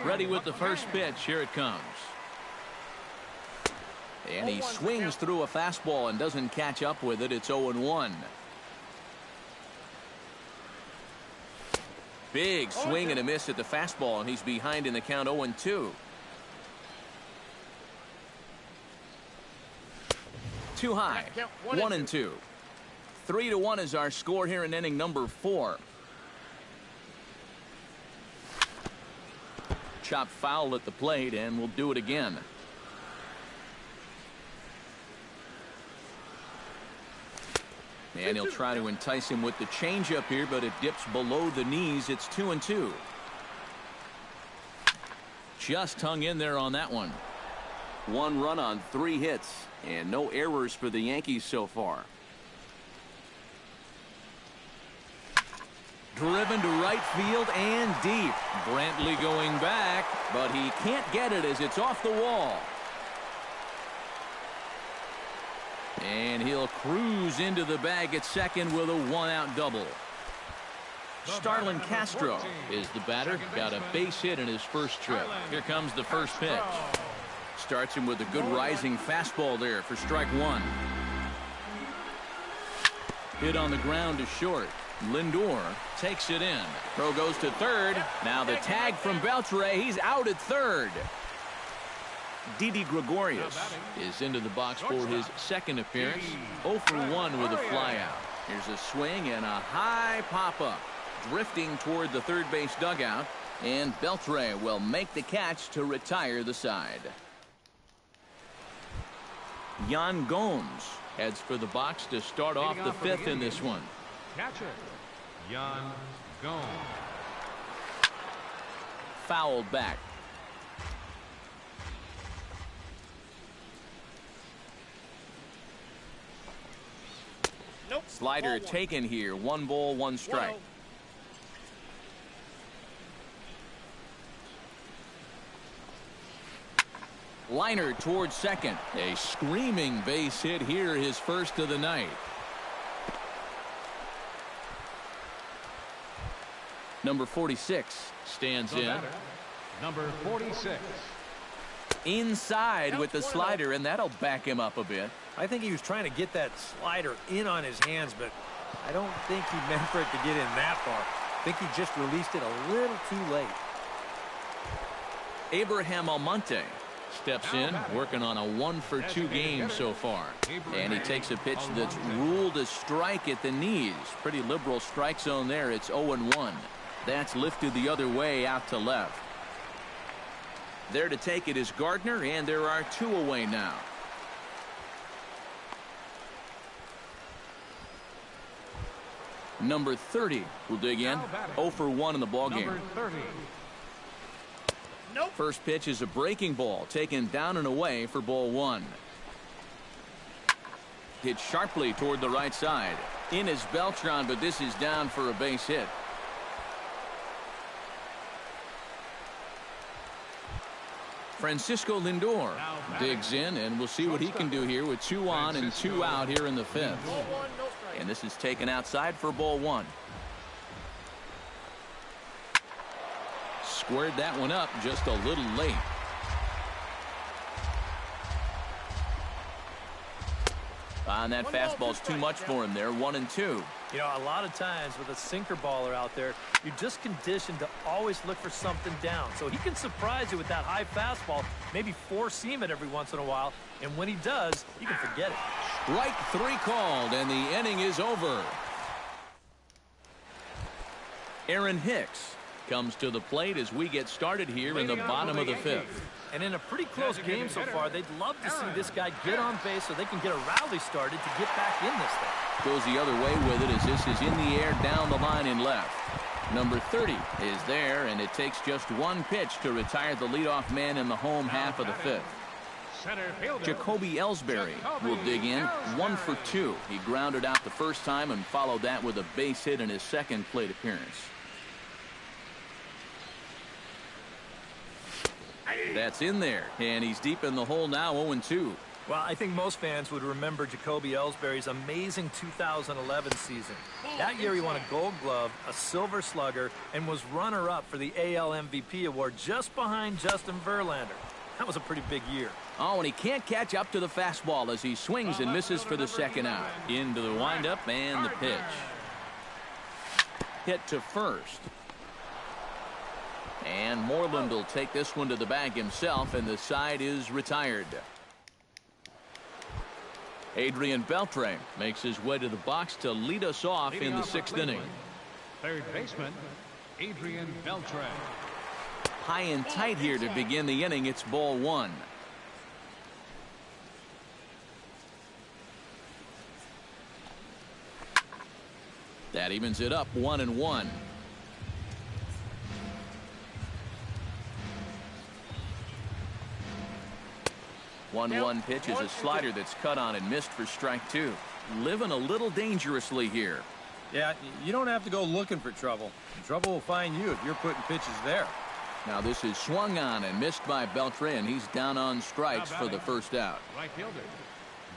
Ready with the first pitch. Here it comes. And he swings through a fastball and doesn't catch up with it. It's 0-1. Big swing and a miss at the fastball, and he's behind in the count 0-2. Too high. 1-2. 3-1 is our score here in inning number 4. Chopped foul at the plate, and we'll do it again. And he'll try to entice him with the changeup here, but it dips below the knees. It's 2-2. Just hung in there on that one. 1 run on 3 hits, and no errors for the Yankees so far. Driven to right field and deep. Brantley going back, but he can't get it as it's off the wall. And he'll cruise into the bag at second with a 1-out double. Starlin Castro is the batter. Got a base hit in his first trip. Here comes the first pitch. Starts him with a good rising fastball there for strike one. Hit on the ground to short. Lindor takes it in. Throw goes to third. Now the tag from Beltre. He's out at third. Didi Gregorius is into the box for his second appearance. 0 for 1 with a flyout. Here's a swing and a high pop-up. Drifting toward the third base dugout. And Beltre will make the catch to retire the side. Yan Gomes heads for the box to start off the fifth in this one. Catcher, Yan Gomes. Fouled back. Nope. Slider taken here. 1 ball, 1 strike. Liner towards second. A screaming base hit here, his first of the night. Number 46 stands in. Number 46. Inside with the slider, and that'll back him up a bit. I think he was trying to get that slider in on his hands, but I don't think he meant for it to get in that far. I think he just released it a little too late. Abraham Almonte steps in, working on a 1-for-2 game so far. And he takes a pitch that's ruled a strike at the knees. Pretty liberal strike zone there. It's 0-1. That's lifted the other way out to left. There to take it is Gardner, and there are 2 away now. Number 30 will dig in. 0 for 1 in the ballgame. Nope. First pitch is a breaking ball taken down and away for ball 1. Hit sharply toward the right side. In is Beltran, but this is down for a base hit. Francisco Lindor digs in, and we'll see what he can do here with 2 on and 2 out here in the 5th. Ball 1, no strike. And this is taken outside for ball 1. Squared that one up just a little late. And that fastball's too much for him there. 1-2. You know, a lot of times with a sinker baller out there, you're just conditioned to always look for something down. So he can surprise you with that high fastball, maybe 4-seam it every once in a while. And when he does, you can forget it. Strike 3 called, and the inning is over. Aaron Hicks comes to the plate as we get started here in the bottom of the 5th. And in a pretty close game so far, they'd love to see this guy get on base so they can get a rally started to get back in this thing. Goes the other way with it as this is in the air down the line and left. Number 30 is there, and it takes just 1 pitch to retire the leadoff man in the home half of the 5th. Jacoby Ellsbury will dig in. 1 for 2. He grounded out the first time and followed that with a base hit in his second plate appearance. That's in there, and he's deep in the hole now, 0-2. Well, I think most fans would remember Jacoby Ellsbury's amazing 2011 season. That year he won a Gold Glove, a Silver Slugger, and was runner-up for the AL MVP award just behind Justin Verlander. That was a pretty big year. Oh, and he can't catch up to the fastball as he swings and misses for the second out. Into the windup and the pitch. Hit to first. And Moreland will take this one to the bag himself, and the side is retired. Adrian Beltre makes his way to the box to lead us off in the 6th inning. Third baseman, Adrian Beltre. High and tight here to begin the inning. It's ball 1. That evens it up, 1-1. 1-1 pitch is a slider that's cut on and missed for strike 2. Living a little dangerously here. Yeah, you don't have to go looking for trouble. Trouble will find you if you're putting pitches there. Now this is swung on and missed by Beltre, and he's down on strikes for the first out. Right fielder,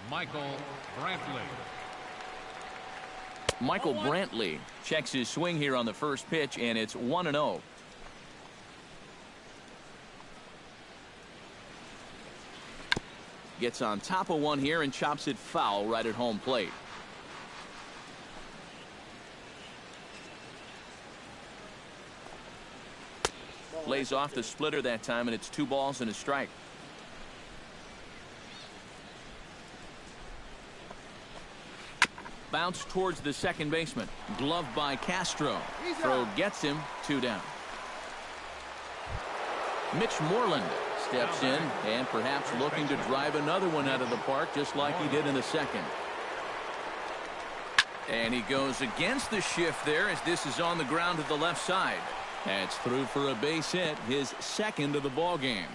Michael Brantley. Michael Brantley checks his swing here on the first pitch, and it's 1-0. Gets on top of one here and chops it foul right at home plate. Lays off the splitter that time, and it's 2 balls and a strike. Bounce towards the second baseman. Gloved by Castro. Throw gets him. 2 down. Mitch Moreland steps in and perhaps looking to drive another one out of the park just like he did in the second. And he goes against the shift there as this is on the ground to the left side. That's through for a base hit, his second of the ball game.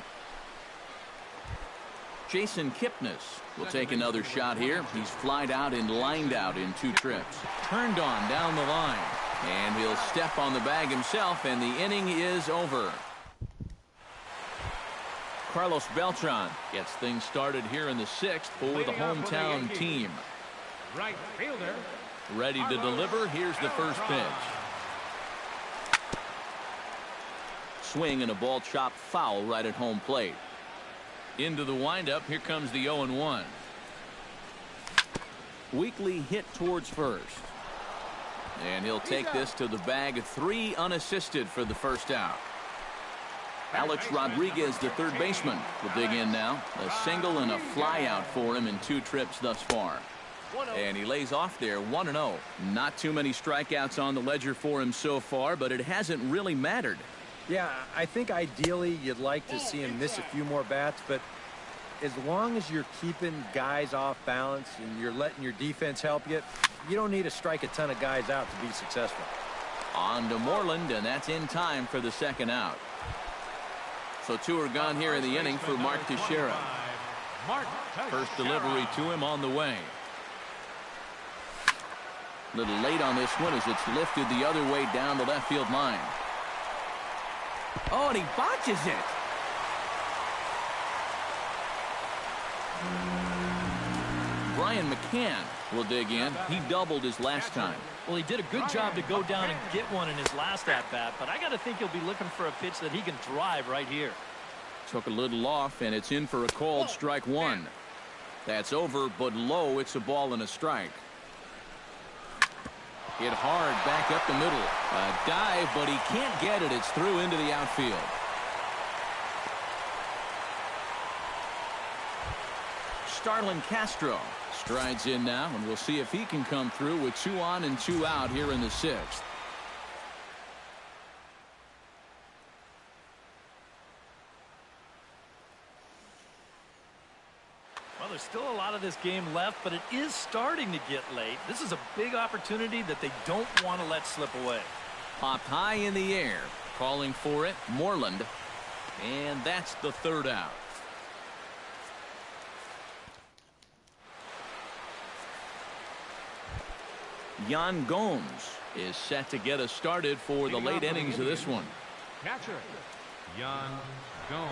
Jason Kipnis will take another shot here. He's flied out and lined out in 2 trips. Turned on down the line. And he'll step on the bag himself, and the inning is over. Carlos Beltran gets things started here in the 6th for the hometown team. Right fielder. Ready to deliver. Here's the first pitch. Swing and a ball chopped foul right at home plate. Into the windup. Here comes the 0-1. Weakly hit towards first. And he'll take this to the bag. 3 unassisted for the first out. Alex Rodriguez, the third baseman, will dig in now. A single and a fly out for him in 2 trips thus far. And he lays off there 1-0. Not too many strikeouts on the ledger for him so far, but it hasn't really mattered. Yeah, I think ideally you'd like to see him miss a few more bats, but as long as you're keeping guys off balance and you're letting your defense help you, you don't need to strike a ton of guys out to be successful. On to Moreland, and that's in time for the second out. So 2 are gone here in the inning for Mark Teixeira. First delivery to him on the way. A little late on this one as it's lifted the other way down the left field line. Oh, and he botches it. Brian McCann will dig in. He doubled his last time. Well, he did a good job to go down and get one in his last at-bat, but I got to think he'll be looking for a pitch that he can drive right here. Took a little off, and it's in for a called strike 1. That's over, but low. It's a ball and a strike. Hit hard back up the middle. A dive, but he can't get it. It's through into the outfield. Starlin Castro strides in now, and we'll see if he can come through with 2 on and 2 out here in the 6th. Well, there's still a lot of this game left, but it is starting to get late. This is a big opportunity that they don't want to let slip away. Popped high in the air. Calling for it, Moreland. And that's the 3rd out. Yan Gomes is set to get us started for the late innings of this one. Catcher, Yan Gomes.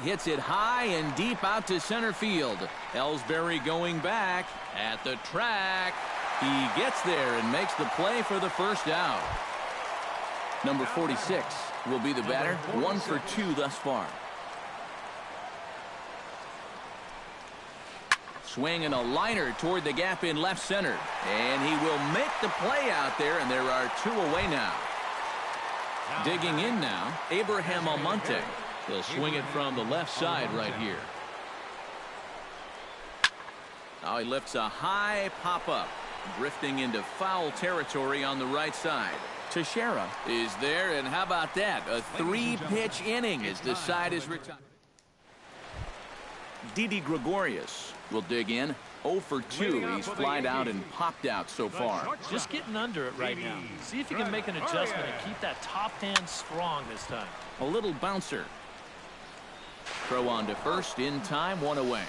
Hits it high and deep out to center field. Ellsbury going back at the track. He gets there and makes the play for the first out. Number 46 will be the batter. 1 for 2 thus far. Swing and a liner toward the gap in left center. And he will make the play out there, and there are 2 away now. Digging in now, Abraham Almonte. He'll swing it from the left side right here. Now he lifts a high pop-up, drifting into foul territory on the right side. Teixeira is there, and how about that? A 3-pitch inning as the side is retired. Didi Gregorius will dig in. 0 for 2. He's flied out and popped out so far. Just getting under it right now. See if you can make an adjustment and keep that top hand strong this time. A little bouncer. Throw on to first in time, 1 away.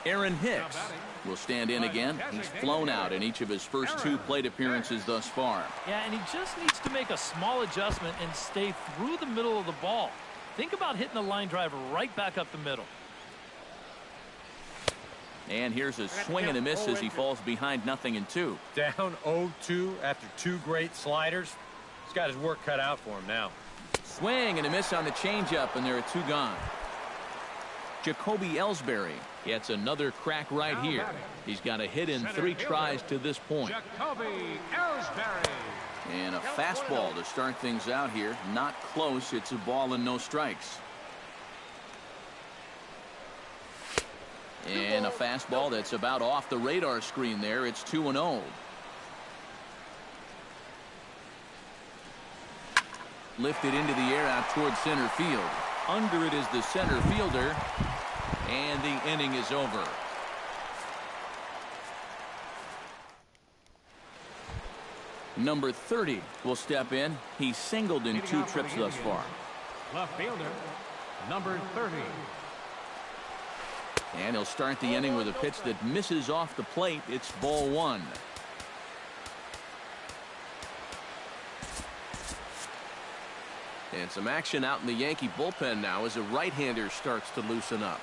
Aaron Hicks will stand in again. He's flown out in each of his first 2 plate appearances thus far. Yeah, and he just needs to make a small adjustment and stay through the middle of the ball. Think about hitting a line drive right back up the middle. And here's a swing and a miss as he falls behind 0-2. Down 0-2 after 2 great sliders. He's got his work cut out for him now. Swing and a miss on the changeup, and there are 2 gone. Jacoby Ellsbury gets another crack right here. He's got a hit in 3 tries to this point. Jacoby Ellsbury. And a fastball to start things out here. Not close. It's a ball and no strikes. And a fastball that's about off the radar screen there. It's 2-0. Lifted into the air out towards center field. Under it is the center fielder. And the inning is over. Number 30 will step in. He's singled in 2 trips thus far. Left fielder, number 30. And he'll start the inning with a pitch that misses off the plate. It's ball 1. And some action out in the Yankee bullpen now as a right-hander starts to loosen up.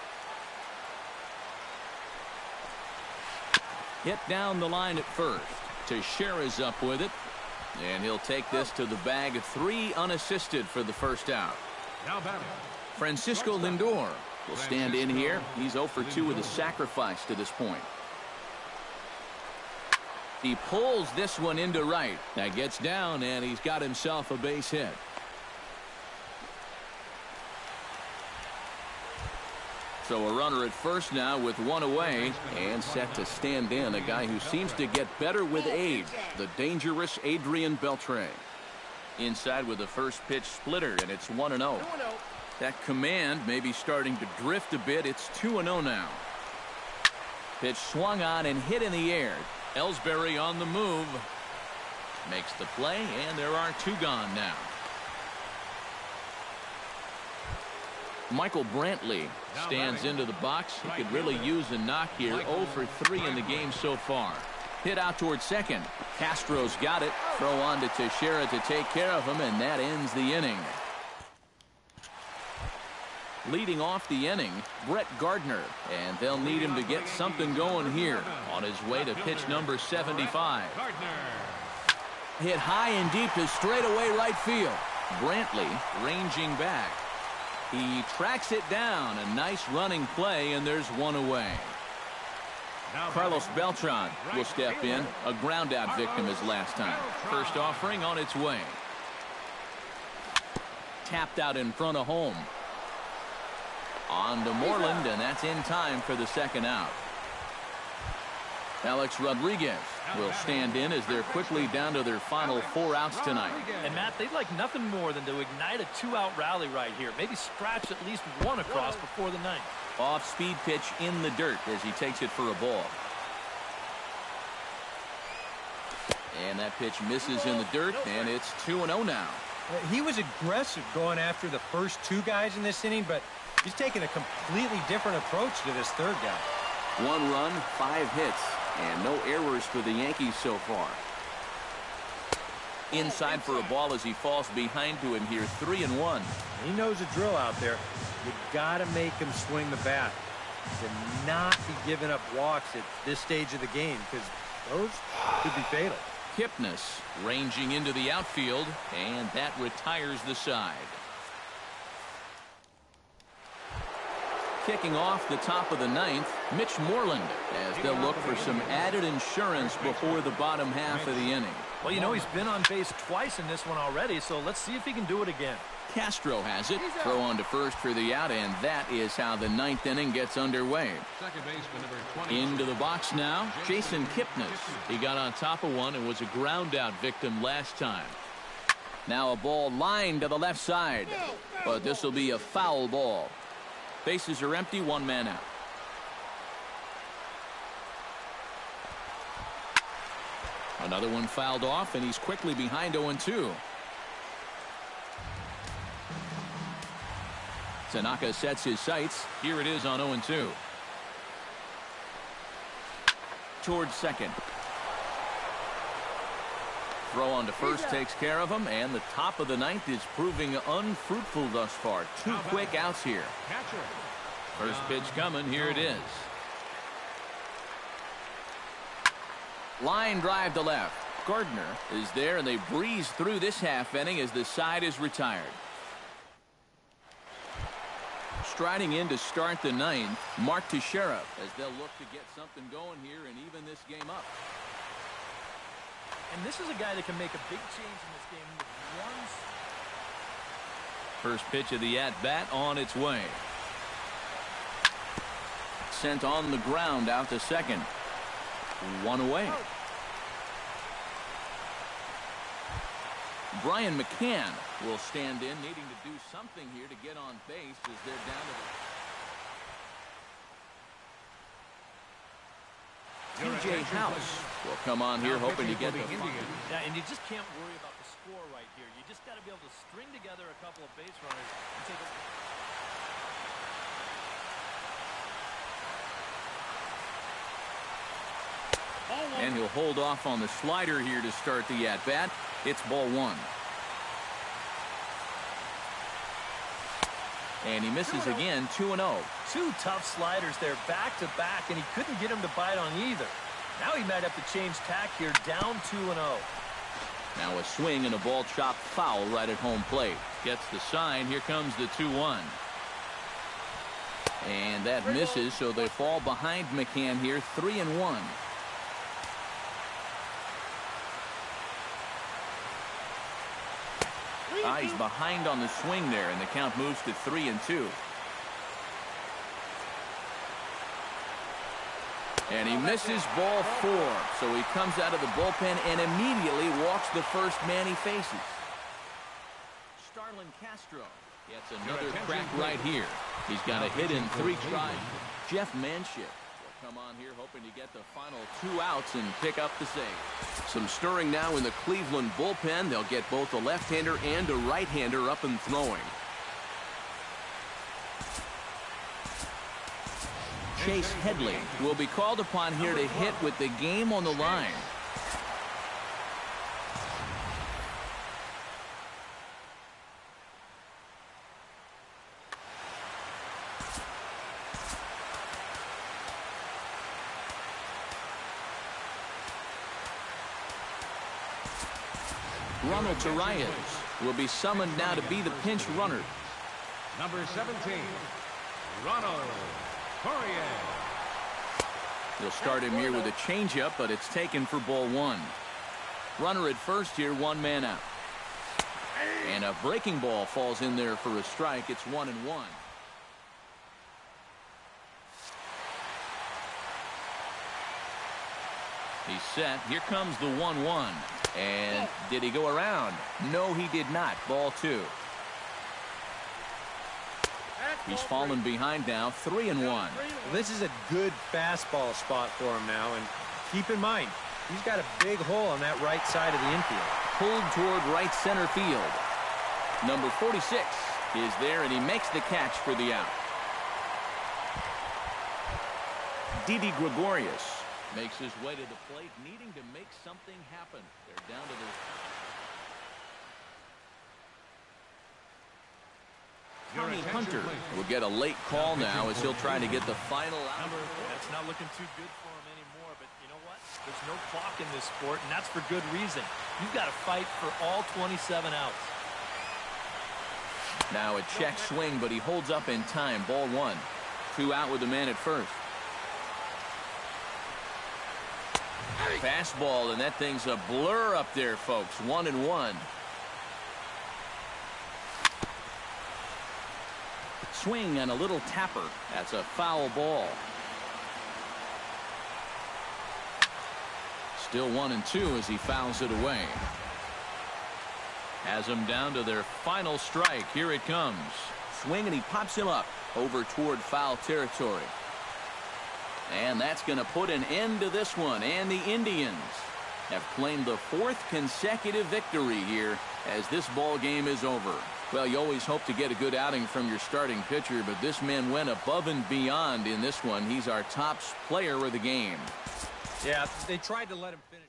Hit down the line at first. Teixeira's up with it. And he'll take this to the bag. 3 unassisted for the first out. Now batting, Francisco Lindor will stand in here. He's 0 for 2 with a sacrifice to this point. He pulls this one into right. That gets down, and he's got himself a base hit. So a runner at first now with one away and set to stand in a guy who seems to get better with age, the dangerous Adrian Beltre. Inside with the first pitch splitter, and it's 1-0. That command may be starting to drift a bit. It's 2-0 now. Pitch swung on and hit in the air. Ellsbury on the move. Makes the play, and there are two gone now. Michael Brantley stands into the box. He could really use a knock here. 0 for 3 in the game so far. Hit out towards second. Castro's got it. Throw on to Teixeira to take care of him, and that ends the inning. Leading off the inning, Brett Gardner, and they'll need him to get something going here on his way to pitch number 75. Hit high and deep to straightaway right field. Brantley ranging back. He tracks it down. A nice running play, and there's one away. Carlos Beltran will step in. A ground out victim his last time. First offering on its way. Tapped out in front of home. On to Moreland, and that's in time for the second out. Alex Rodriguez will stand in as they're quickly down to their final 4 outs tonight. And Matt, they'd like nothing more than to ignite a 2-out rally right here. Maybe scratch at least one across before the ninth. Off-speed pitch in the dirt as he takes it for a ball. And that pitch misses in the dirt, and it's 2-0 now. He was aggressive going after the first two guys in this inning, but he's taking a completely different approach to this third guy. 1 run, 5 hits, and no errors for the Yankees so far. Inside for a ball as he falls behind to him here. 3-1. He knows the drill out there. You got to make him swing the bat. To not be giving up walks at this stage of the game, because those could be fatal. Kipnis ranging into the outfield, and that retires the side. Kicking off the top of the ninth, Mitch Moreland, as they'll look for some added insurance before the bottom half of the inning. Well, you know, he's been on base twice in this one already, so let's see if he can do it again. Castro has it. Throw on to first for the out, and that is how the ninth inning gets underway. Second baseman number 20. Into the box now, Jason Kipnis. He got on top of one and was a ground out victim last time. Now a ball lined to the left side, but this will be a foul ball. Bases are empty, 1 man out. Another one fouled off, and he's quickly behind 0-2. Tanaka sets his sights. Here it is on 0-2. Towards second. Throw on to first takes care of him, and the top of the ninth is proving unfruitful thus far. 2 quick outs here. First pitch coming. Here it is. Line drive to left. Gardner is there, and they breeze through this half inning as the side is retired. Striding in to start the ninth, Mark Teixeira, as they'll look to get something going here and even this game up. And this is a guy that can make a big change in this game with one. First pitch of the at-bat on its way. Sent on the ground out to second. 1 away. Brian McCann will stand in, needing to do something here to get on base as they're down to the... TJ House will come on here hoping to get the... Yeah, and you just can't worry about the score right here. You just got to be able to string together a couple of base runners and take a... And he'll hold off on the slider here to start the at-bat. It's ball 1. And he misses again, 2-0. 2 tough sliders there back to back, and he couldn't get him to bite on either. Now he might have to change tack here, down 2-0. Now a swing and a ball chopped foul right at home plate. Gets the sign. Here comes the 2-1. And that misses, so they fall behind McCann here, 3-1. He's behind on the swing there, and the count moves to 3-2. And he misses ball 4. So he comes out of the bullpen and immediately walks the first man he faces. Starlin Castro gets another crack right here. He's got a hit in 3 tries. Jeff Manship will come on here hoping to get the final 2 outs and pick up the save. Some stirring now in the Cleveland bullpen. They'll get both a left-hander and a right-hander up and throwing. Chase Headley will be called upon here to hit with the game on the line. Ronald Torreyes will be summoned now to be the pinch runner. Number 17, Ronald Torreyes. He'll start him here with a changeup, but it's taken for ball 1. Runner at first here, 1 man out. And a breaking ball falls in there for a strike. It's 1-1. He's set. Here comes the 1-1. And did he go around? No, he did not. Ball 2. He's fallen behind now, 3-1. Well, this is a good fastball spot for him now, and keep in mind, he's got a big hole on that right side of the infield. Pulled toward right center field. Number 46 is there, and he makes the catch for the out. Didi Gregorius makes his way to the plate, needing to make something happen. They're down to the... Tommy Hunter will get a late call now as he'll try to get the final out. It's not looking too good for him anymore, but you know what? There's no clock in this sport, and that's for good reason. You've got to fight for all 27 outs. Now a check swing, but he holds up in time. Ball 1. 2 out with the man at first. Fastball, and that thing's a blur up there, folks. 1-1. Swing and a little tapper. That's a foul ball. Still 1-2 as he fouls it away. Has them down to their final strike. Here it comes. Swing, and he pops him up over toward foul territory. And that's going to put an end to this one. And the Indians have claimed the 4th consecutive victory here as this ball game is over. Well, you always hope to get a good outing from your starting pitcher, but this man went above and beyond in this one. He's our top player of the game. Yeah, they tried to let him finish.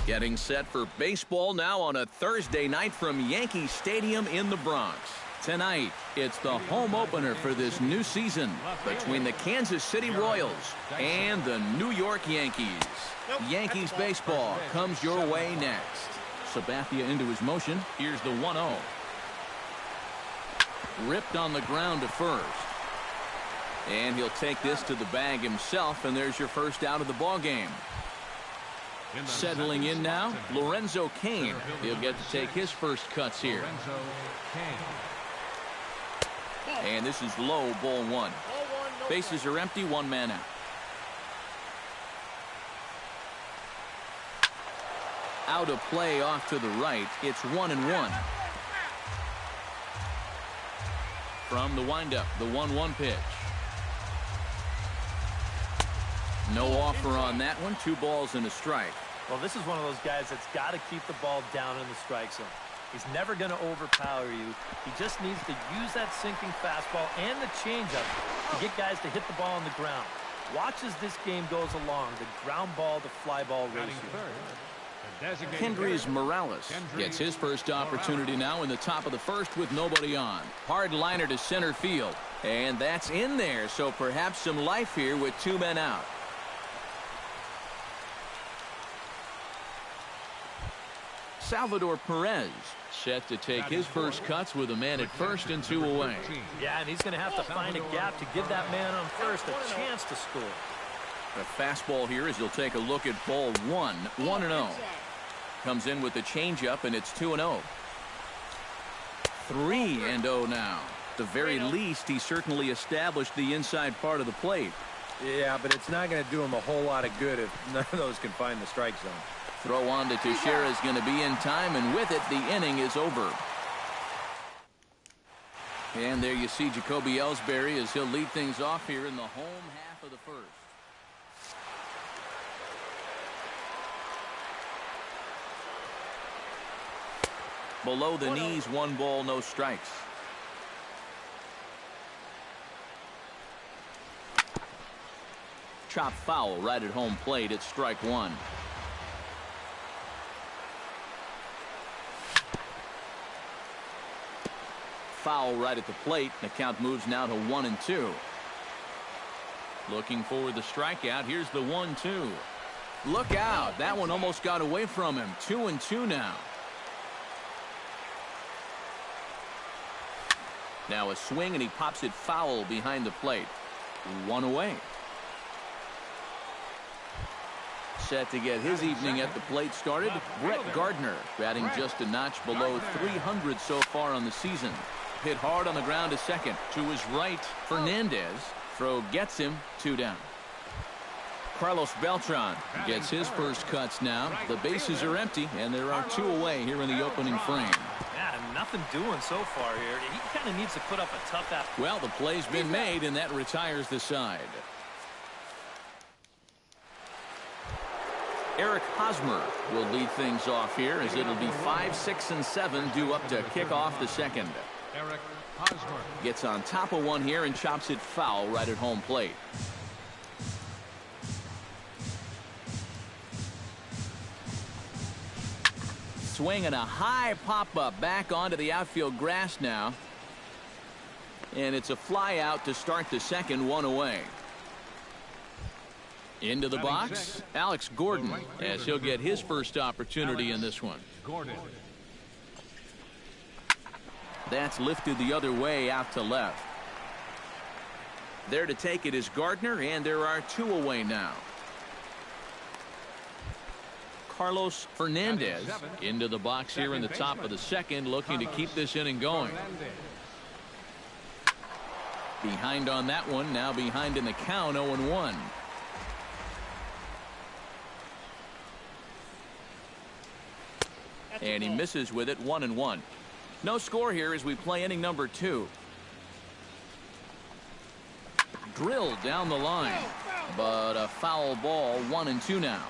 Getting set for baseball now on a Thursday night from Yankee Stadium in the Bronx. Tonight, it's the home opener for this new season between the Kansas City Royals and the New York Yankees. Yankees baseball comes your way next. Sabathia into his motion. Here's the 1-0. Ripped on the ground to first. And he'll take this to the bag himself, and there's your first out of the ball game. Settling in now, Lorenzo Cain. He'll get to take his first cuts here. And this is low, ball one. Bases are empty, one man out. Out of play off to the right. It's 1-1. From the windup, the 1-1 pitch. No offer on that one. 2 balls and a strike. Well, this is one of those guys that's got to keep the ball down in the strike zone. He's never going to overpower you. He just needs to use that sinking fastball and the changeup to get guys to hit the ball on the ground. Watch as this game goes along, the ground ball to fly ball ratio. Kendrys Morales gets his first opportunity now in the top of the first with nobody on. Hard liner to center field. And that's in there, so perhaps some life here with 2 men out. Salvador Perez set to take his first cuts with a man at first and 2 away. Yeah, and he's going to have to find a gap to give that man on first a chance to score. The fastball here as he'll take a look at ball 1. 1-0. Comes in with the changeup, and it's 2-0. 3-0 now. At the very least, he certainly established the inside part of the plate. Yeah, but it's not going to do him a whole lot of good if none of those can find the strike zone. Throw on to Teixeira is going to be in time, and with it, the inning is over. And there you see Jacoby Ellsbury as he'll lead things off here in the home half of the first. Below the knees, 1 ball, no strikes. Chop foul right at home plate. It's strike 1. Foul right at the plate. The count moves now to 1-2. Looking for the strikeout. Here's the 1-2. Look out. That one almost got away from him. 2-2 now. Now a swing, and he pops it foul behind the plate. 1 away. Set to get his evening at the plate started. Brett Gardner batting just a notch below 300 so far on the season. Hit hard on the ground to second. To his right, Fernandez. Throw gets him. 2 down. Carlos Beltran gets his first cuts now. The bases are empty, and there are 2 away here in the opening frame. Yeah, nothing doing so far here. He kind of needs to put up a tough effort. Well, the play's been made, and that retires the side. Eric Hosmer will lead things off here as it'll be 5, 6, and 7 due up to kick off the second. Eric Hosmer gets on top of one here and chops it foul right at home plate. Swinging a high pop-up back onto the outfield grass now. And it's a fly out to start the second. 1 away. Into the box, Alex Gordon, as he'll get his first opportunity in this one. Gordon. That's lifted the other way out to left. There to take it is Gardner, and there are 2 away now. Carlos Fernandez into the box here in the top of the second, looking to keep this inning going. Behind on that one, now behind in the count, 0-1. And he misses with it. 1-1. No score here as we play inning number 2. Drilled down the line, but a foul ball. 1-2 now.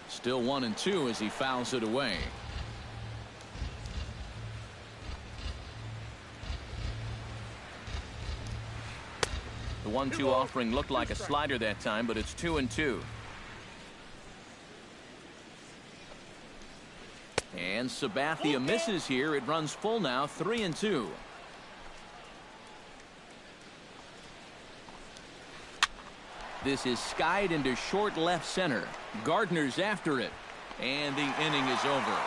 Still 1-2 as he fouls it away. The 1-2 offering looked like a slider that time, but it's 2-2. And Sabathia misses here. It runs full now, 3-2. This is skied into short left center. Gardner's after it, and the inning is over.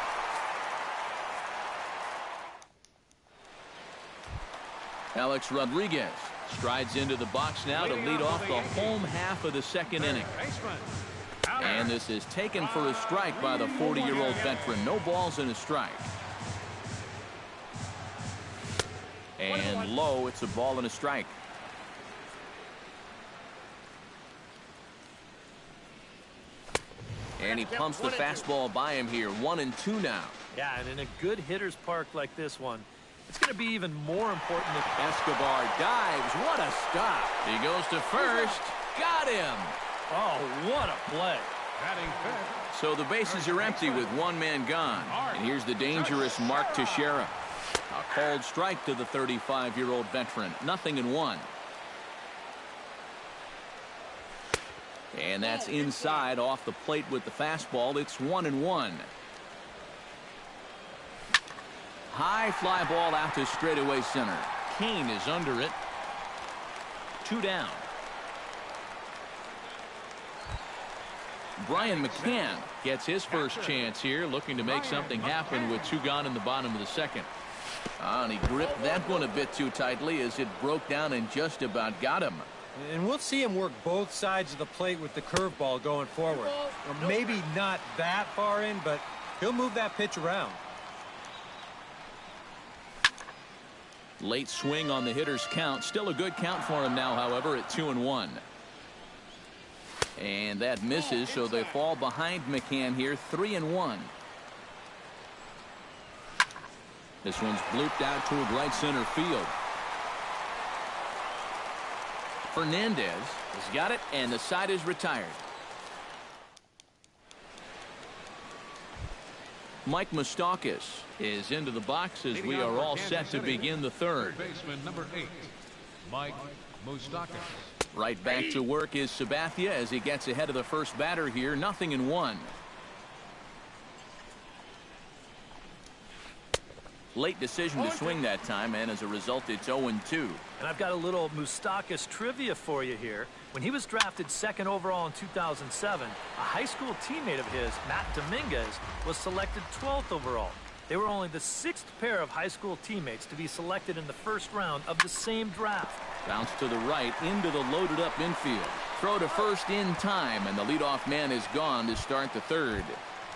Alex Rodriguez strides into the box now to lead off the home half of the second inning. And this is taken for a strike by the 40-year-old veteran. No balls and a strike. And low, it's a ball and a strike. And he pumps the fastball by him here. 1-2 now. Yeah, and in a good hitter's park like this one, it's going to be even more important if Escobar dives. What a stop. He goes to first. Got him. Oh, what a play. So the bases are empty with one man gone. And here's the dangerous Mark Teixeira. A called strike to the 35-year-old veteran. 0-1. And that's inside off the plate with the fastball. It's 1-1. High fly ball out to straightaway center. Kane is under it. 2 down. Brian McCann gets his first chance here, looking to make something happen with 2 gone in the bottom of the second. And he gripped that one a bit too tightly as it broke down and just about got him. And we'll see him work both sides of the plate with the curveball going forward. Maybe not that far in, but he'll move that pitch around. Late swing on the hitter's count. Still a good count for him now, however, at 2-1. And that misses, so they fall behind McCann here, 3-1. This one's blooped out toward right center field. Fernandez has got it, and the side is retired. Mike Moustakas is into the box as we are all set to begin the third. Baseman number 8, Mike Moustakas. Right back to work is Sabathia as he gets ahead of the first batter here. 0-1. Late decision to swing that time, and as a result, it's 0-2. And I've got a little Moustakas trivia for you here. When he was drafted 2nd overall in 2007, a high school teammate of his, Matt Dominguez, was selected 12th overall. They were only the 6th pair of high school teammates to be selected in the first round of the same draft. Bounce to the right into the loaded up infield. Throw to first in time, and the leadoff man is gone to start the third.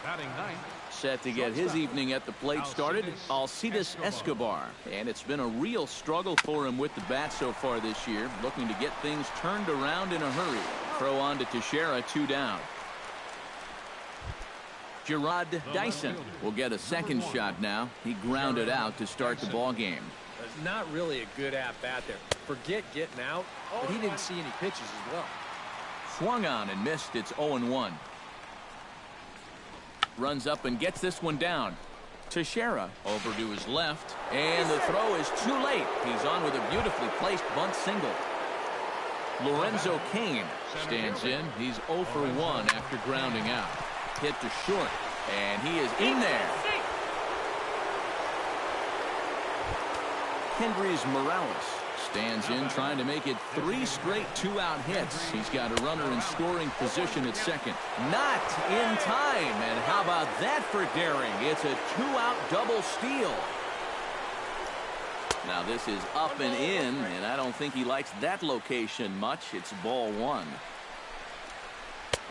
Batting 9th. Set to get his evening at the plate started, Alcides Escobar. And it's been a real struggle for him with the bat so far this year, looking to get things turned around in a hurry. Throw on to Teixeira, 2 down. Gerard Dyson will get a second shot now. He grounded out to start the ball game. It's not really a good at-bat there. Forget getting out, but he didn't see any pitches as well. Swung on and missed. It's 0-1. Runs up and gets this one down. Teixeira over to his left, and the throw is too late. He's on with a beautifully placed bunt single. Lorenzo Cain stands in. He's 0 for 1 after grounding out. Hit to short, and he is in there. Kendrys Morales stands in, trying to make it 3 straight 2-out hits. He's got a runner in scoring position at second. Not in time, and how about that for daring? It's a 2-out double steal. Now this is up and in, and I don't think he likes that location much. It's ball 1.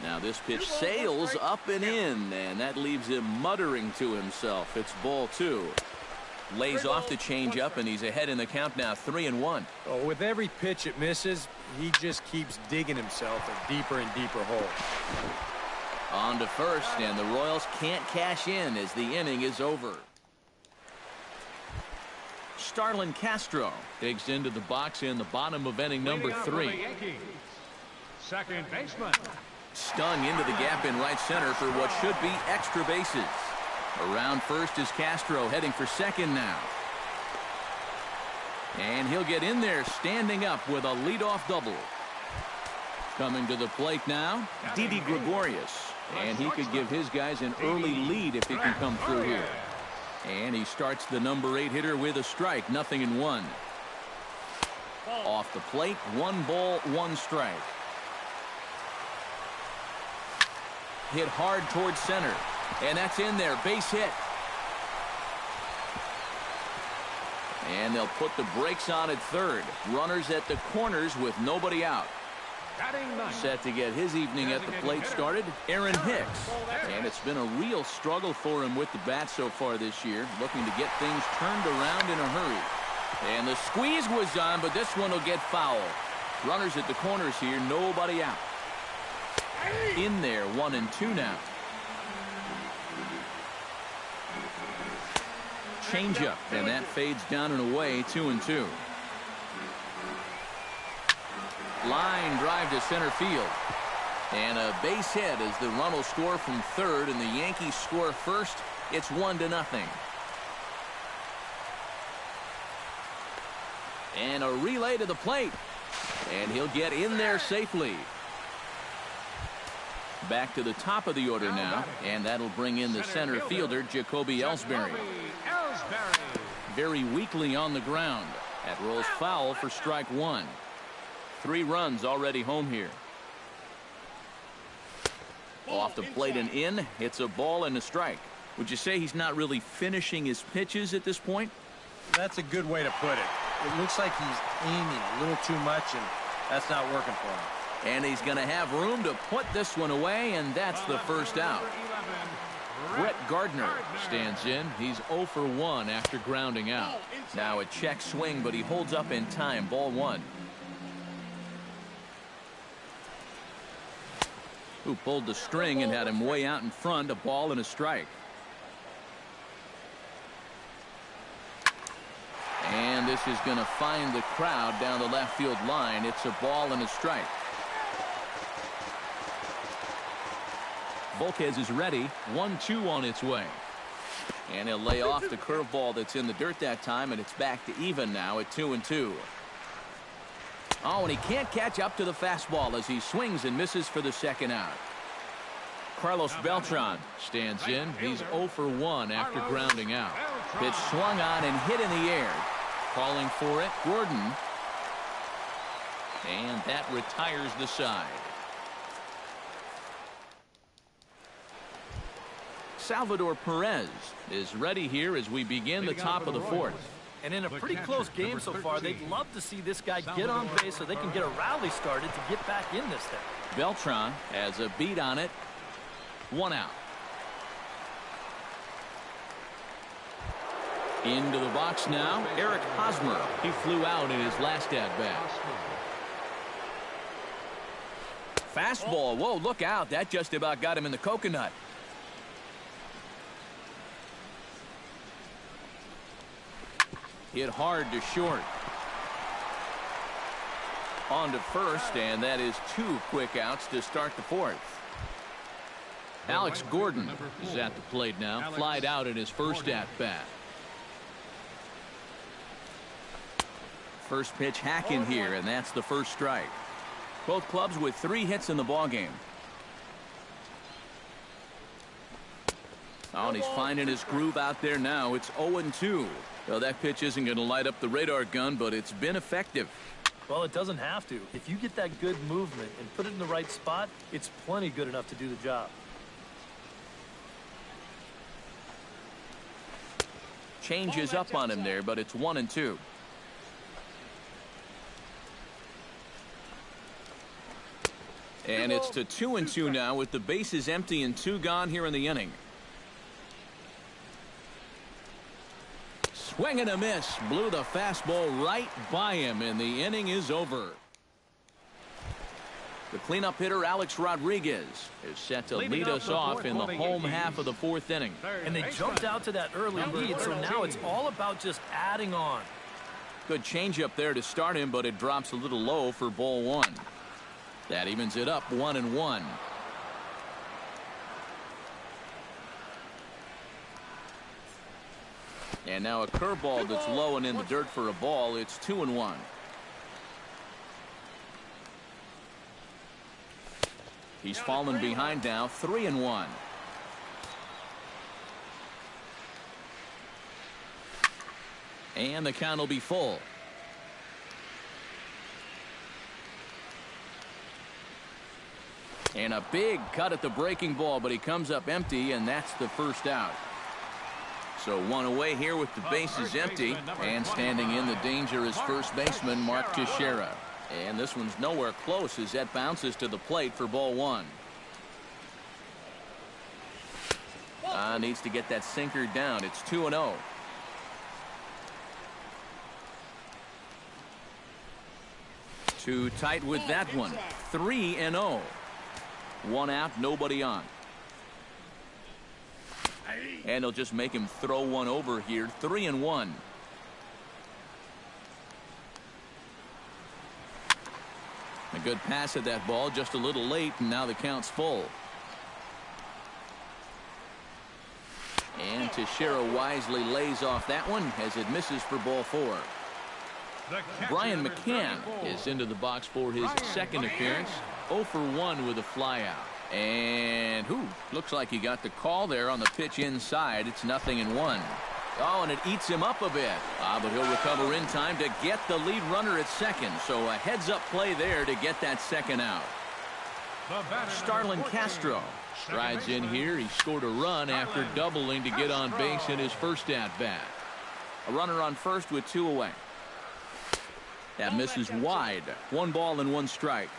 Now this pitch sails up and in, and that leaves him muttering to himself. It's ball 2. Lays off the changeup, and he's ahead in the count now, 3-1. Oh, with every pitch it misses, he just keeps digging himself a deeper and deeper hole. On to first, and the Royals can't cash in as the inning is over. Starlin Castro digs into the box in the bottom of inning number 3. Second baseman. Stung into the gap in right center for what should be extra bases. Around first is Castro, heading for second now. And he'll get in there standing up with a leadoff double. Coming to the plate now, Didi Gregorius. And he could give his guys an early lead if he can come through here. And he starts the number 8 hitter with a strike, 0-1. Off the plate, 1 ball, 1 strike. Hit hard towards center. And that's in there, base hit. And they'll put the brakes on at third. Runners at the corners with nobody out. Set to get his evening at the plate started, Aaron Hicks. And it's been a real struggle for him with the bat so far this year, looking to get things turned around in a hurry. And the squeeze was on, but this one will get foul. Runners at the corners here, nobody out. In there, 1-2 now. Changeup, and that fades down and away, 2-2. Line drive to center field. And a base hit as the run will score from third and the Yankees score first. It's 1-0. And a relay to the plate. And he'll get in there safely. Back to the top of the order now. And that'll bring in the center fielder, Jacoby Ellsbury. Very weakly on the ground. That rolls foul for strike 1. 3 runs already home here. Off the plate and in. It's a ball and a strike. Would you say he's not really finishing his pitches at this point? That's a good way to put it. It looks like he's aiming a little too much, and that's not working for him. And he's going to have room to put this one away, and that's the first out. Brett Gardner stands in. He's 0 for 1 after grounding out. Now a check swing, but he holds up in time. Ball 1. Who pulled the string and had him way out in front, a ball and a strike. And this is going to find the crowd down the left field line. It's a ball and a strike. Volquez is ready. 1-2 on its way. And he'll lay off the curveball that's in the dirt that time, and it's back to even now at 2-2. Oh, and he can't catch up to the fastball as he swings and misses for the second out. Carlos Beltran stands in. He's 0 for 1 after grounding out. Pitch swung on and hit in the air. Calling for it, Gordon. And that retires the side. Salvador Perez is ready here as we begin the top of the 4th. And in a pretty close game so far, they'd love to see this guy get on base so they can get a rally started to get back in this thing. Beltran has a beat on it. 1 out. Into the box now, Eric Hosmer. He flew out in his last at-bat. Fastball. Whoa, look out. That just about got him in the coconut. Hit hard to short. On to first, and that is 2 quick outs to start the 4th. Alex Gordon is at the plate now. Flied out in his first at-bat. First pitch hack in here, and that's the first strike. Both clubs with 3 hits in the ballgame. Oh, and he's finding his groove out there now. It's 0-2. Well, that pitch isn't going to light up the radar gun, but it's been effective. Well, it doesn't have to. If you get that good movement and put it in the right spot, it's plenty good enough to do the job. Changes up on him there, but it's 1-2. And it's to 2-2 now with the bases empty and 2 gone here in the inning. Swing and a miss. Blew the fastball right by him, and the inning is over. The cleanup hitter, Alex Rodriguez, is set to lead us off in the home half of the 4th inning. And they jumped out to that early lead, so now it's all about just adding on. Good changeup there to start him, but it drops a little low for ball 1. That evens it up 1-1. And now a curveball that's low and in the dirt for a ball. It's 2-1. He's fallen behind now, 3-1. And the count will be full. And a big cut at the breaking ball, but he comes up empty, and that's the first out. So one away here with the bases empty, and standing in the danger is first baseman Mark Teixeira. And this one's nowhere close as that bounces to the plate for ball one. Needs to get that sinker down. It's 2-0. Too tight with that one. 3-0. One out, nobody on. And they'll just make him throw one over here. 3-1. A good pass at that ball, just a little late, and now the count's full. And Teixeira wisely lays off that one as it misses for ball four. Brian McCann is into the box for his second appearance. 0 for 1 with a flyout. And looks like he got the call there on the pitch inside. It's 0-1. Oh, and it eats him up a bit. But he'll recover in time to get the lead runner at second. So a heads-up play there to get that second out. Starlin Castro strides in here. He scored a run after doubling to get on base in his first at-bat. A runner on first with 2 away. That misses wide. 1 ball and 1 strike.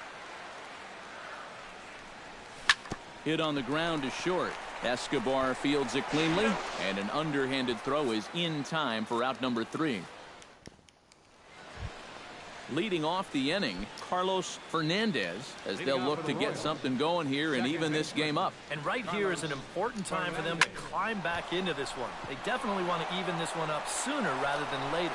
Hit on the ground to short. Escobar fields it cleanly, and an underhanded throw is in time for out number 3. Leading off the inning, Carlos Fernandez, as they'll look to get something going here and even this game up. And right here is an important time for them to climb back into this one. They definitely want to even this one up sooner rather than later.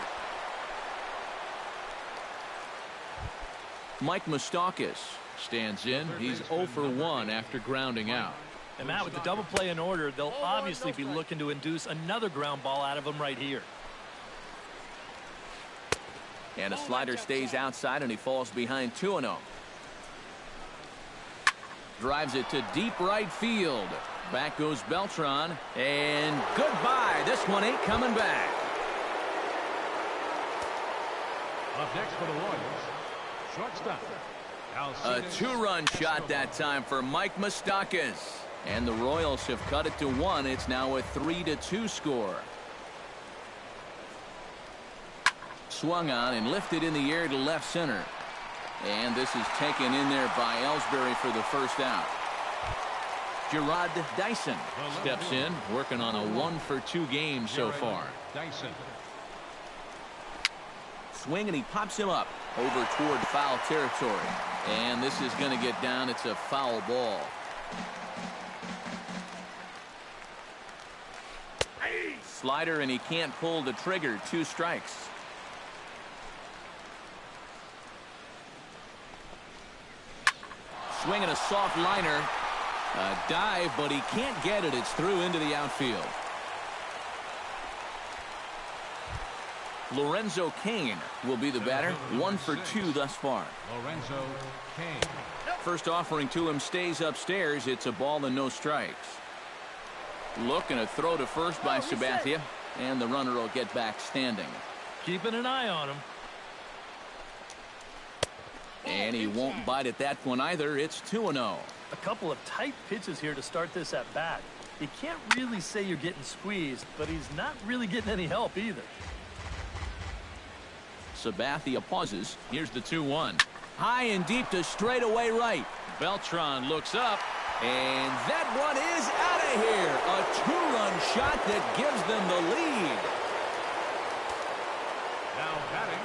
Mike Moustakas stands in. He's 0 for 1 after grounding out. And Matt, with the double play in order, they'll obviously be looking to induce another ground ball out of him right here. And a slider stays outside, and he falls behind 2-0. Drives it to deep right field. Back goes Beltran, and goodbye. This one ain't coming back. Up next for the Royals, shortstop. A 2-run shot that time for Mike Moustakas. And the Royals have cut it to 1. It's now a 3-2 score. Swung on and lifted in the air to left center. And this is taken in there by Ellsbury for the first out. Gerard Dyson steps in, working on a 1 for 2 game so far. Dyson. Swing, and he pops him up over toward foul territory. And this is going to get down. It's a foul ball. Slider, and he can't pull the trigger. 2 strikes. Swinging a soft liner. A dive, but he can't get it. It's through into the outfield. Lorenzo Cain will be the batter. 1 for 2 thus far. Lorenzo Cain. First offering to him stays upstairs. It's a ball and no strikes. Look, and a throw to first by Sabathia, and the runner will get back standing. Keeping an eye on him. And he won't bite at that one either. It's 2-0. A couple of tight pitches here to start this at bat. You can't really say you're getting squeezed, but he's not really getting any help either. Sabathia pauses. Here's the 2-1. High and deep to straightaway right. Beltran looks up, and that one is out of here. A 2-run shot that gives them the lead. Now batting,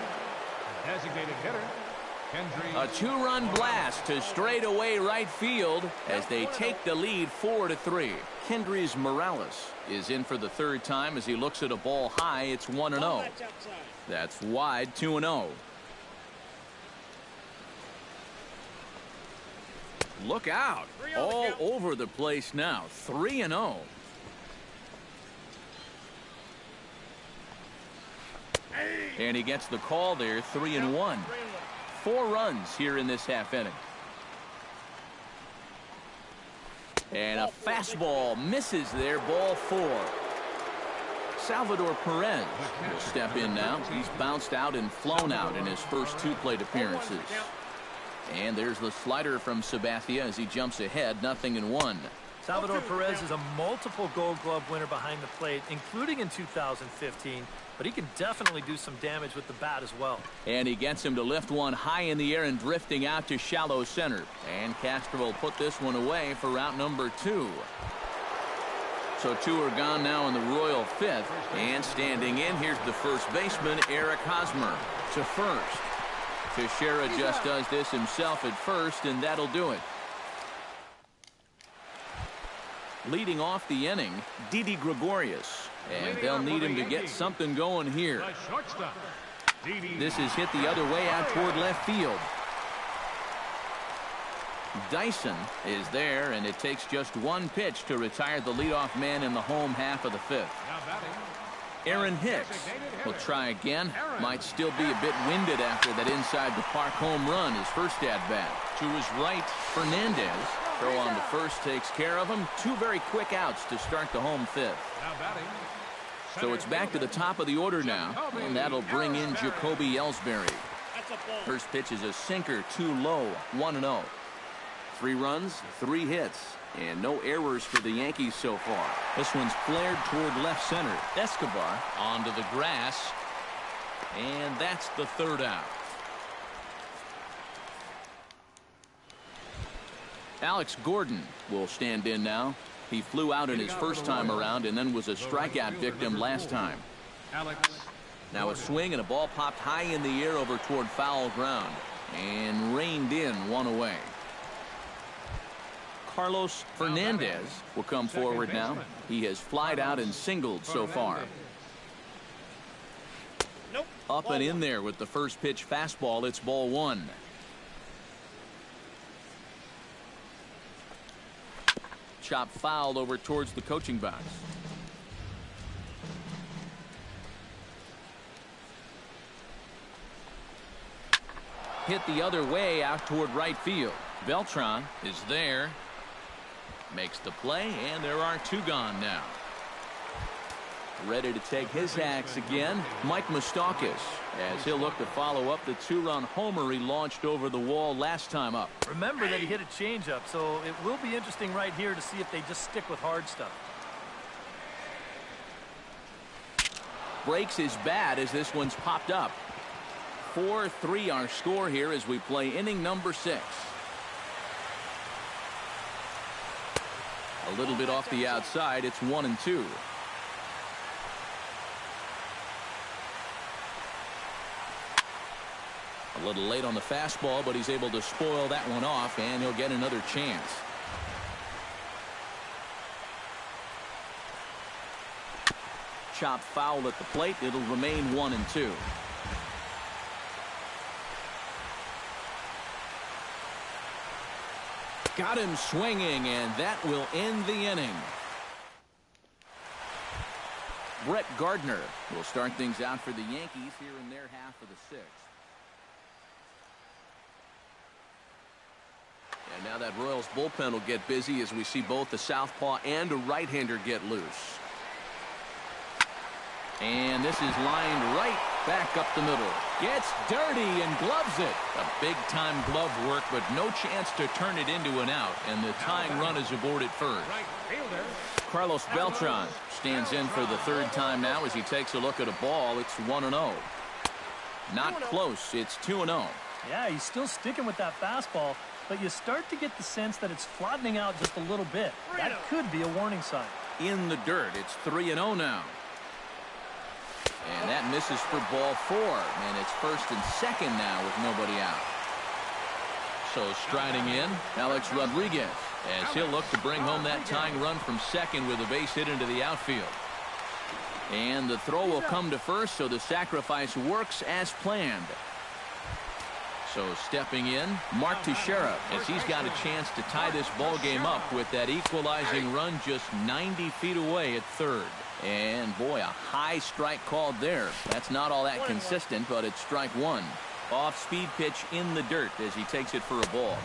the designated hitter, Kendry. A 2-run blast to straightaway right field as they take the lead 4-3. Kendrys Morales is in for the 3rd time as he looks at a ball high. It's 1-0. That's wide. 2-0. Look out. All over the place now. 3-0. And he gets the call there, 3-1. 4 runs here in this half inning. And a fastball misses there, ball 4. Salvador Perez will step in now. He's bounced out and flown out in his first 2 plate appearances. And there's the slider from Sabathia as he jumps ahead, 0-1. Salvador Perez is a multiple Gold Glove winner behind the plate, including in 2015, but he can definitely do some damage with the bat as well. And he gets him to lift one high in the air and drifting out to shallow center. And Castro will put this one away for out number 2. So 2 are gone now in the Royal 5th. And standing in, here's the first baseman, Eric Hosmer, to first. Teixeira just does this himself at first, and that'll do it. Leading off the inning, Didi Gregorius. And they'll need him to get something going here. This is hit the other way out toward left field. Dyson is there, and it takes just 1 pitch to retire the leadoff man in the home half of the 5th. Aaron Hicks will try again. Might still be a bit winded after that inside the park home run, his first at-bat. To his right, Fernandez. Throw on to first takes care of him. 2 very quick outs to start the home 5th. So it's back to the top of the order now, and that'll bring in Jacoby Ellsbury. First pitch is a sinker, too low, 1-0. 3 runs, 3 hits, and no errors for the Yankees so far. This one's flared toward left center. Escobar onto the grass, and that's the 3rd out. Alex Gordon will stand in now. He flew out in his first time around and then was a strikeout victim last time. Now a swing and a ball popped high in the air over toward foul ground and reined in, 1 away. Carlos Fernandez will come forward now. He has flied out and singled so far. Up and in there with the first pitch fastball. It's ball 1. Chop fouled over towards the coaching box. Hit the other way out toward right field. Beltran is there. Makes the play, and there are 2 gone now. Ready to take his axe again, Mike Moustakas, as he'll look to follow up the 2-run homer he launched over the wall last time up. Remember that he hit a changeup, so it will be interesting right here to see if they just stick with hard stuff. Breaks his bat as this one's popped up. 4-3 our score here as we play inning number 6. A little bit off the outside. It's 1-2. A little late on the fastball, but he's able to spoil that one off, and he'll get another chance. Chop foul at the plate. It'll remain 1-2. Got him swinging, and that will end the inning. Brett Gardner will start things out for the Yankees here in their half of the 6th. And now that Royals bullpen will get busy as we see both the southpaw and a right-hander get loose. And this is lined right back up the middle. Gets dirty and gloves it. A big-time glove work, but no chance to turn it into an out. And the tying run is aborted first. Carlos Beltran stands in for the 3rd time now as he takes a look at a ball. It's 1-0. Not close. It's 2-0. Yeah, he's still sticking with that fastball, but you start to get the sense that it's flattening out just a little bit. That could be a warning sign. In the dirt. It's 3-0 now. And that misses for ball 4. And it's 1st and 2nd now with nobody out. So striding in, Alex Rodriguez, as he'll look to bring home that tying run from 2nd with a base hit into the outfield. And the throw will come to first, so the sacrifice works as planned. So stepping in, Mark Teixeira, as he's got a chance to tie this ball game up with that equalizing run just 90 feet away at 3rd. And boy, a high strike called there. That's not all that consistent, but it's strike one. Off-speed pitch in the dirt as he takes it for a ball.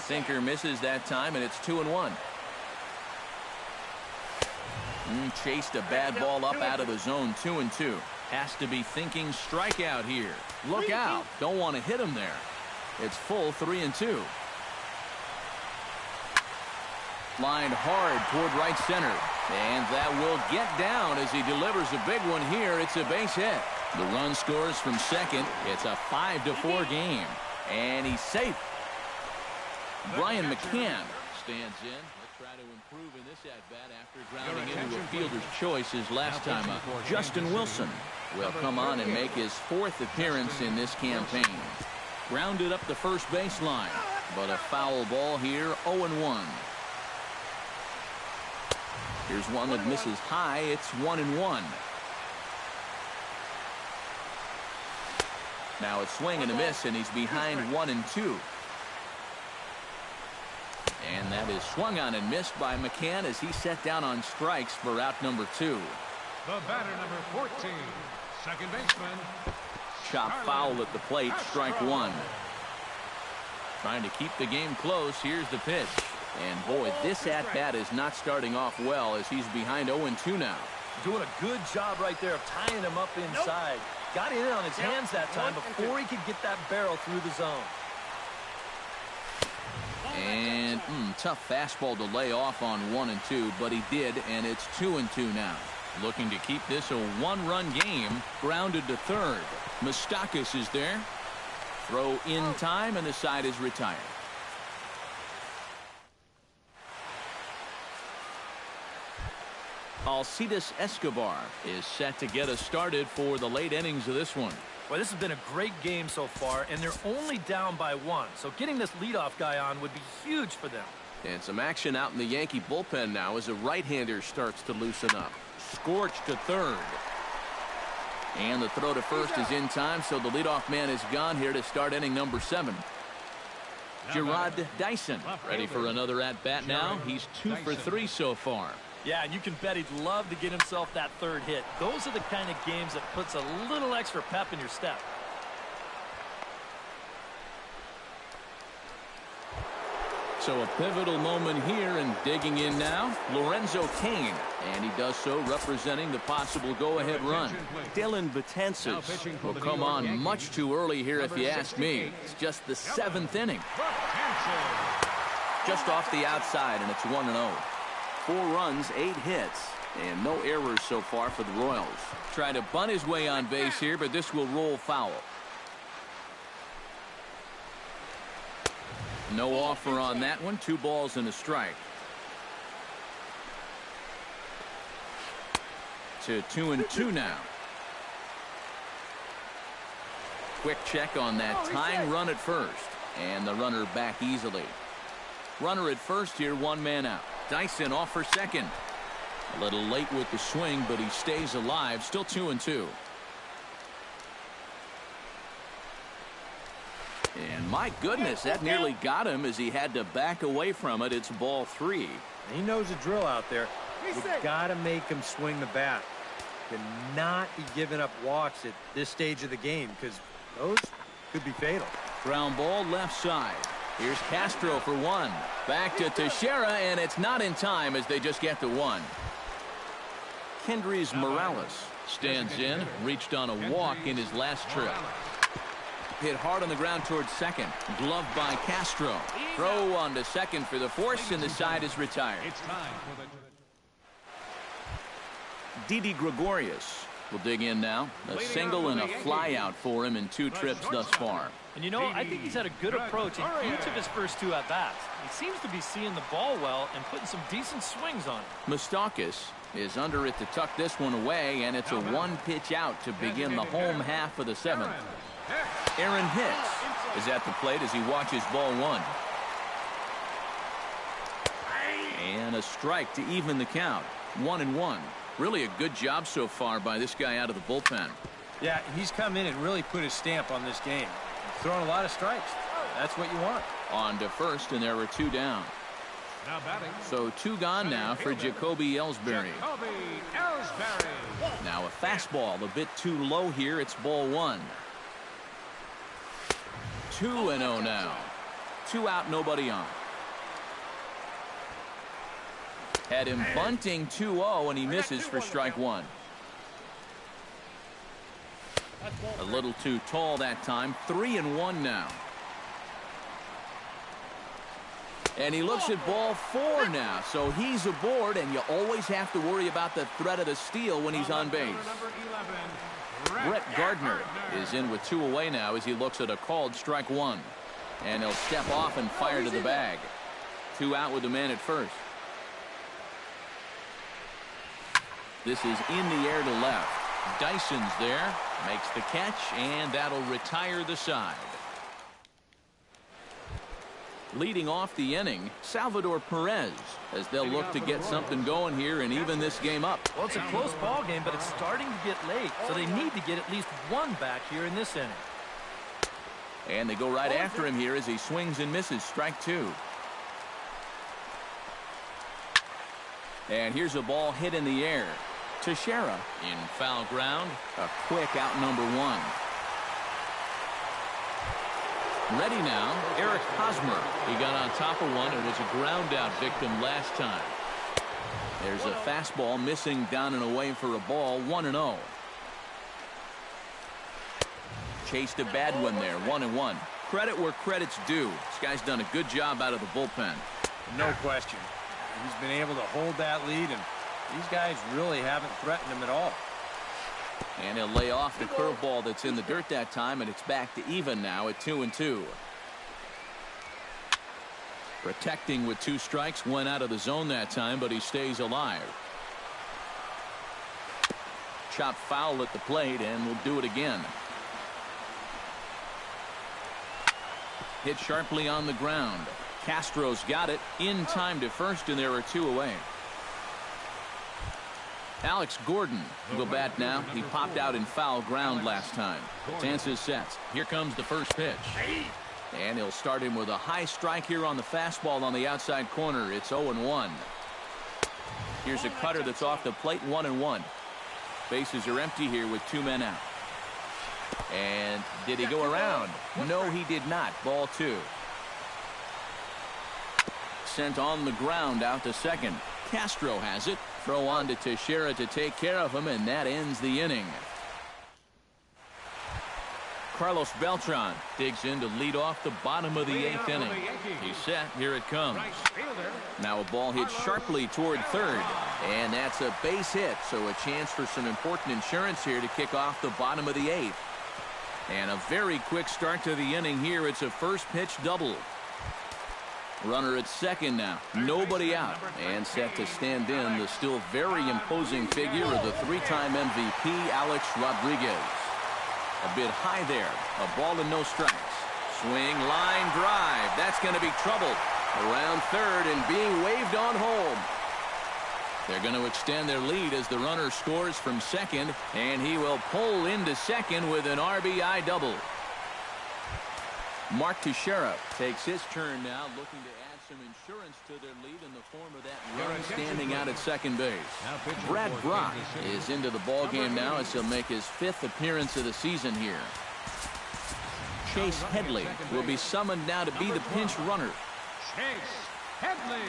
Sinker misses that time, and it's 2-1. Chased a bad ball up out of the zone, 2-2. Has to be thinking strikeout here. Look out. Don't want to hit him there. It's full 3-2. Lined hard toward right center. And that will get down as he delivers a big one here. It's a base hit. The run scores from second. It's a 5-4 game. And he's safe. Brian McCann stands in. Let's try to improve in this at-bat after grounding into a fielder's choice his last time up. Justin Wilson will come on and make his 4th appearance in this campaign. Grounded up the first baseline. But a foul ball here, 0-1. Here's one that misses high. It's 1-1. Now it's swing and a miss, and he's behind 1-2. And that is swung on and missed by McCann as he set down on strikes for out number 2. The batter, number 14, second baseman. Chop foul at the plate, strike one. Trying to keep the game close. Here's the pitch. And boy, this at-bat is not starting off well as he's behind 0-2 now. Doing a good job right there of tying him up inside. Got it in on his hands that time before he could get that barrel through the zone. And tough fastball to lay off on 1-2, but he did, and it's 2-2 now. Looking to keep this a one-run game. Grounded to third. Moustakas is there. Throw in time, and the side is retired. Alcides Escobar is set to get us started for the late innings of this one. Well, this has been a great game so far, and they're only down by 1. So getting this leadoff guy on would be huge for them. And some action out in the Yankee bullpen now as a right-hander starts to loosen up. Scorched to third. And the throw to first is in time, so the leadoff man is gone here to start inning number 7. Gerard Dyson ready for another at-bat now. He's 2 for 3 so far. Yeah, and you can bet he'd love to get himself that third hit. Those are the kind of games that puts a little extra pep in your step. So a pivotal moment here, and digging in now, Lorenzo Cain. And he does so representing the possible go-ahead run. Dylan Betances will come on much too early here if you ask me. It's just the 7th inning. Just off the outside, and it's 1-0. 4 runs, 8 hits, and no errors so far for the Royals. Trying to bunt his way on base here, but this will roll foul. No offer on that one. 2 balls and a strike. To 2-2 now. Quick check on that tying run at first, and the runner back easily. Runner at first here, 1 man out. Dyson off for second. A little late with the swing, but he stays alive. Still 2-2. And my goodness, that nearly got him as he had to back away from it. It's ball 3. He knows the drill out there. You got to make him swing the bat. Cannot be giving up walks at this stage of the game because those could be fatal. Ground ball left side. Here's Castro for 1. Back to Teixeira, and it's not in time as they just get to 1. Kendrys Morales stands in, reached on a walk in his last trip. Hit hard on the ground towards second. Gloved by Castro. Throw on to second for the force, and the side is retired. It's time for the Didi Gregorius will dig in now. A single and a fly out for him in 2 trips thus far. And you know, I think he's had a good approach in each of his first 2 at-bats. He seems to be seeing the ball well and putting some decent swings on it. Moustakas is under it to tuck this one away, and it's a 1-pitch out to begin the home half of the 7th. Aaron Hicks is at the plate as he watches ball 1. And a strike to even the count. 1-1. Really a good job so far by this guy out of the bullpen. Yeah, he's come in and really put his stamp on this game. Throwing a lot of strikes. That's what you want. On to first, and there were 2 down. Now batting. So 2 gone now for Jacoby Ellsbury. Jacoby Ellsbury. Now a fastball a bit too low here. It's ball 1. 2-0 now. 2 out, nobody on. Had him bunting 2-0, and he misses for strike 1. A little too tall that time. 3-1 now. And he looks at ball 4 now, so he's aboard, and you always have to worry about the threat of the steal when he's on base. Brett Gardner is in with 2 away now as he looks at a called strike 1. And he'll step off and fire to the bag. 2 out with the man at first. This is in the air to left. Dyson's there, makes the catch, and that'll retire the side. Leading off the inning, Salvador Perez, as they'll look to get something going here and even this game up. Well, it's a close ball game, but it's starting to get late, so they need to get at least 1 back here in this inning. And they go right after him here as he swings and misses. Strike 2. And here's a ball hit in the air. Teixeira in foul ground. A quick out number 1. Ready now, Eric Hosmer. He got on top of one and was a ground out victim last time. There's a fastball missing down and away for a ball. 1-0. Chased a bad one there. 1-1. Credit where credit's due. This guy's done a good job out of the bullpen. No question. He's been able to hold that lead, and these guys really haven't threatened him at all. And he'll lay off the curveball that's in the dirt that time, and it's back to even now at 2-2. Protecting with 2 strikes, went out of the zone that time, but he stays alive. Chopped foul at the plate, and will do it again. Hit sharply on the ground. Castro's got it in time to first, and there are 2 away. Alex Gordon will go bat now. He popped out in foul ground last time. Chances set. Here comes the first pitch. And he'll start him with a high strike here on the fastball on the outside corner. It's 0-1. Here's a cutter that's off the plate. 1-1. Bases are empty here with 2 men out. And did he go around? No, he did not. Ball 2. Sent on the ground out to second. Castro has it. Throw on to Teixeira to take care of him, and that ends the inning. Carlos Beltran digs in to lead off the bottom of the 8th inning. He's set. Here it comes. Now a ball hit sharply toward third, and that's a base hit, so a chance for some important insurance here to kick off the bottom of the 8th. And a very quick start to the inning here. It's a first pitch double. Runner at second now. Nobody out. And set to stand in the still very imposing figure of the 3-time MVP, Alex Rodriguez. A bit high there. A ball and no strikes. Swing, line drive. That's going to be trouble. Around third and being waved on home. They're going to extend their lead as the runner scores from second, and he will pull into second with an RBI double. Mark Teixeira takes his turn now, looking to add some insurance to their lead in the form of that run standing out at second base. Brad Brock is into the ball game now as he'll make his 5th appearance of the season here. Chase Headley will be summoned now to be the pinch runner. Chase Headley.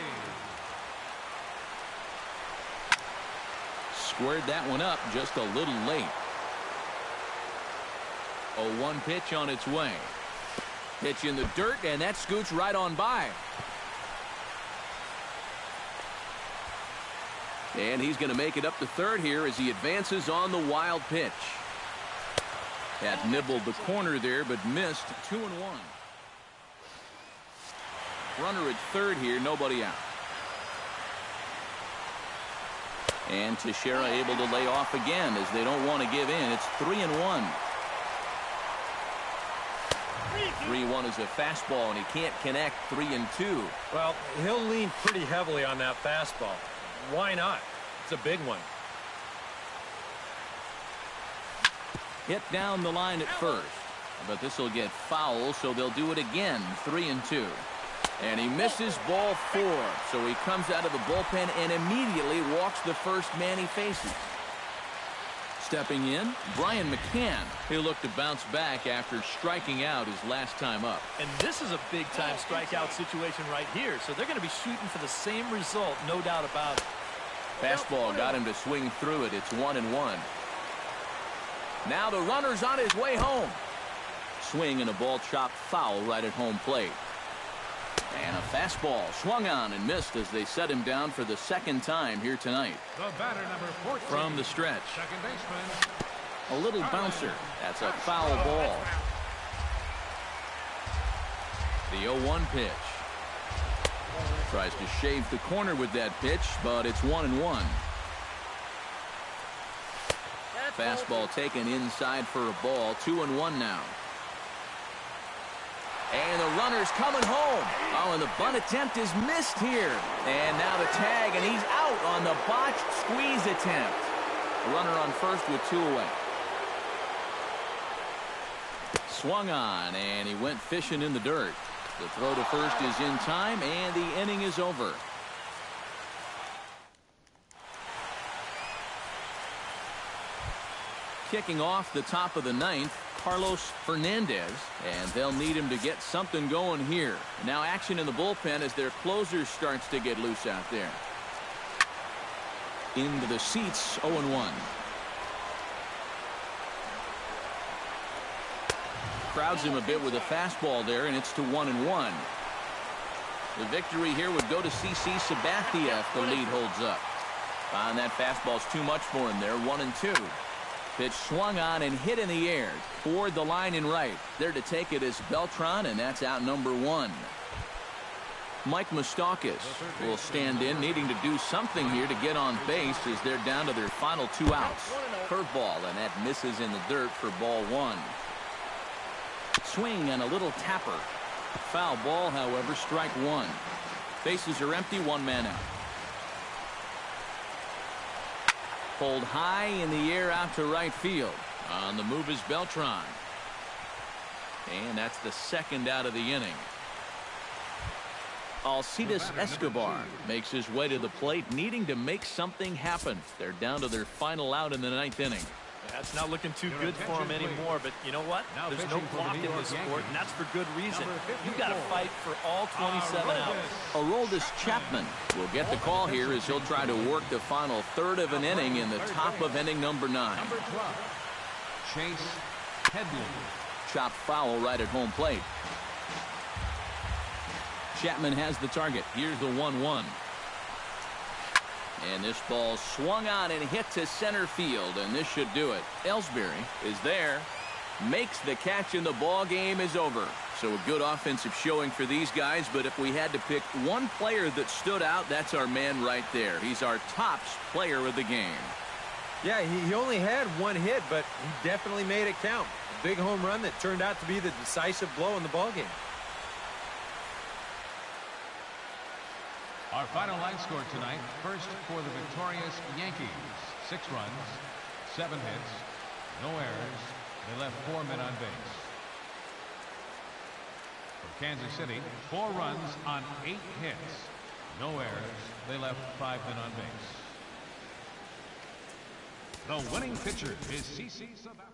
Squared that one up just a little late. 0-1 pitch on its way. Pitch in the dirt, and that scoots right on by. And he's going to make it up to third here as he advances on the wild pitch. That nibbled the corner there, but missed. 2-1. Runner at third here, nobody out. And Teixeira able to lay off again as they don't want to give in. It's 3-1. 3-1 is a fastball, and he can't connect. 3-2. Well, he'll lean pretty heavily on that fastball. Why not? It's a big one. Hit down the line at first, but this will get foul, so they'll do it again. 3-2. And he misses ball 4. So he comes out of the bullpen and immediately walks the first man he faces. Stepping in, Brian McCann. He'll look to bounce back after striking out his last time up. And this is a big-time strikeout situation right here. So they're going to be shooting for the same result, no doubt about it. Fastball got him to swing through it. It's 1-1. Now the runner's on his way home. Swing and a ball chopped foul right at home plate. And a fastball swung on and missed as they set him down for the second time here tonight. The batter, number 14. From the stretch. Second baseman. A little bouncer. That's a foul ball. The 0-1 pitch. Tries to shave the corner with that pitch, but it's 1-1. Fastball taken inside for a ball. 2-1 now. And the runner's coming home. Oh, and the bunt attempt is missed here. And now the tag, and he's out on the botched squeeze attempt. Runner on first with 2 away. Swung on, and he went fishing in the dirt. The throw to first is in time, and the inning is over. Kicking off the top of the 9th, Carlos Fernandez, and they'll need him to get something going here. Now action in the bullpen as their closer starts to get loose out there. Into the seats, 0-1. Crowds him a bit with a fastball there, and it's to 1-1. The victory here would go to CC Sabathia if the lead holds up. And that fastball's too much for him there, 1-2. Pitch swung on and hit in the air toward the line and right. There to take it is Beltran, and that's out number 1. Mike Moustakas will stand in, needing to do something here to get on base as they're down to their final 2 outs. Curveball, and that misses in the dirt for ball 1. Swing and a little tapper. Foul ball, however, strike 1. Bases are empty, 1 man out. Pulled high in the air out to right field. On the move is Beltran. And that's the second out of the inning. Alcides Escobar makes his way to the plate, needing to make something happen. They're down to their final out in the 9th inning. That's not looking too good for him anymore, but you know what? There's no block in this sport, and that's for good reason. You've got to fight for all 27 outs. Aroldis Chapman will get the call here as he'll try to work the final third of an inning in the top of inning number 9. Number 12, Chase Headley. Chopped foul right at home plate. Chapman has the target. Here's the 1-1. And this ball swung on and hit to center field, and this should do it. Ellsbury is there, makes the catch, and the ball game is over. So a good offensive showing for these guys, but if we had to pick one player that stood out, that's our man right there. He's our tops player of the game. Yeah, he only had 1 hit, but he definitely made it count. A big home run that turned out to be the decisive blow in the ballgame. Our final line score tonight, first for the victorious Yankees, 6 runs, 7 hits, no errors. They left 4 men on base. For Kansas City, 4 runs on 8 hits, no errors. They left 5 men on base. The winning pitcher is CC Sabathia.